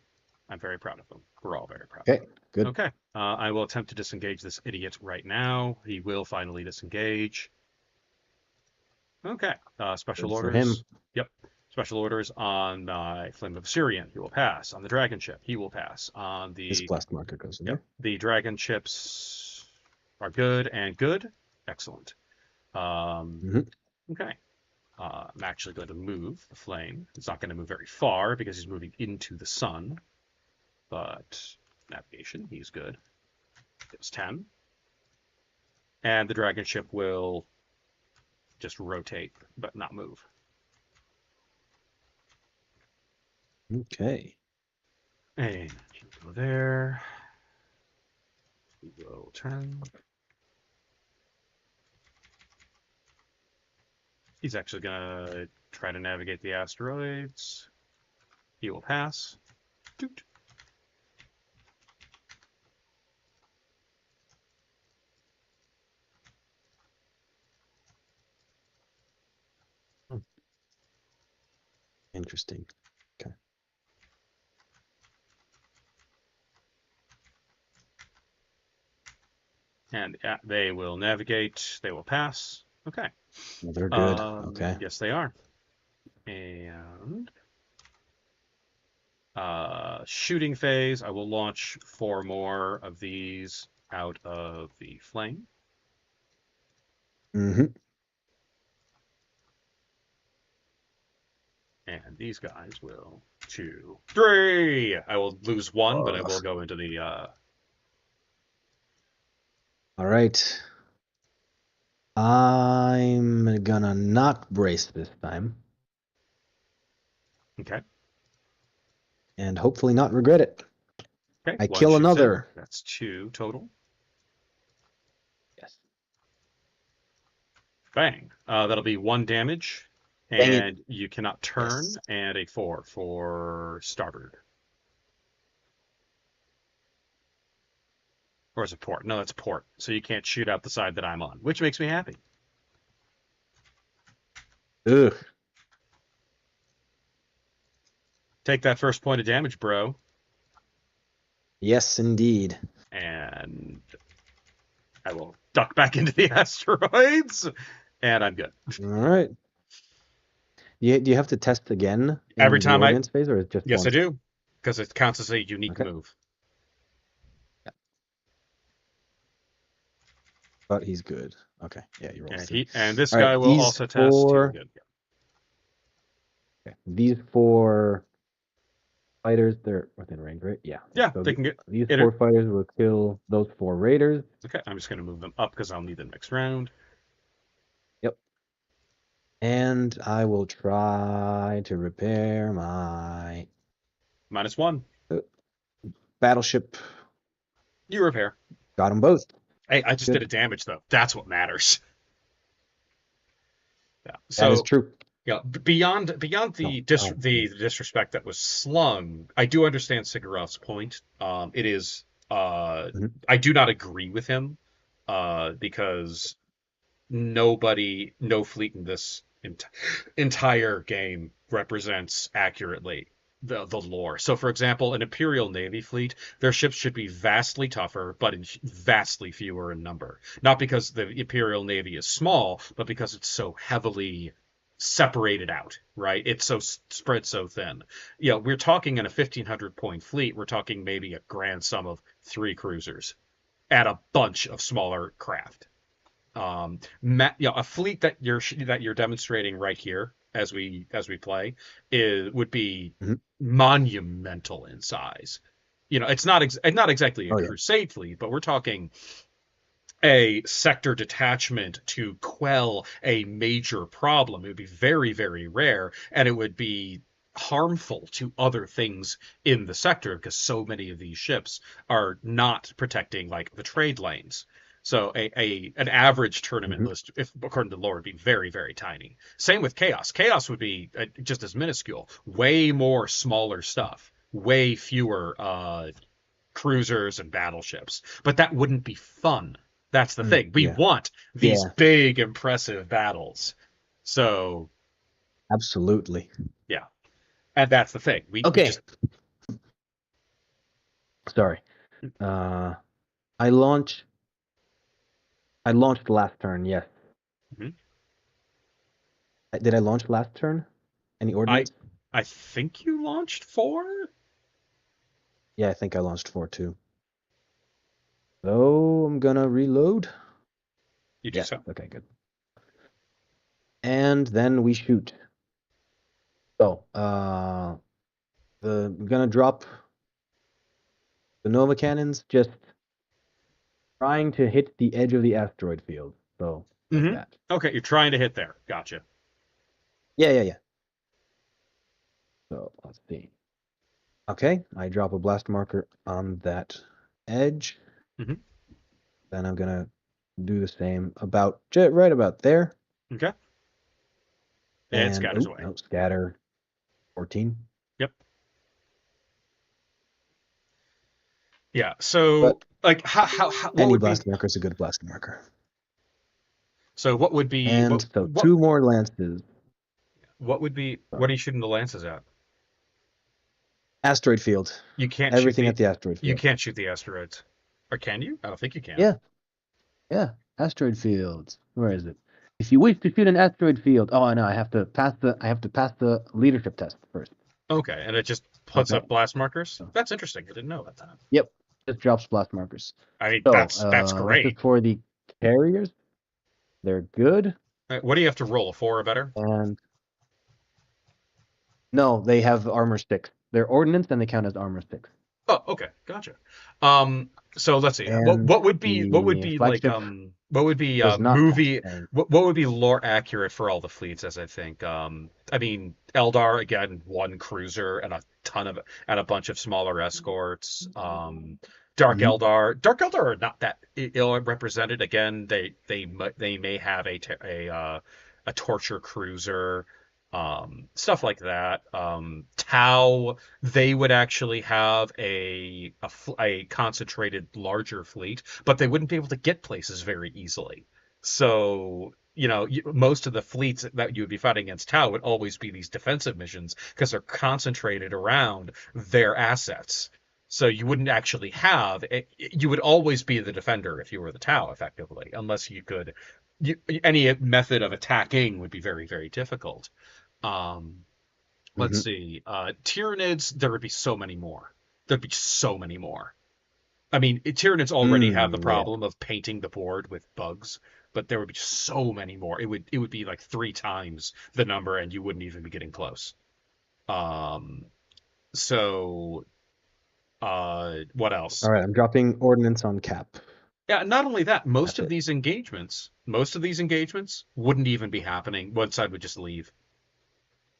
I'm very proud of them. We're all very proud. Okay, good. Okay. I will attempt to disengage this idiot right now. He will finally disengage. Okay. Special Good for orders. him. Yep. Special orders on Flame of Syrian. He will pass. On the Dragon Ship, he will pass. On the This blast marker goes in Yep. there. The Dragon Ships are good and good. Excellent. Okay. I'm actually going to move the flame. It's not going to move very far because he's moving into the sun. But navigation, he's good. It's 10. And the dragon ship will just rotate, but not move. Okay. And you go there. We will turn. He's actually going to try to navigate the asteroids. He will pass. Doot. Interesting. Okay. And they will navigate. They will pass. Okay. Well, they're good. Okay. Yes, they are. And shooting phase, I will launch 4 more of these out of the flame. Mm-hmm. And these guys will 2, 3. I will lose 1, but I will go into the. All right. I'm gonna not brace this time, Okay. and hopefully not regret it. Okay. I 1 kill shoots in. another. That's 2 total. Yes. Bang. That'll be 1 damage. Dang it. And you cannot turn, Yes. and a 4 for starboard. Or is it port? No, that's port. So you can't shoot out the side that I'm on, which makes me happy. Ugh. Take that first point of damage, bro. Yes, indeed. And I will duck back into the asteroids, and I'm good. All right. Do you have to test again Every in the time ordnance phase, or is it just Yes, once? I do, because it counts as a unique Okay. move. But he's good. Okay. Yeah, you roll And 3. this All right, guy will these also test. He'll four. be good. Okay. These 4 fighters, they're within range, right? Yeah. Yeah, So they can get. these 4 fighters will kill those 4 raiders. Okay, I'm just going to move them up because I'll need them next round. Yep. And I will try to repair my -1. battleship. You repair. Got them both. Hey, I just Good. did a damage though. That's what matters. Yeah. That is So true. yeah, beyond the the disrespect that was slung, I do understand Sigarov's point. It is Mhm. I do not agree with him because no fleet in this entire game represents accurately the lore. So, for example, an Imperial Navy fleet, their ships should be vastly tougher, but vastly fewer in number. Not because the Imperial Navy is small, but because it's so heavily separated out, right? It's so spread so thin. You know, we're talking in a 1,500 point fleet, we're talking maybe a grand sum of 3 cruisers at a bunch of smaller craft. A fleet that you're demonstrating right here as we play would be Mhm. monumental in size. You know, it's not exactly a Oh, yeah. crusade fleet, but we're talking a sector detachment to quell a major problem. It would be very, very rare, and it would be harmful to other things in the sector because so many of these ships are not protecting like the trade lanes. So an average tournament Mhm. list, if according to the lore, would be very, very tiny. Same with chaos. Chaos would be just as minuscule. Way more smaller stuff. Way fewer cruisers and battleships. But that wouldn't be fun. That's the thing. We Yeah. want these Yeah. big, impressive battles. So Absolutely. yeah, and that's the thing. We Okay. just Sorry. I launched last turn, yes. Mhm. Did I launch last turn? Any ordnance? I think you launched 4. Yeah, I think I launched 4 too. So I'm gonna reload. You do Yeah. so. Okay, good. And then we shoot. So, I'm gonna drop the Nova cannons, just trying to hit the edge of the asteroid field. So, like that. Okay, you're trying to hit there. Gotcha. Yeah. So, let's see. Okay, I drop a blast marker on that edge. Mhm. Then I'm gonna do the same about right about there. Okay. It And scatters away. no, scatter 14. Yep. Yeah. So, But like, what any would be? blast marker is a good blast marker. So, what would be? And so What? 2 more lances. What are you shooting the lances at? Asteroid field. You can't shoot Everything the at the asteroid you field. can't shoot the asteroids. Or can you? I don't think you can. Yeah, yeah. Asteroid fields. Where is it? If you wish to shoot an asteroid field, oh no, I have to pass the leadership test first. Okay, and it just puts Okay. up blast markers? That's interesting. I didn't know about that. Yep. Just drops blast markers. I mean, So, that's this is great. for the carriers. They're good. What do you have to roll? A 4 or better? And no, they have armor sticks. They're ordnance and they count as armor sticks. Oh, okay, gotcha. So let's see. What And what would be the like flagship what would be does not count. movie And what would be lore accurate for all the fleets, as I think. I mean, Eldar again, one cruiser and a bunch of smaller escorts. Mhm. Dark Eldar are not that ill represented. Again, they may have a torture cruiser, stuff like that. Tau, they would actually have a concentrated larger fleet, but they wouldn't be able to get places very easily. So, most of the fleets that you would be fighting against Tau would always be these defensive missions because they're concentrated around their assets. So you wouldn't actually you would always be the defender if you were the Tau, effectively, unless any method of attacking would be very, very difficult. Um, let's Mhm. see. Tyranids, there would be so many more. There'd be so many more. I mean, Tyranids already have the Yeah. problem of painting the board with bugs, but there would be so many more. It would be like 3 times the number, and you wouldn't even be getting close. Um, so what else? All right, I'm dropping ordnance on cap. Yeah, not only that, most That's of it. these engagements wouldn't even be happening. One side would just leave.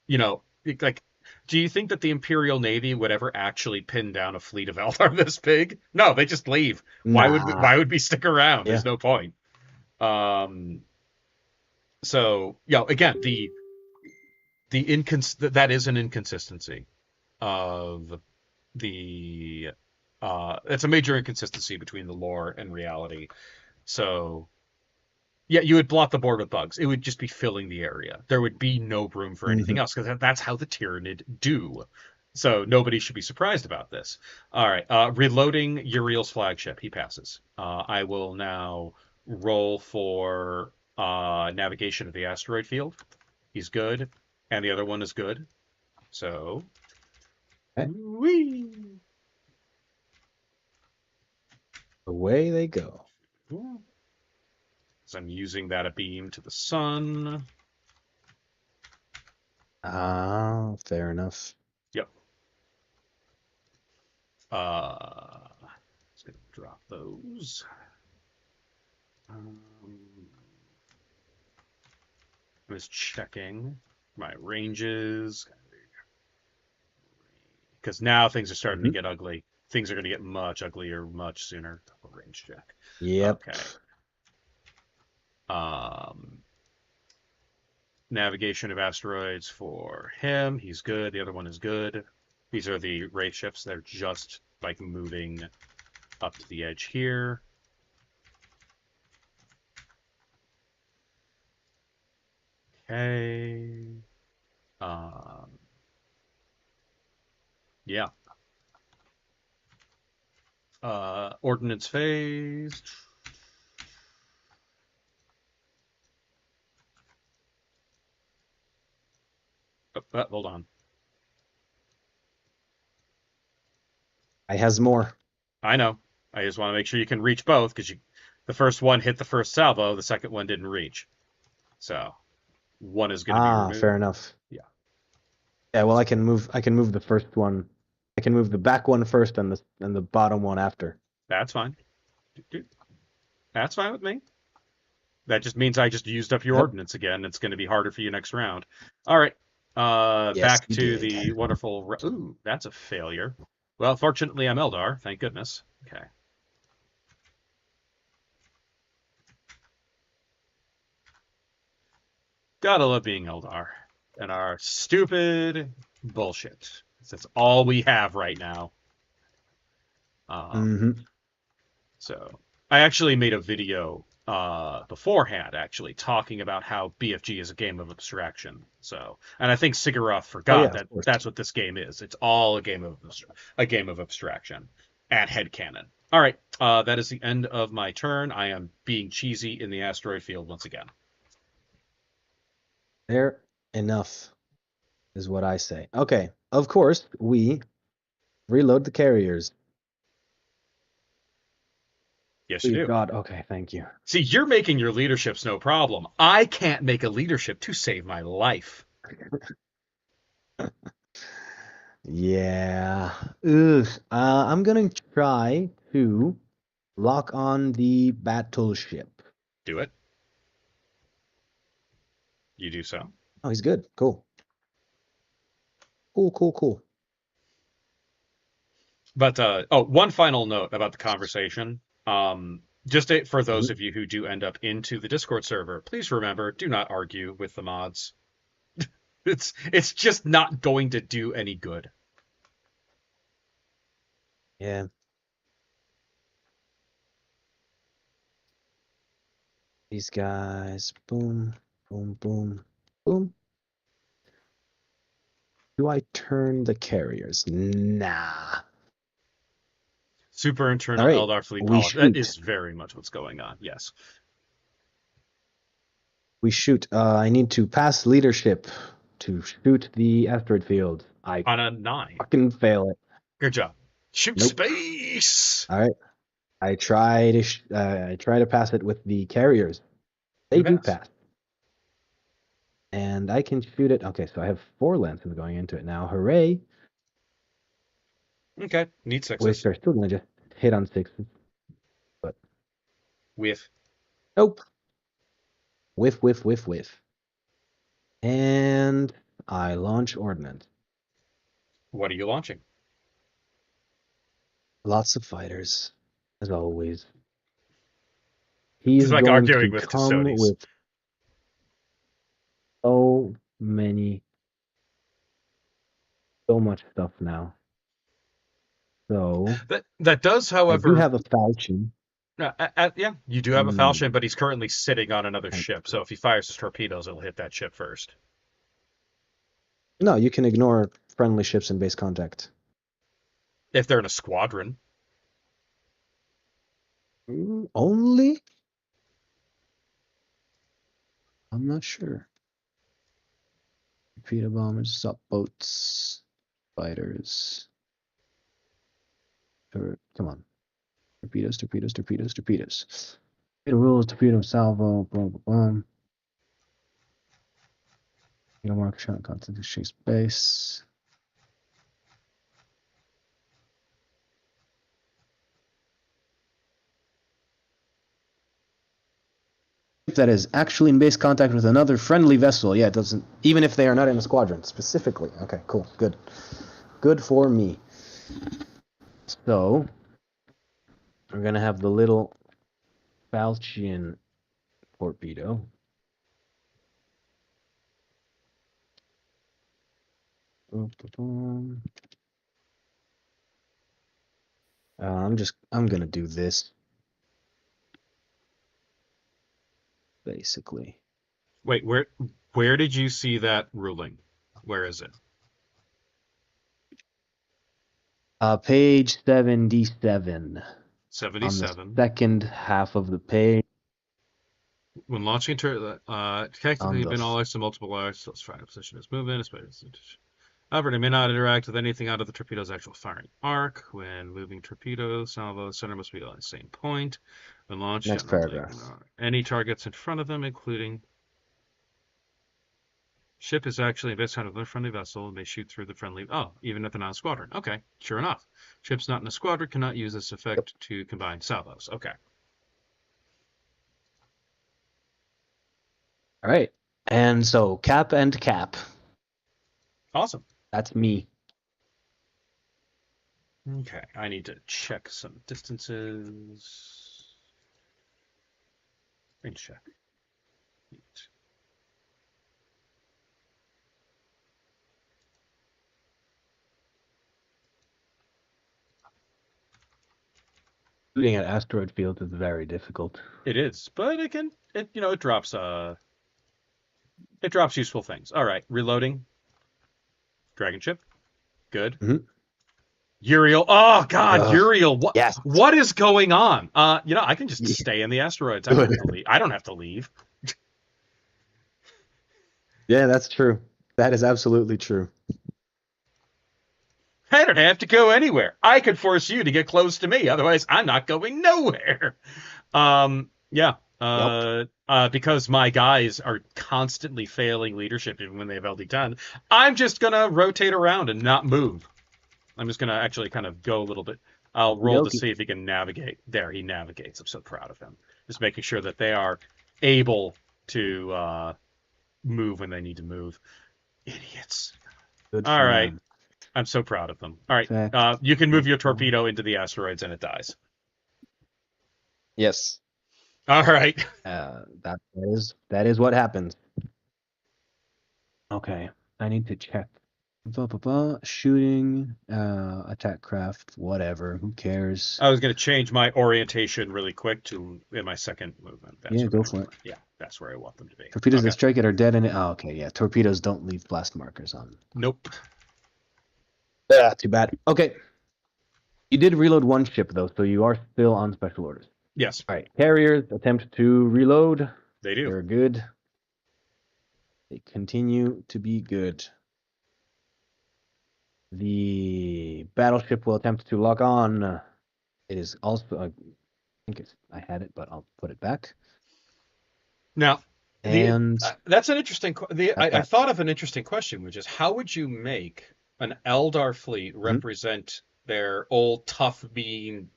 Like, do you think that the Imperial Navy would ever actually pin down a fleet of Eldar this big? No, they just leave. Why Nah. would we stick around? Yeah. There's no point. Um, so again, that is an inconsistency of the it's a major inconsistency between the lore and reality. So yeah, you would blot the board with bugs. It would just be filling the area. There would be no room for anything Mhm. else because that's how the Tyranid do. So nobody should be surprised about this. All right, reloading Uriel's flagship. He passes. I will now roll for navigation of the asteroid field. He's good, and the other one is good. So, Okay. whee! Away they go. So I'm using that abeam to the sun. Ah, fair enough. Yep. Just gonna drop those. Um, I was checking my ranges because now things are starting to Mhm. get ugly. Things are going to get much uglier much sooner. Double range check. Yep. Okay. Um, navigation of asteroids for him. He's good. The other one is good. These are the wraith ships. They're just like moving up to the edge here. Okay. Yeah. Ordnance phase. Hold on. I has more. I know. I just want to make sure you can reach both because the first one hit the first salvo, the second one didn't reach. So one is going to be Ah, fair removed. enough. Yeah, Yeah, well, I can move the first one. I can move the back one first and the bottom one after. that's fine. That's fine with me. That just means I just used up your Yep. ordnance again. It's going to be harder for you next round. All right. Yes, Back you to did. the wonderful. Ooh, that's a failure. Well, fortunately, I'm Eldar. Thank goodness. Okay. Gotta love being Eldar and our stupid bullshit. That's all we have right now. Um, Mm-hmm. so I actually made a video beforehand, actually, talking about how BFG is a game of abstraction. So, and I think Sigaroth Oh yeah, forgot of that course. that's what this game is. It's all a game of abstraction and headcanon. All right, that is the end of my turn. I am being cheesy in the asteroid field once again. Fair enough is what I say. Okay, of course we reload the carriers. Yes, you Please do. God. Okay, thank you. See, you're making your leaderships no problem. I can't make a leadership to save my life. Yeah. Ugh. I'm gonna try to lock on the battleship. Do it. You do so. Oh, he's good. Cool. Cool, cool, cool. But one final note about the conversation. For those Mhm. of you who do end up into the Discord server, please remember, do not argue with the mods. It's just not going to do any good. Yeah. These guys. Boom, boom, boom, boom. Do I turn the carriers? Nah. Super All internal right. Eldar fleet We policy. That shoot. is very much what's going on. Yes. We shoot. I need to pass leadership to shoot the asteroid field. I On a 9. fucking fail it. Good job. Shoot Nope. space. All right. I try to pass it with the carriers. They You do pass. pass. And I can shoot it. Okay, so I have 4 lances going into it now. Hooray. Okay. Need Which sixes. are still gonna just hit on 6s. But With nope. Whiff, whiff, whiff, whiff. And I launch ordnance. what are you launching? Lots of fighters, as always. It's He's like going arguing to with come custodies. with so many, so much stuff now. So That does, I do however, have a falchion. yeah, you do have a falchion, but he's currently sitting on another I- ship. So if he fires his torpedoes, it'll hit that ship first. No, you can ignore friendly ships in base contact. If they're in a squadron, Only? I'm not sure. Torpedo bombers, sub boats, fighters. Come on. Torpedoes, torpedoes, torpedoes, torpedoes. Torpedo rules, torpedo salvo, boom, boom, boom. Torpedo mark shot, constant chase base. That is actually in base contact with another friendly vessel. Yeah, it doesn't, even if they are not in a squadron specifically. Okay, cool, good. Good for me. So, we're going to have the little falchion torpedo. I'm going to do this, basically. wait, where did you see that ruling? Where is it? Page 77 on the 77. second half of the page. When launching On technically the been all ice to multiple ice, so fire position is movement. However, they may not interact with anything out of the torpedo's actual firing arc. When moving torpedoes, salvo, the center must be on the same point. When launching, next paragraph. any targets in front of them, including ship, is actually a base kind of a friendly vessel and may shoot through the friendly. Oh, even if they're not a squadron. Okay, sure enough. Ships not in a squadron cannot use this Yep. effect to combine salvos. Okay. All right. And so cap and cap. Awesome. That's me. Okay, I need to check some distances. Range check. Shooting at asteroid fields is very difficult. It is, but it drops useful things. All right, reloading. Dragon ship. Good. Mhm. Uriel. Oh God, Ugh, Uriel. What yes. what is going on? I can just stay in the asteroids. I don't Good. have to leave. I don't have to leave. Yeah, that's true. That is absolutely true. I don't have to go anywhere. I could force you to get close to me. Otherwise, I'm not going nowhere. Yeah. Yep. Because my guys are constantly failing leadership even when they have LD10, I'm just gonna rotate around and not move. I'm just gonna actually kind of go a little bit. I'll roll to Okey-dokey. see if he can navigate. There, he navigates. I'm so proud of him. Just making sure that they are able to move when they need to move. Idiots. Good All for right. them. I'm so proud of them. All right. Fact. You can move your torpedo into the asteroids and it dies. Yes. All right. That is what happens. Okay, I need to check. Blah, blah, blah. Shooting, attack craft, whatever. Who cares? I was going to change my orientation really quick to in my second movement. That's Yeah, where go I for want. it. Yeah, that's where I want them to be. Torpedoes Okay. that strike it are dead in it. Oh, okay, yeah. Torpedoes don't leave blast markers on. Nope. Too bad. Okay. You did reload one ship, though, so you are still on special orders. Yes, All right. Carriers attempt to reload. they do. They're good. They continue to be good. The battleship will attempt to lock on. It is also, I think I had it, but I'll put it back. Now, And that's an interesting. I that. thought of an interesting question, which is how would you make an Eldar fleet represent their old tough being?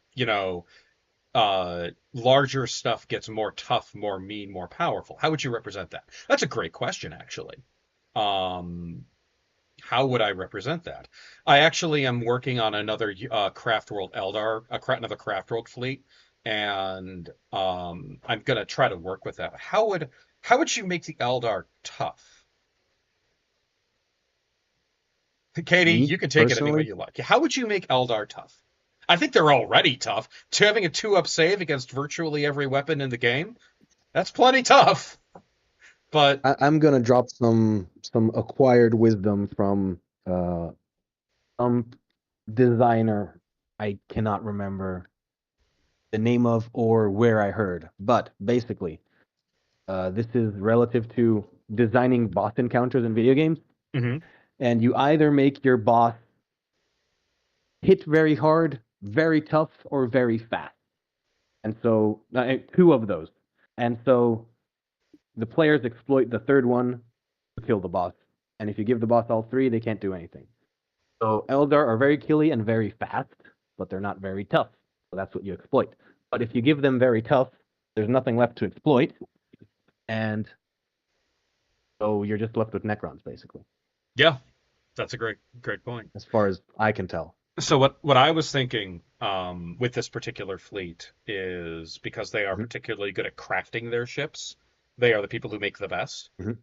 Larger stuff gets more tough, more mean, more powerful. How would you represent that? That's a great question, actually. Um, how would I represent that? I actually am working on another Craft World Eldar, another Craft World fleet, and I'm gonna try to work with that. How would you make the Eldar tough? Katie, Me you can take it any way personally, you like. How would you make Eldar tough? I think they're already tough. To having a 2-up save against virtually every weapon in the game, that's plenty tough. But I'm gonna drop some acquired wisdom from some designer I cannot remember the name of or where I heard, but basically, this is relative to designing boss encounters in video games, mhm. and you either make your boss hit very hard, very tough, or very fast, and so two of those, and so the players exploit the third one to kill the boss. And if you give the boss all three, they can't do anything. So Eldar are very killy and very fast, but they're not very tough. So that's what you exploit. But if you give them very tough, there's nothing left to exploit. And so you're just left with Necrons, basically, Yeah, that's a great point. as far as I can tell. So what I was thinking with this particular fleet is because they are Mhm. particularly good at crafting their ships, they are the people who make the best. Mhm.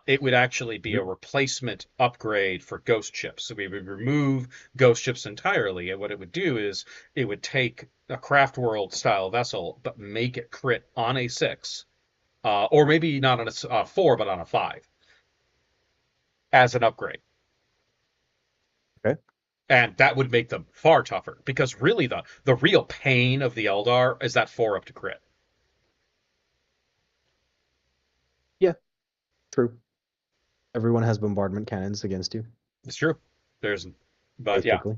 It would actually be a replacement upgrade for ghost ships. So we would remove ghost ships entirely, and what it would do is it would take a craft world style vessel, but make it crit on a 6, or maybe not on a 4, but on a 5 as an upgrade. Okay. And that would make them far tougher because really the real pain of the Eldar is that 4 up to crit. Yeah, true. Everyone has bombardment cannons against you, It's true. But yeah, basically.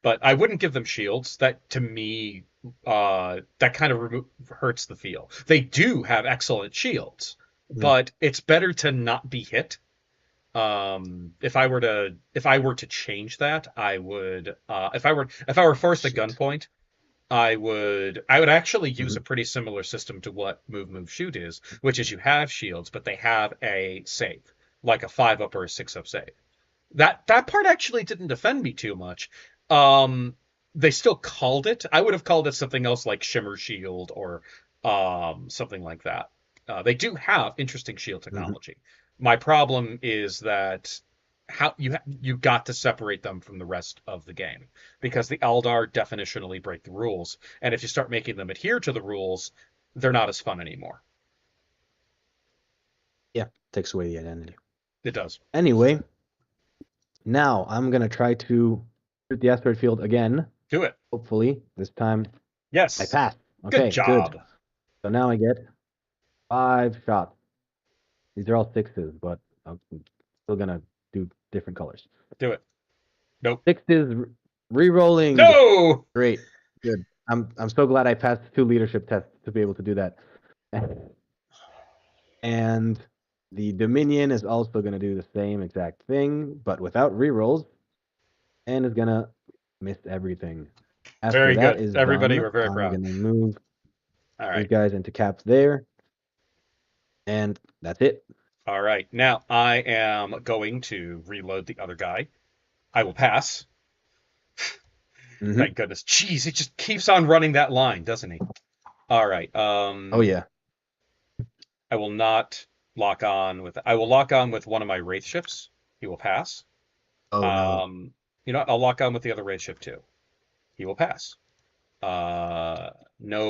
but I wouldn't give them shields. That to me, that kind of hurts the feel. They do have excellent shields, but it's better to not be hit. If I were to change that, I would. If I were forced at Shit. gunpoint, I would actually use a pretty similar system to what move shoot is, which is you have shields, but they have a save, like a 5-up or a 6-up save. That part actually didn't offend me too much. They still called it. I would have called it something else like Shimmer Shield or something like that. They do have interesting shield technology. My problem is that you got to separate them from the rest of the game because the Eldar definitionally break the rules, and if you start making them adhere to the rules, they're not as fun anymore. Yeah, takes away the identity. It does. Anyway, now I'm gonna try to shoot the asteroid field again. Do it. Hopefully, this time I Yes. pass. Good Okay, job. good. So now I get 5 shots. These are all 6s, but I'm still gonna do different colors. Do it. Nope. 6s, re-rolling. No. Great, good. I'm so glad I passed 2 leadership tests to be able to do that. And the Dominion is also gonna do the same exact thing, but without re-rolls, and is gonna miss everything. After Very that good. is Everybody, done, we're very I'm proud. gonna move All these right. guys into caps there, and that's it. All right. Now I am going to reload the other guy. I will pass. Mhm. Thank goodness. Jeez, it just keeps on running that line, doesn't he? All right. Oh yeah. I will not lock on with. I will lock on with one of my wraith ships. He will pass. Oh no. You know, what? I'll lock on with the other wraith ship too. He will pass. No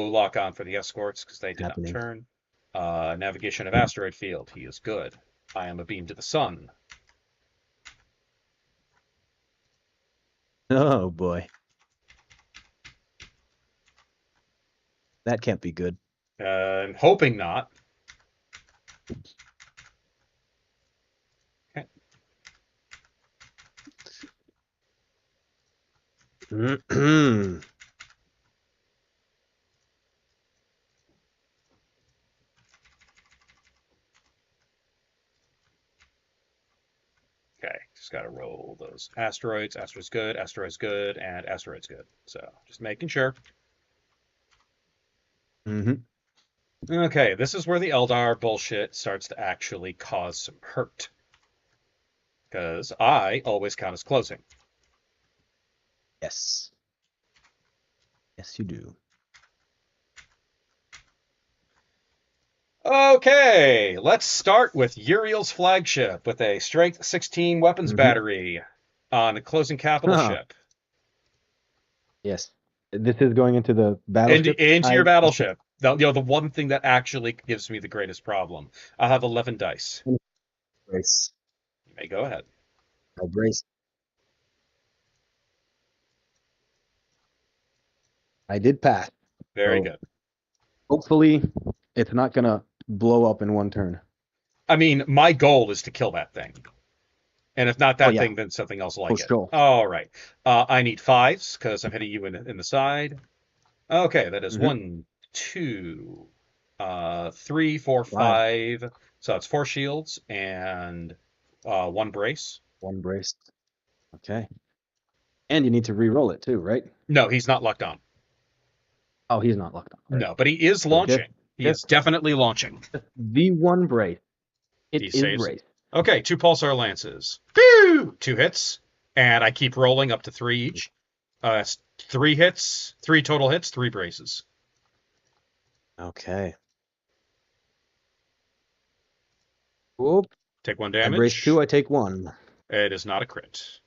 lock on for the escorts because they did not Happening. turn. Navigation of asteroid field. He is good. I am a beam to the sun. Oh boy. That can't be good. I'm hoping not. Okay. Okay, just got to roll those asteroids. Asteroid's good, and asteroid's good. So just making sure. Mhm. Okay, this is where the Eldar bullshit starts to actually cause some hurt. Because I always count as closing. Yes. Yes, you do. Okay, let's start with Uriel's flagship with a Strength 16 weapons Mhm. battery on a closing capital Huh. ship. Yes. This is going into the battleship. Into your battleship. The one thing that actually gives me the greatest problem. I'll have 11 dice. Brace. You may go ahead. I brace. I did pass. Very So good. hopefully it's not gonna blow up in one turn. I mean, my goal is to kill that thing. And if not Oh that yeah. thing, then something else like For it. sure. All right. I need 5s because I'm hitting you in the side. Okay, that is Mhm. 1, 2, 3, 4, Wow. 5. So that's 4 shields and 1 brace. 1 brace. Okay. And you need to re-roll it too, right? No, he's not locked on. Oh, he's not locked on. Right. No, but he is So just launching. He is definitely launching. the 1 brace. It He is saves. brace. Okay, 2 pulsar lances. Woo! 2 hits, and I keep rolling up to 3 each. That's 3 hits, 3 total hits, 3 braces. Okay. Whoop. Take 1 I brace damage. 2, I take 1. It is not a crit.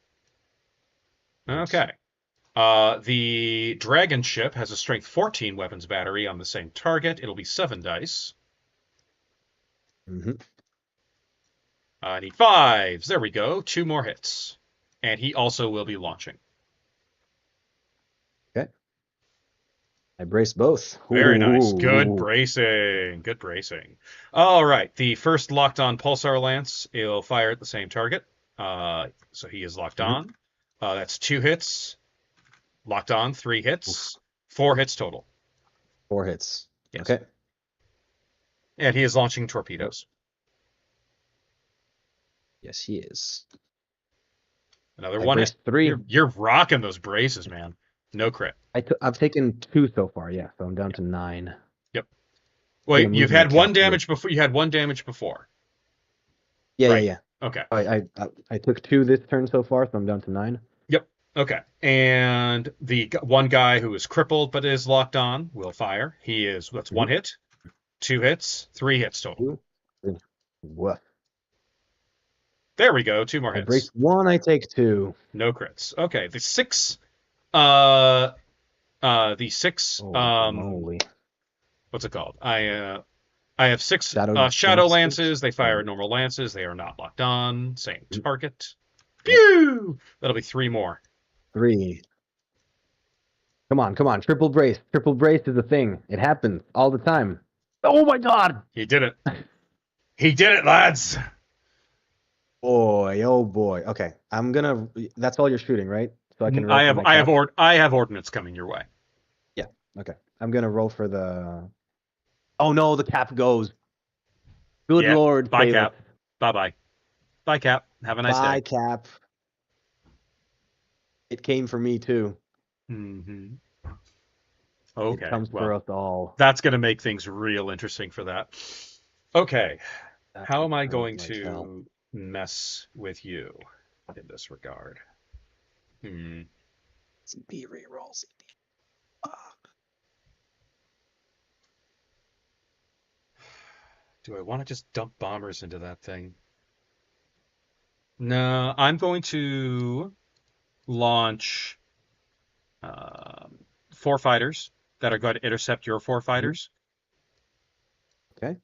Nice. Okay. The dragon ship has a strength 14 weapons battery on the same target. It'll be 7 dice. Mhm. I need 5s. There we go. 2 more hits. And he also will be launching. Okay. I brace both. Very nice. Good Ooh. bracing. Good bracing. All right. The first locked on pulsar lance, it'll fire at the same target. So he is locked Mhm. on. That's 2 hits. Locked on, 3 hits. 4 hits total. 4 hits. Yes. Okay. And he is launching torpedoes. Yes, he is. Another I 1 hit. braced 3. You're rocking those braces, man. No crit. I've taken 2 so far, yeah, so I'm down to 9. Yep. Gonna Wait, move you've my had 1 cap here. damage before. You had 1 damage before. Yeah, Right. yeah. Okay. I took 2 this turn so far, so I'm down to 9. Yep. Okay. And the one guy who is crippled but is locked on will fire. That's 1 hit, 2 hits, 3 hits total. 2, 3. Woof. There we go. 2 more I break hits. 1, I take 2. No crits. Okay, the 6. Uh, the 6. Holy moly. What's it called? I have 6 Shadow shadow Lances? lances. They fire normal lances. They are not locked on. Same Mm, target. Yep. Pew! That'll be 3 more. 3. Come on, come on. Triple brace. Triple brace is a thing. It happens all the time. Oh my god! He did it. He did it, lads. Boy, oh boy. Okay, I'm gonna. That's all you're shooting, right? So I can roll I for have my I have cap. I have ordnance coming your way. Yeah. Okay. I'm gonna roll for the. Oh no, the cap goes. Good Yeah. lord, Bye, save us. Cap. Bye bye. Bye, Cap. Have a nice Bye, day. cap. It came for me too. Hmm. It Okay. comes for Well, us all. that's going to make things real interesting for that. Okay. That How am I hurt going like hell. to mess with you in this regard? Hmm. CP reroll. CP. Do I want to just dump bombers into that thing? No, I'm going to launch 4 fighters that are going to intercept your 4 Mhm. fighters. Okay.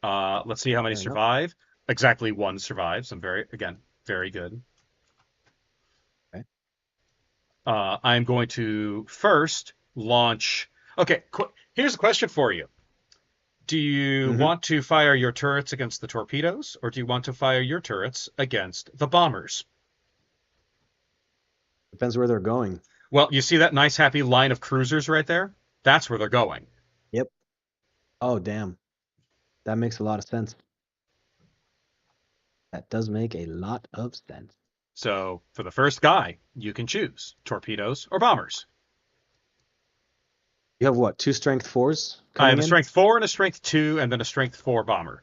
Let's see how many Fair enough. survive. Exactly 1 survives. I'm very good. Okay. I'm going to first launch. Okay, here's a question for you. Do you Mm-hmm. want to fire your turrets against the torpedoes, or do you want to fire your turrets against the bombers? Depends where they're going. Well, you see that nice happy line of cruisers right there? That's where they're going. Yep. Oh damn. That makes a lot of sense. That does make a lot of sense. So for the first guy, you can choose torpedoes or bombers. You have what? 2 strength 4s I have coming a in? strength 4 and a strength 2, and then a strength 4 bomber.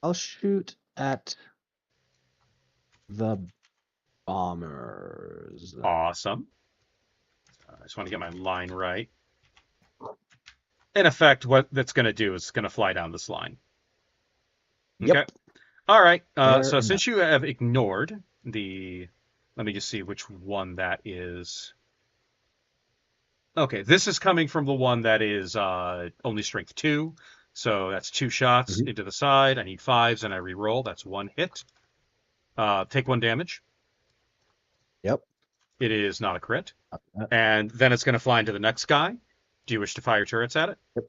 I'll shoot at the bombers. Awesome. I just want to get my line right. In effect, what that's going to do is going to fly down this line. Okay. Yep. All right. Fair So enough. since you have ignored the, let me just see which one that is. Okay, this is coming from the one that is only strength 2. So that's 2 shots Mhm. into the side. I need 5s and I re-roll. That's 1 hit. Take 1 damage. Yep. It is not a crit. Uh, And then it's going to fly into the next guy. Do you wish to fire turrets at it? yep.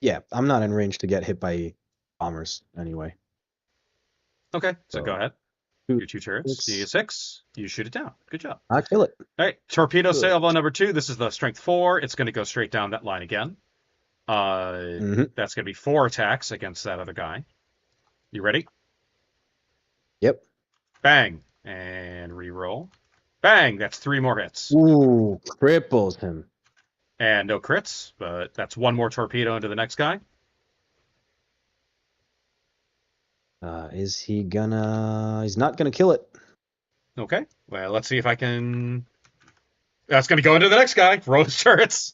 Yeah, I'm not in range to get hit by bombers anyway. Okay, so go So ahead. two Your 2 turrets. Do you 6? You shoot it down. Good job. I'll kill it. All right, torpedo Good. sail on number 2. This is the strength 4. It's going to go straight down that line again. Mm-hmm. That's going to be 4 attacks against that other guy. You ready? Yep. Bang. And re-roll. Bang. That's 3 more hits. Ooh, cripples him. And no crits, but that's 1 more torpedo into the next guy. Is he gonna... He's not gonna kill it. Okay. Well, let's see if I can... That's going to go into the next guy. Roll his turrets.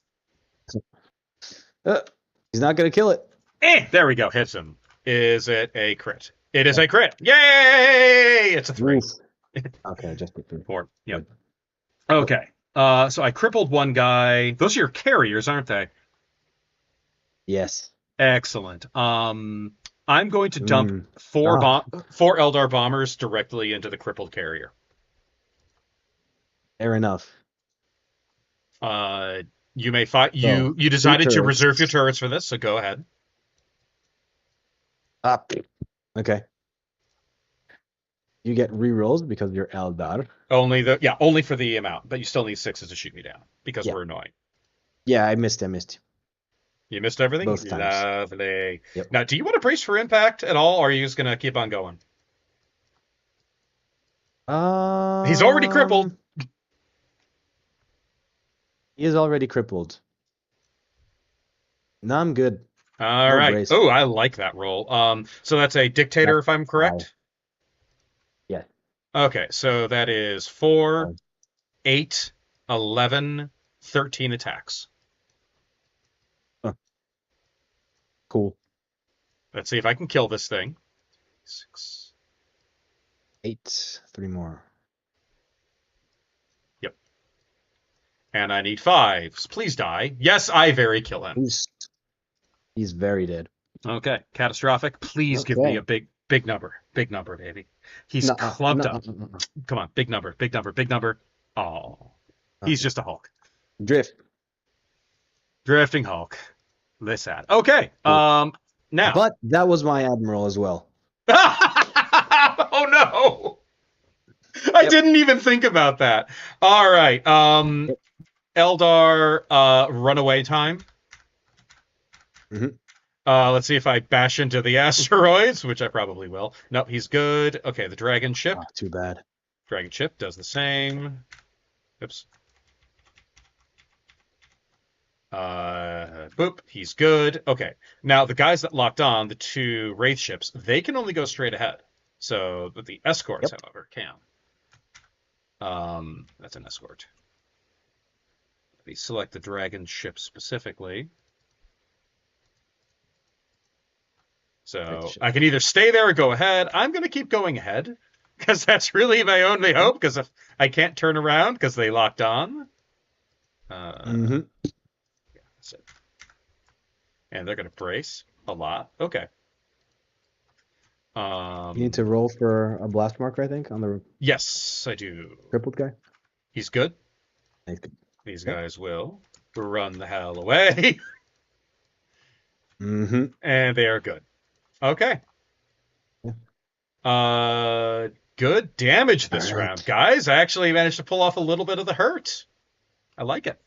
He's not gonna kill it. There we go. Hits him. Is it a crit? It is a crit. Yay! It's a 3. Oof. Okay, just a 3. 4. Yep. Good. Okay. So I crippled 1 guy. Those are your carriers, aren't they? Yes. Excellent. I'm going to dump 4 Eldar bombers directly into the crippled carrier. Fair enough. You may fight. So, You decided to turrets. reserve your turrets for this, so go ahead. Okay. You get rerolls because you're Eldar. Only for the amount, but you still need 6s to shoot me down because Yeah. we're annoying. Yeah, I missed. You missed everything? Both times. Lovely. Yep. Now, do you want to brace for impact at all, or are you just going to keep on going? He's already crippled. He is already crippled. No, I'm good. All No right. brace. Oh, I like that roll. So that's a dictator, That's if I'm correct? Yes. Okay, so that is 4, Five. 8, 11, 13 attacks. Cool. Let's see if I can kill this thing. 6. 8. 3 more. Yep. And I need 5s. Please die. Yes, I very kill him. He's very dead. Okay. Catastrophic. Please give me Okay. a big number. Big number, baby. He's Nuh-uh, clumped nuh-uh, up. nuh-uh. Come on. Big number. Big number. Big number. Oh. He's Okay. just a Hulk. Drift. Drifting Hulk. This ad. Okay. Cool. Now. But that was my admiral as well. Oh no. I didn't even think about that. All right. Eldar runaway time. Mhm. Let's see if I bash into the asteroids, which I probably will. Nope, he's good. Okay, the dragon ship. Ah, too bad. Dragon ship does the same. Oops. Boop, he's good. Okay, now the guys that locked on, the 2 wraith ships, they can only go straight ahead. So the escorts, however, can. That's an escort. Let me select the dragon ship specifically. So I can either stay there or go ahead. I'm going to keep going ahead because that's really my only hope, because if I can't turn around because they locked on. Yeah, that's it. And they're going to brace a lot. Okay. You need to roll for a blast marker, I think, on the Yes, I do. crippled guy. He's good. Thanks. These guys will run the hell away. And they are good. Okay. Good damage this round, guys. I actually managed to pull off a little bit of the hurt. I like it.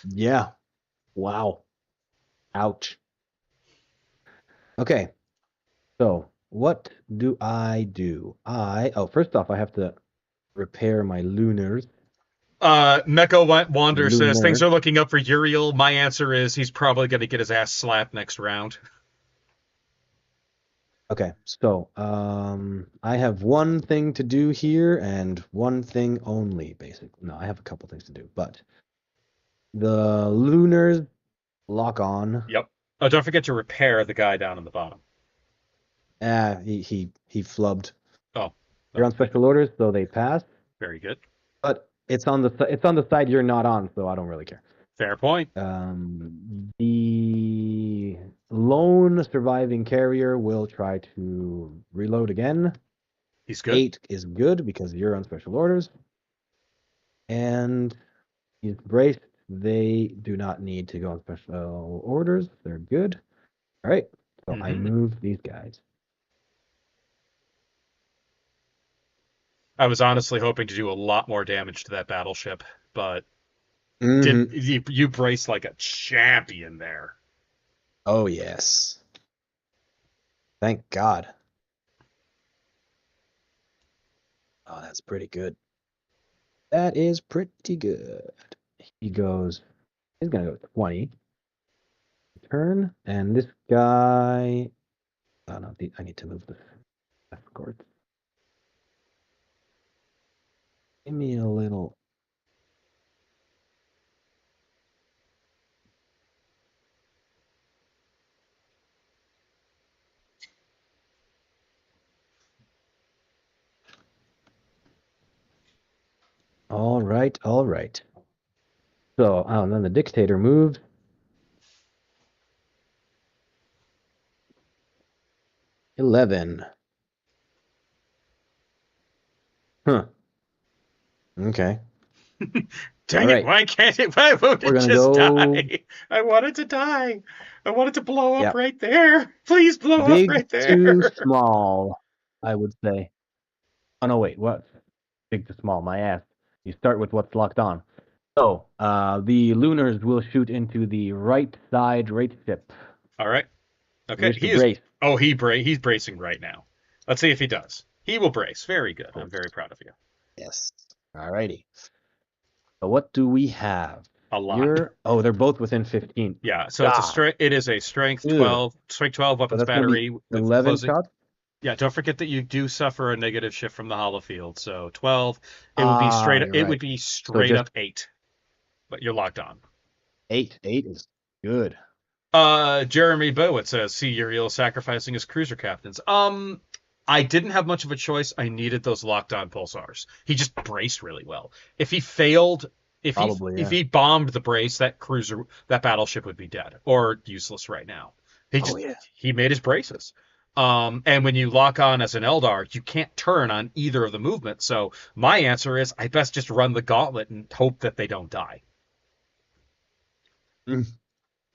Yeah. Wow. Ouch. Okay. So what do I do? First off, I have to repair my lunars. Mecha Wander says, Lunar. things are looking up for Uriel. My answer is he's probably going to get his ass slapped next round. Okay, so I have one thing to do here and one thing only, basically. No, I have a couple things to do, but the lunars lock on. Yep. Oh, don't forget to repair the guy down on the bottom. He flubbed. Oh. You're on special orders, so they pass. Very good. But it's on the side you're not on, so I don't really care. Fair point. The lone surviving carrier will try to reload again. He's good. 8 is good because you're on special orders. And he's braced. They do not need to go on special orders. They're good. All right. So I move these guys. I was honestly hoping to do a lot more damage to that battleship, but you brace like a champion there. Oh, yes. Thank God. Oh, that's pretty good. That is pretty good. He's going to go 20. Turn, and this guy... Oh, no, I need to move the escort. Give me a little... All right. So, and then the dictator moved. $11. Huh. Okay. Dang it, why can't it? Why won't it just die? I wanted to die. I wanted to blow up right there. Please blow up right there. Big to small, I would say. Oh, no, wait. What? Big to small, my ass. You start with what's locked on. So, the lunars will shoot into the right side right ship. All right. Okay. He's bracing right now. Let's see if he does. He will brace. Very good. I'm very proud of you. Yes. All righty. So what do we have? A lot. They're both within 15. Yeah. So it is a strength 12 weapons battery. 11 shots. Yeah, don't forget that you do suffer a negative shift from the hollow field. So 12, it would be straight up. It would be straight up 8, but you're locked on. 8 is good. Jeremy Bowett says, see Uriel sacrificing his cruiser captains. I didn't have much of a choice. I needed those lockdown pulsars. He just braced really well. If he failed, Probably, if yeah. he bombed the brace, that battleship would be dead or useless right now. Oh yeah. He made his braces. And when you lock on as an Eldar, you can't turn on either of the movements. So my answer is I best just run the gauntlet and hope that they don't die.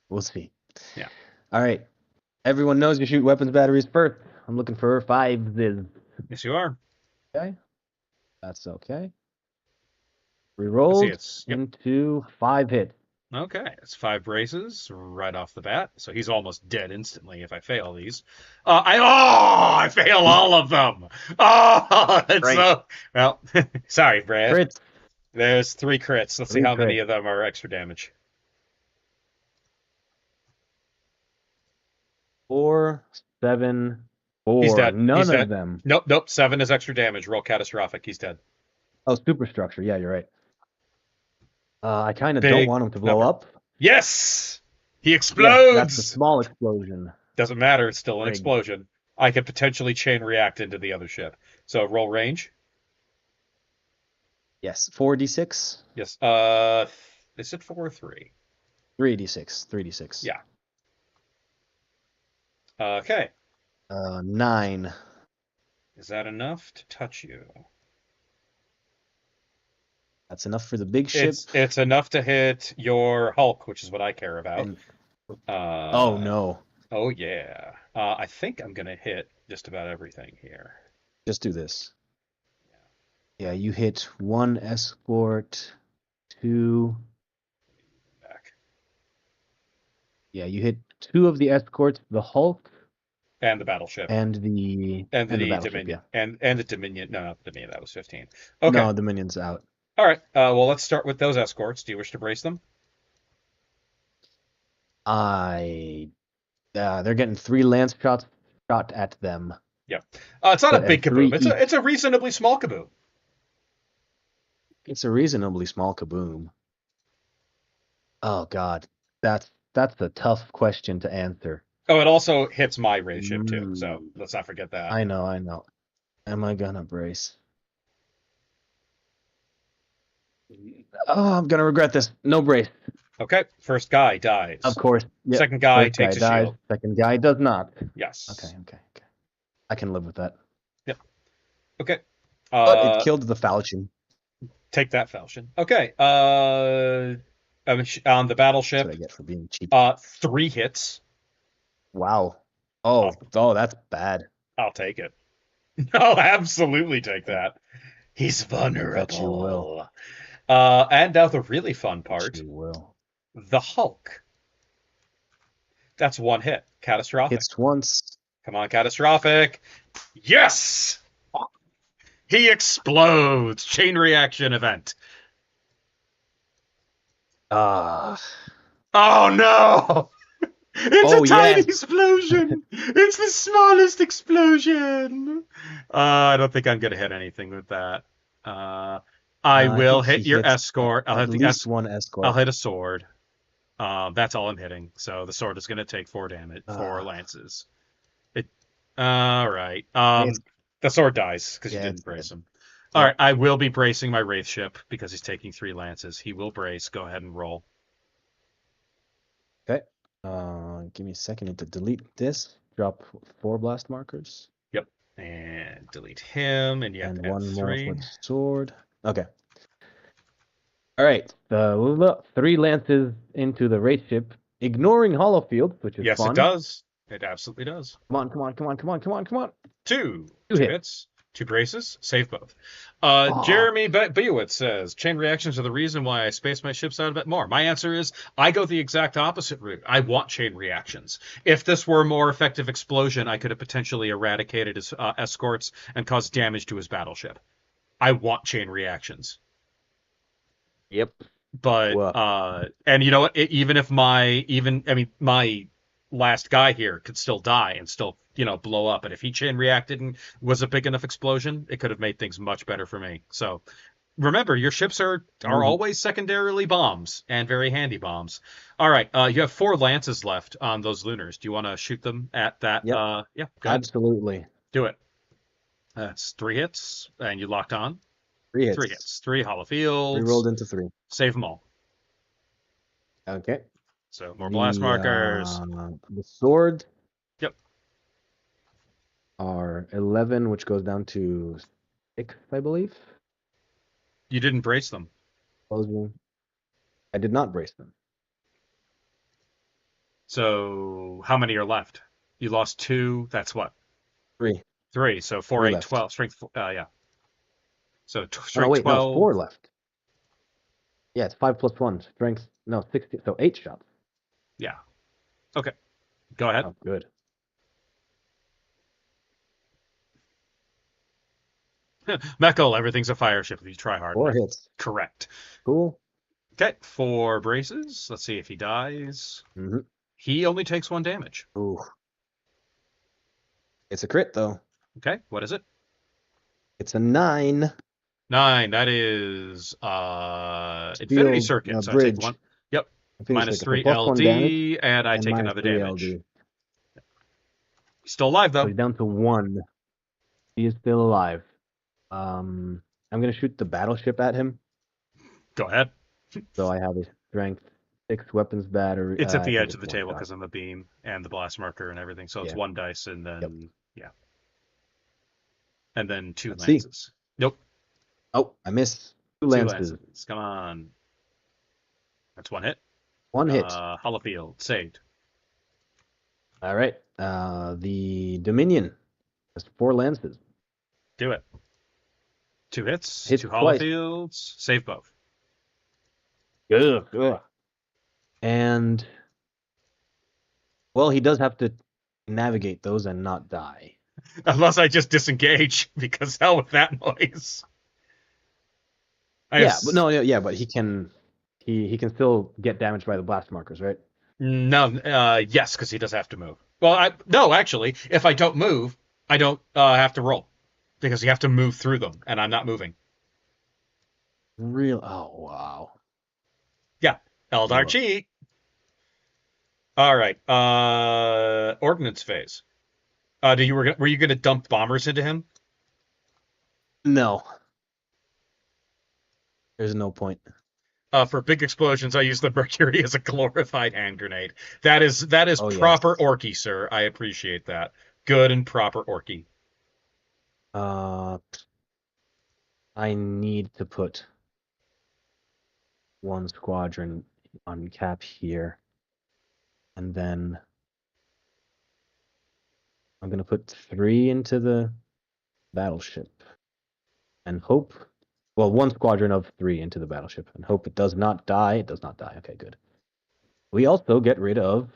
We'll see. Yeah. All right. Everyone knows you shoot weapons batteries first. I'm looking for 5s. Yes, you are. Okay. That's okay. Let's see, Rerolled it's yep. into 5 hits. Okay, it's 5 braces right off the bat. So he's almost dead instantly if I fail these. I fail all of them. Oh, it's Right. so well. Sorry, Brad. Crits. There's 3 crits. Let's see 3 how many crits. of them are extra damage. 4, 7, 4. He's dead. None He's of dead. them. Nope. 7 is extra damage. Roll catastrophic. He's dead. Oh, superstructure. Yeah, you're right. I kind of Big don't want him to blow number. up. Yes, he Yeah, explodes. that's a small explosion. Doesn't matter. It's still an Rig. explosion. I could potentially chain react into the other ship. So roll range. Yes, 4d6. Yes. Is it 4 or 3? 3d6. 3d6. Yeah. Okay. 9. Is that enough to touch you? That's enough for the big ship. It's enough to hit your Hulk, which is what I care about. And- oh no. Oh yeah. I think I'm gonna hit just about everything here. Just do this. Yeah, you hit 1 escort, 2. Back. Yeah, you hit 2 of the escorts, the Hulk And the battleship. and the battleship, Dominion. yeah. And the Dominion. No, not the Dominion. That was 15. Okay. No, the Dominion's out. All right. Well, let's start with those escorts. Do you wish to brace them? They're getting 3 lance shots shot at them. Yeah. It's not But a big at 3 kaboom. It's a reasonably small kaboom. It's a reasonably small kaboom. Oh God, that's a tough question to answer. Oh, it also hits my raid ship too. So let's not forget that. I know. Am I gonna brace? Oh, I'm gonna regret this. No brace. Okay. First guy dies. Of course. Yep. Second guy First takes a dies. shield. Second guy does not. Yes. Okay. I can live with that. Yep. Okay. But it killed the Falchion. Take that, Falchion. Okay. On the That's battleship, what I get for being cheap. 3 hits. Wow. Oh, that's bad. I'll take it. I'll absolutely take that. He's I bet you vulnerable. will. And now the really fun Bet part, you will. the Hulk. That's 1 hit. Catastrophic. Hits once. Come on, catastrophic. Yes! He explodes. Chain reaction event. Ah. Oh no! It's Oh, a tiny yes. explosion. It's the smallest explosion. I don't think I'm gonna hit anything with that. I will think hit he your hits escort. I'll At hit the least 1 escort. I'll hit a sword. That's all I'm hitting. So the sword is gonna take 4 damage, 4 lances. All right. The sword dies because you Yeah, didn't it's brace dead. him. All right. I will be bracing my wraith ship because he's taking 3 lances. He will brace. Go ahead and roll. Okay. Give me a second to delete this. Drop 4 blast markers. Yep. And delete him. And you have And to add 1 more 3. for the sword. Okay. All right. 3 lances into the wraith ship, ignoring hollow field, which is Yes, fun. it does. It absolutely does. Come on. 2 2 hits. 2 braces. Save both. Aw. Jeremy Bewitz says, chain reactions are the reason why I space my ships out a bit more. My answer is, I go the exact opposite route. I want chain reactions. If this were a more effective explosion, I could have potentially eradicated his escorts and caused damage to his battleship. I want chain reactions. Yep. But, and you know what? Even if my last guy here could still die and still, blow up. And if he chain reacted and was a big enough explosion, it could have made things much better for me. So Remember, your ships are Mhm. always secondarily bombs and very handy bombs. All right, you have 4 lances left on those lunars. Do you want to shoot them at that? Yep, Yeah, go ahead. absolutely. Do it. That's 3 hits, and you locked on. Three Three hits. hits. Three hollow fields. Rerolled into 3. Save them all. Okay. So more blast markers. The swords Yep. are 11, which goes down to 6, I believe. You didn't brace them. Closing. I did not brace them. So how many are left? You lost 2. That's what? 3. 3. So 4, 3 8, left. 12. Strength. Yeah. So Oh, no, strength wait, no, 12. 4 left. Yeah, it's 5 plus 1. Strength, no, 16. So 8 shots. Yeah. Okay. Go ahead. Oh, good. Meckel, everything's a fire ship if you try hard 4 enough. hits. Correct. Cool. Okay, 4 braces. Let's see if he dies. Mm-hmm. He only takes 1 damage. Ooh. It's a crit, though. Okay, what is it? It's a 9. 9. That is Infinity Shield, Circuit. So I take bridge. 1. Yep. Infinity Minus Circuit. So 3 plus 1 damage LD, and I and take minus another 3 damage. LD. He's still alive So though. he's down to 1. He is still alive. I'm gonna shoot the battleship at him. Go ahead. So I have a strength 6 weapons battery. It's at I the think edge of it's the 1 table shot. because I'm a beam and the blast marker and everything. So it's Yeah. 1 dice and Yep. then yeah. And then 2 Let's see. lances. Nope. Oh, I missed 2 2 lances. lances. Come on. That's 1 hit. 1 hit. Holofield saved. All right. The Dominion has 4 lances. Do it. 2 hits, Hits 2 twice. holofields, save both. Ugh. And well, he does have to navigate those and not die. Unless I just disengage, because hell with that noise. But he can still get damaged by the blast markers, right? No, yes, because he does have to move. Well, no, actually, if I don't move, I don't have to roll, because you have to move through them, and I'm not moving. Real. Oh wow. Yeah, Eldar Look. cheat. All right, ordnance phase. Were you going to dump bombers into him? No. There's no point. For big explosions, I use the Mercury as a glorified hand grenade. That is Oh, proper yes. orky, sir. I appreciate that. Good and proper orky. I need to put 1 squadron on cap here, and then I'm gonna put 3 into the battleship, and hope. Well, 1 squadron of 3 into the battleship, and hope it does not die. It does not die. Okay, good. We also get rid of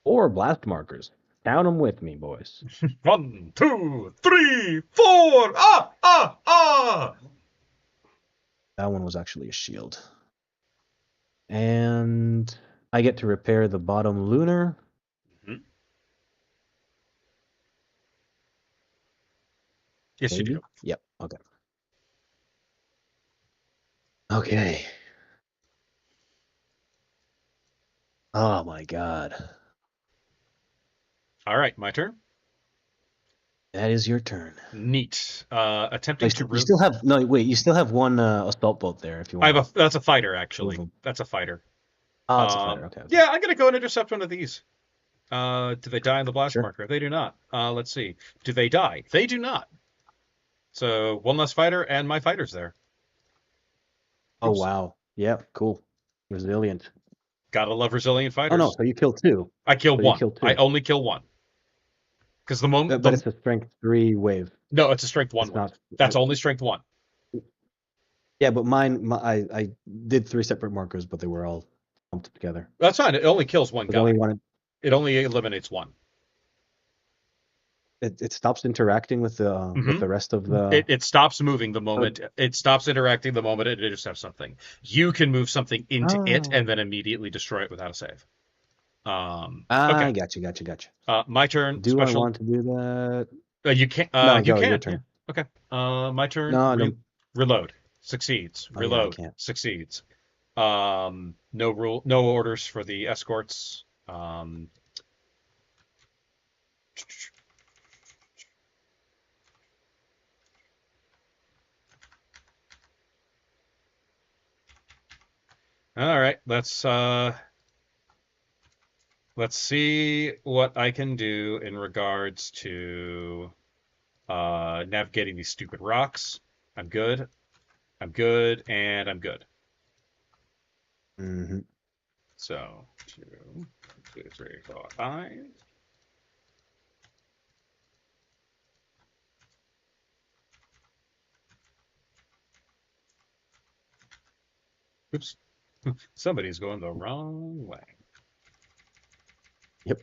4 blast markers. Count them with me, boys. 1, 2, 3, 4. Ah! That one was actually a shield. And I get to repair the bottom lunar. Mhm. Yes, Maybe? you do. Yep. Okay. Okay. Oh my god. All right, my turn. That is your turn. Neat. Attempting to. You still have wait. You still have 1 assault boat there if you want. That's a fighter actually. Mhm. That's a fighter. Oh, it's a fighter. Okay. Yeah, I'm gonna go and intercept one of these. Do they die in the blast Sure. marker? They do not. Let's see. Do they die? They do not. So 1 less fighter, and my fighter's there. Oh Oops. wow. Yeah. Cool. Resilient. Gotta love resilient fighters. Oh no. So you kill 2. I kill So you 1. kill 2. I only kill 1. Because the moment. But it's a strength 3 wave. No, it's a strength 1 It's wave. not. That's only strength 1. Yeah, but I did 3 separate markers, but they were all lumped together. That's fine. It only kills 1 There's guy. only one. It only eliminates 1. It stops interacting with the rest of the. It stops moving the moment. It stops interacting the moment it intercepts something. You can move something into it and then immediately destroy it without a save. Okay. Gotcha. My turn. Do I want to do that? You can't. No, you go. can. Your turn. Yeah. Okay. My turn. No, I don't. Reload. Succeeds. Oh yeah, I Reload. can't. Succeeds. No orders for the escorts. All right, let's see what I can do in regards to navigating these stupid rocks. I'm good. I'm good, and I'm good. Mm-hmm. So 2, 2, 3, 4, 5. Oops. Somebody's going the wrong way. Yep.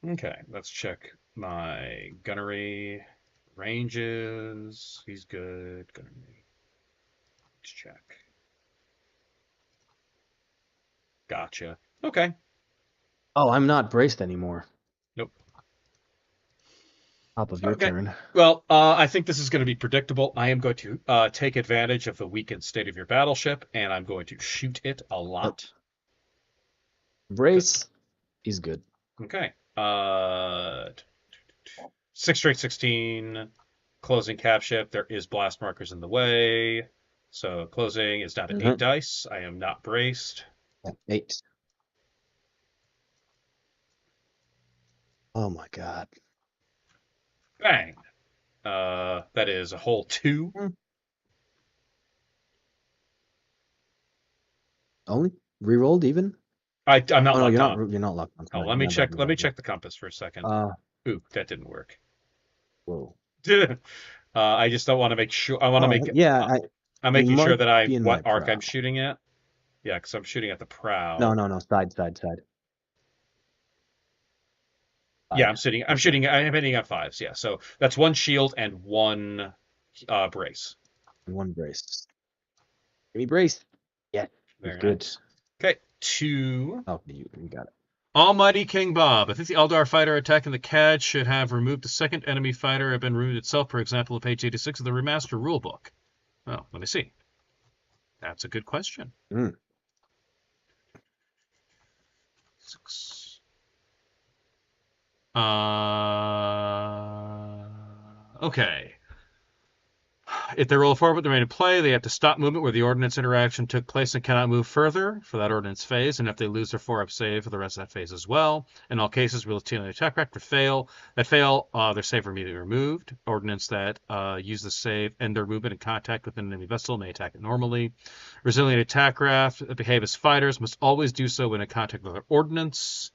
Okay, let's check my gunnery ranges. He's good. Gunnery. Let's check. Gotcha. Okay. Oh, I'm not braced anymore. Nope. Top of your Okay. turn. Well, I think this is going to be predictable. I am going to take advantage of the weakened state of your battleship, and I'm going to shoot it a Nope. lot. Brace. He's good. Okay. 6 straight 16. Closing cap ship. There is blast markers in the way. So closing is down to 8 Mm-hmm. dice. I am not braced. Yeah, 8. Oh my god. Bang. That is a whole 2. Only rerolled even? I'm not Oh no, locked you're on. not locked on. Oh, Sorry. My bad. My let me bad. check the compass for a second. Uh, Ooh, that didn't work. whoa. I just don't want to make sure. I want to Oh make. yeah, I'm you making sure might that I be in my what arc I'm prow. shooting at. Yeah, because I'm shooting at the No, prow. no, no. Side. Yeah, Side. I'm Okay. shooting. I'm hitting at 5s. Yeah, so that's 1 shield and 1 brace. And 1 brace. Give me brace. Yeah, he's Very good. nice. Okay, 2. Oh, you got it. Almighty King Bob. I think the Eldar fighter attacking the CAD should have removed the second enemy fighter have been removed itself, for example, of page 86 of the remaster rulebook. Oh, let me see. That's a good question. Mm. 6. Okay. If they roll forward with the remain in play, they have to stop movement where the ordnance interaction took place and cannot move further for that ordnance phase. And if they lose their 4-up save for the rest of that phase as well. In all cases, routinely attack craft that fail, their save are immediately removed. Ordnance that use the save end their movement in contact with an enemy vessel may attack it normally. Resilient attack craft that behave as fighters must always do so when in contact with other ordnance.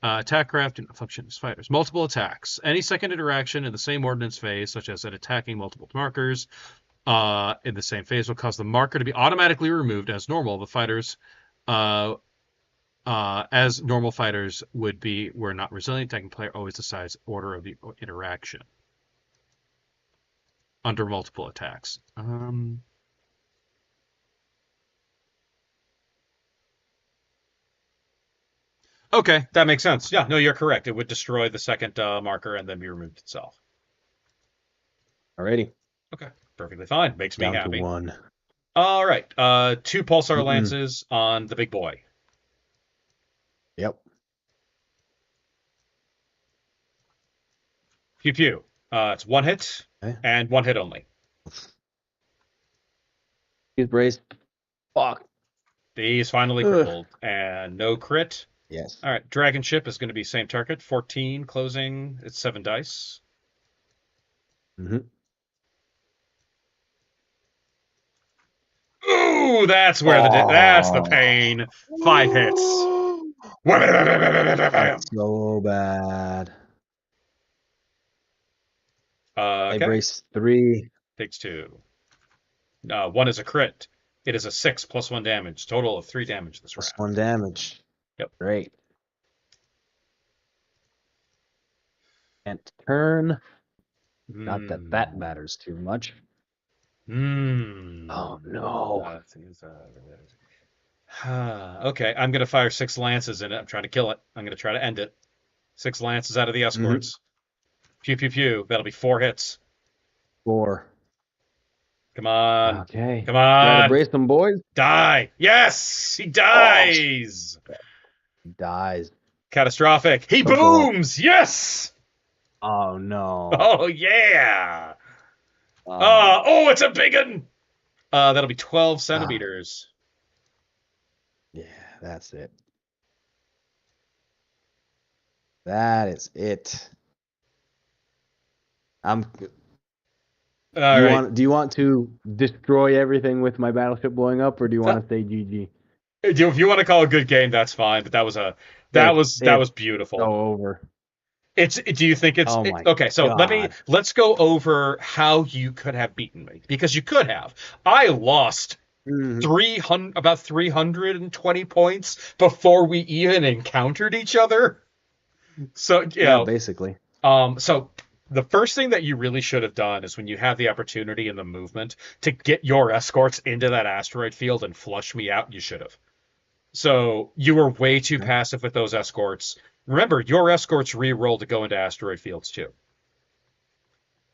Attack craft do not function as fighters. Multiple attacks. Any second interaction in the same ordnance phase, such as an attacking multiple markers, in the same phase will cause the marker to be automatically removed as normal. The fighters, as normal fighters would be, were not resilient. Attacking player always decides order of the interaction under multiple attacks. Okay, that makes sense. Yeah, no, you're correct. It would destroy the second marker and then be removed itself. Alrighty. Okay, perfectly fine. Makes me Down to happy. 1. All right, 2 pulsar Mm-mm. lances on the big boy. Yep. Pew pew. It's 1 hit Okay. and 1 hit only. He's braced. Fuck. He's finally Ugh. crippled and no crit. Yes. All right, dragon ship is going to be same target. 14 closing. It's 7 dice. Mm-hmm. Ooh, that's where that's the pain. 5 hits. That's so bad. I Okay, brace 3. takes 2. 1 is a crit. It is a 6 plus 1 damage. Total of 3 damage this Plus round. 1 damage. Yep. Great. And turn. Not that that matters too much. Oh Hmm. no. Okay, I'm gonna fire 6 lances in it. I'm trying to kill it. I'm gonna try to end it. 6 lances out of the Mm-hmm. escorts. Pew pew pew. That'll be 4 hits. 4. Come on. Okay. Come Ready to on. brace them, boys? Die. Yes, he Oh, dies. he dies. Catastrophic. He Oh boy. booms. Yes. Oh no. Oh yeah. Oh. Oh, it's a big one. That'll be 12 Ah. centimeters. Yeah, that's it. That is it. I'm All right. do you want to destroy everything with my battleship blowing up, or do you want That, to say GG? if you want to call a good game, that's fine. But that was a that It's was beautiful. so over. It's. Do you think Oh my okay? So god. let's go over how you could have beaten me because you could have. I lost Mhm. 300 about 320 points before we even encountered each other. So Yeah, basically. so the first thing that you really should have done is when you have the opportunity and the movement to get your escorts into that asteroid field and flush me out, you should have. So you were way too Okay. passive with those escorts. Remember, your escorts re-roll to go into asteroid fields too.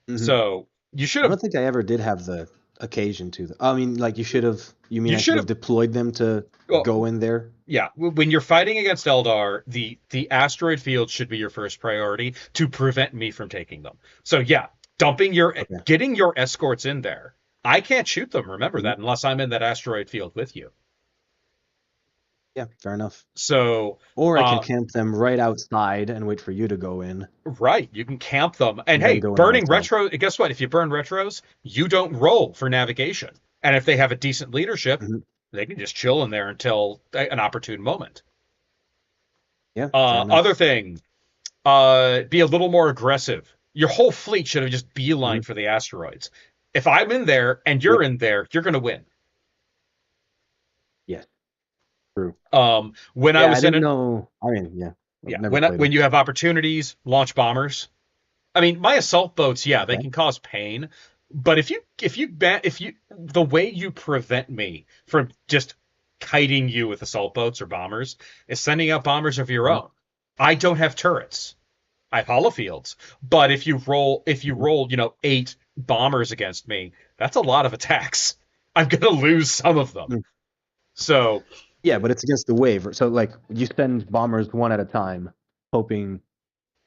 Hmm. So you should I have don't think I ever did have the occasion to. I mean, like you should have. You mean you I should should have have deployed them to well, go in there? yeah, when you're fighting against Eldar, the asteroid field should be your first priority to prevent me from taking them. So yeah, Okay. getting your escorts in there. I can't shoot them, remember Mhm. that, unless I'm in that asteroid field with you. Yeah, fair enough. So Or I can uh camp them right outside and wait for you to go in, right, you can camp them. And and then hey, go in burning myself. retro, guess what? If you burn retros, you don't roll for navigation. And if they have a decent leadership, Hmm. they can just chill in there until an opportune moment. Yeah, fair Other enough. thing, be a little more aggressive. Your whole fleet should have just Hmm. beeline for the asteroids. If I'm in there and you're Yep. in there, you're going to win. Yes. True. When I Yeah, I was in didn't it, know. I mean, yeah, I've yeah. never played When them. you have opportunities, launch bombers. I mean, my assault boats, yeah, they Okay. can cause pain, but if you the way you prevent me from just kiting you with assault boats or bombers is sending out bombers of your Okay. own. I don't have turrets. I have holofields. But if you Mhm. roll, 8 bombers against me, that's a lot of attacks. I'm gonna lose some of them. Mm. So Yeah, but it's against the wave. So like you send bombers one at a time, hoping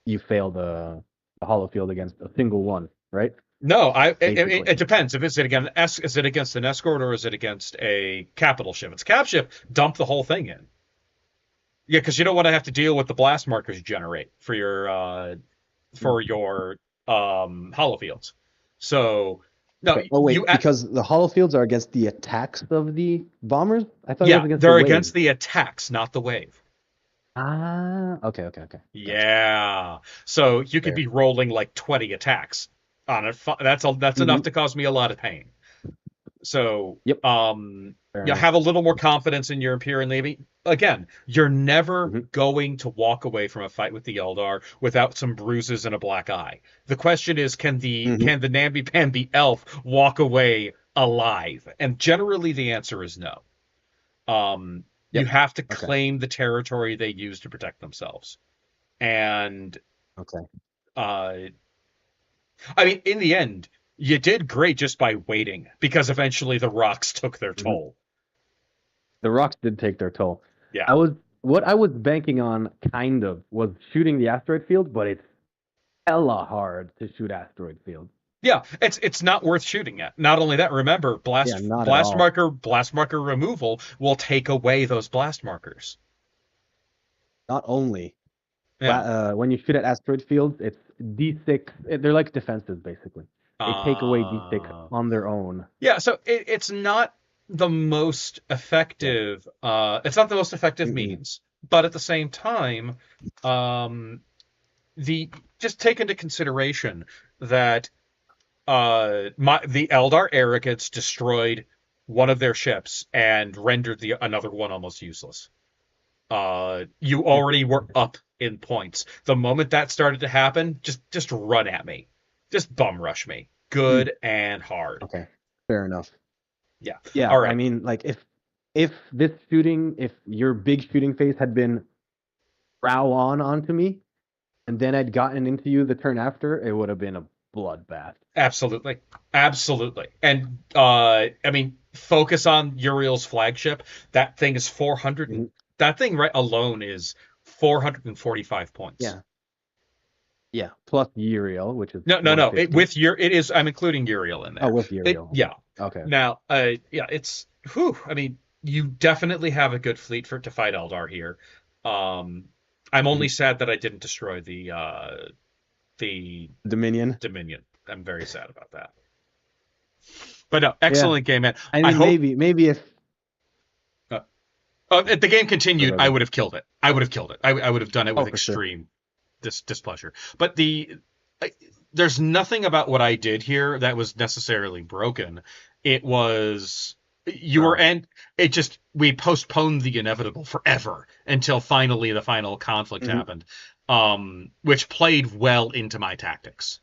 you fail the hollow field against a single one, right? no, Basically. it depends. If it's against is it against an escort or is it against a capital ship? If it's a cap ship, dump the whole thing in. Yeah, because you don't want to have to deal with the blast markers you generate Mm. for your holofields. So no, Okay. Oh you wait, because the hollow fields are against the attacks of the bombers? I thought it was yeah, against the they're wave. against the attacks, not the wave. Ah, okay, okay, okay. Gotcha. Yeah. So you could Fair. be rolling like 20 attacks on it. That's enough Hmm. to cause me a lot of pain. So, Yep. Fair enough. have a little more confidence in your Imperial Navy. Again, you're never Hmm. going to walk away from a fight with the Eldar without some bruises and a black eye. The question is, Hmm. can the namby-pamby elf walk away alive? And generally, the answer is no. You Yep. have to Okay. claim the territory they use to protect themselves. And Okay. uh, I mean, in the end, you did great just by waiting because eventually the rocks took their Hmm. toll. The rocks did take their toll. Yeah. I was what I was banking on kind of was shooting the asteroid field, but it's hella hard to shoot asteroid fields. Yeah, it's not worth shooting at. Not only that, remember, Yeah, not at all. blast marker removal will take away those blast markers. Not only Yeah. when you shoot at asteroid fields, it's D6. They're like defenses basically. They take away D6 Uh on their own. yeah, so it's not the most Yeah. effective it's not the most effective Mm-mm. means, but at the same time, um the just take into consideration that the Eldar arrogance destroyed one of their ships and rendered the another one almost useless. You Yeah. already were up in points. The moment that started to happen, just run at me. Just bum rush me. Mm. Good and hard. Okay. Fair enough. Yeah. Yeah, All I right. mean, like if if your big shooting phase had been prowl onto me, and then I'd gotten into you the turn after, it would have been a bloodbath. Absolutely. Absolutely. And I mean, focus on Uriel's flagship. That thing is 400 and Mhm. that thing right alone is 445 points. Yeah, yeah. Plus Uriel, which is No. It 150. with your it is I'm including Uriel in Oh, there. with It Uriel. yeah. Okay. Now, yeah, it's whew, I mean, you definitely have a good fleet for to fight Eldar here. Um I'm only Mhm. sad that I didn't destroy the Dominion. Dominion. I'm very sad about that. But no, Yeah. excellent game, man. I I mean, hope maybe if uh, if the game continued, I okay. would have killed it. I would have killed it. I would have done it Oh, with for sure. extreme displeasure. But I, there's nothing about what I did here that was necessarily broken. It was you were No. and it just we postponed the inevitable forever until finally the final conflict Mhm. happened, which played well into my tactics.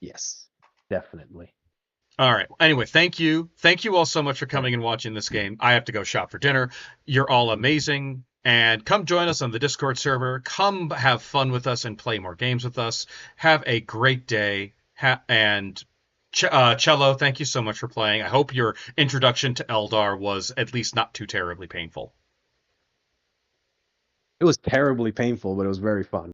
Yes, definitely. All right. Anyway, thank you. Thank you all so much for Yeah. coming and watching this game. I have to go shop for dinner. You're all amazing. And come join us on the Discord server. Come have fun with us and play more games with us. Have a great day. And Cello, thank you so much for playing. I hope your introduction to Eldar was at least not too terribly painful. It was terribly painful, but it was very fun.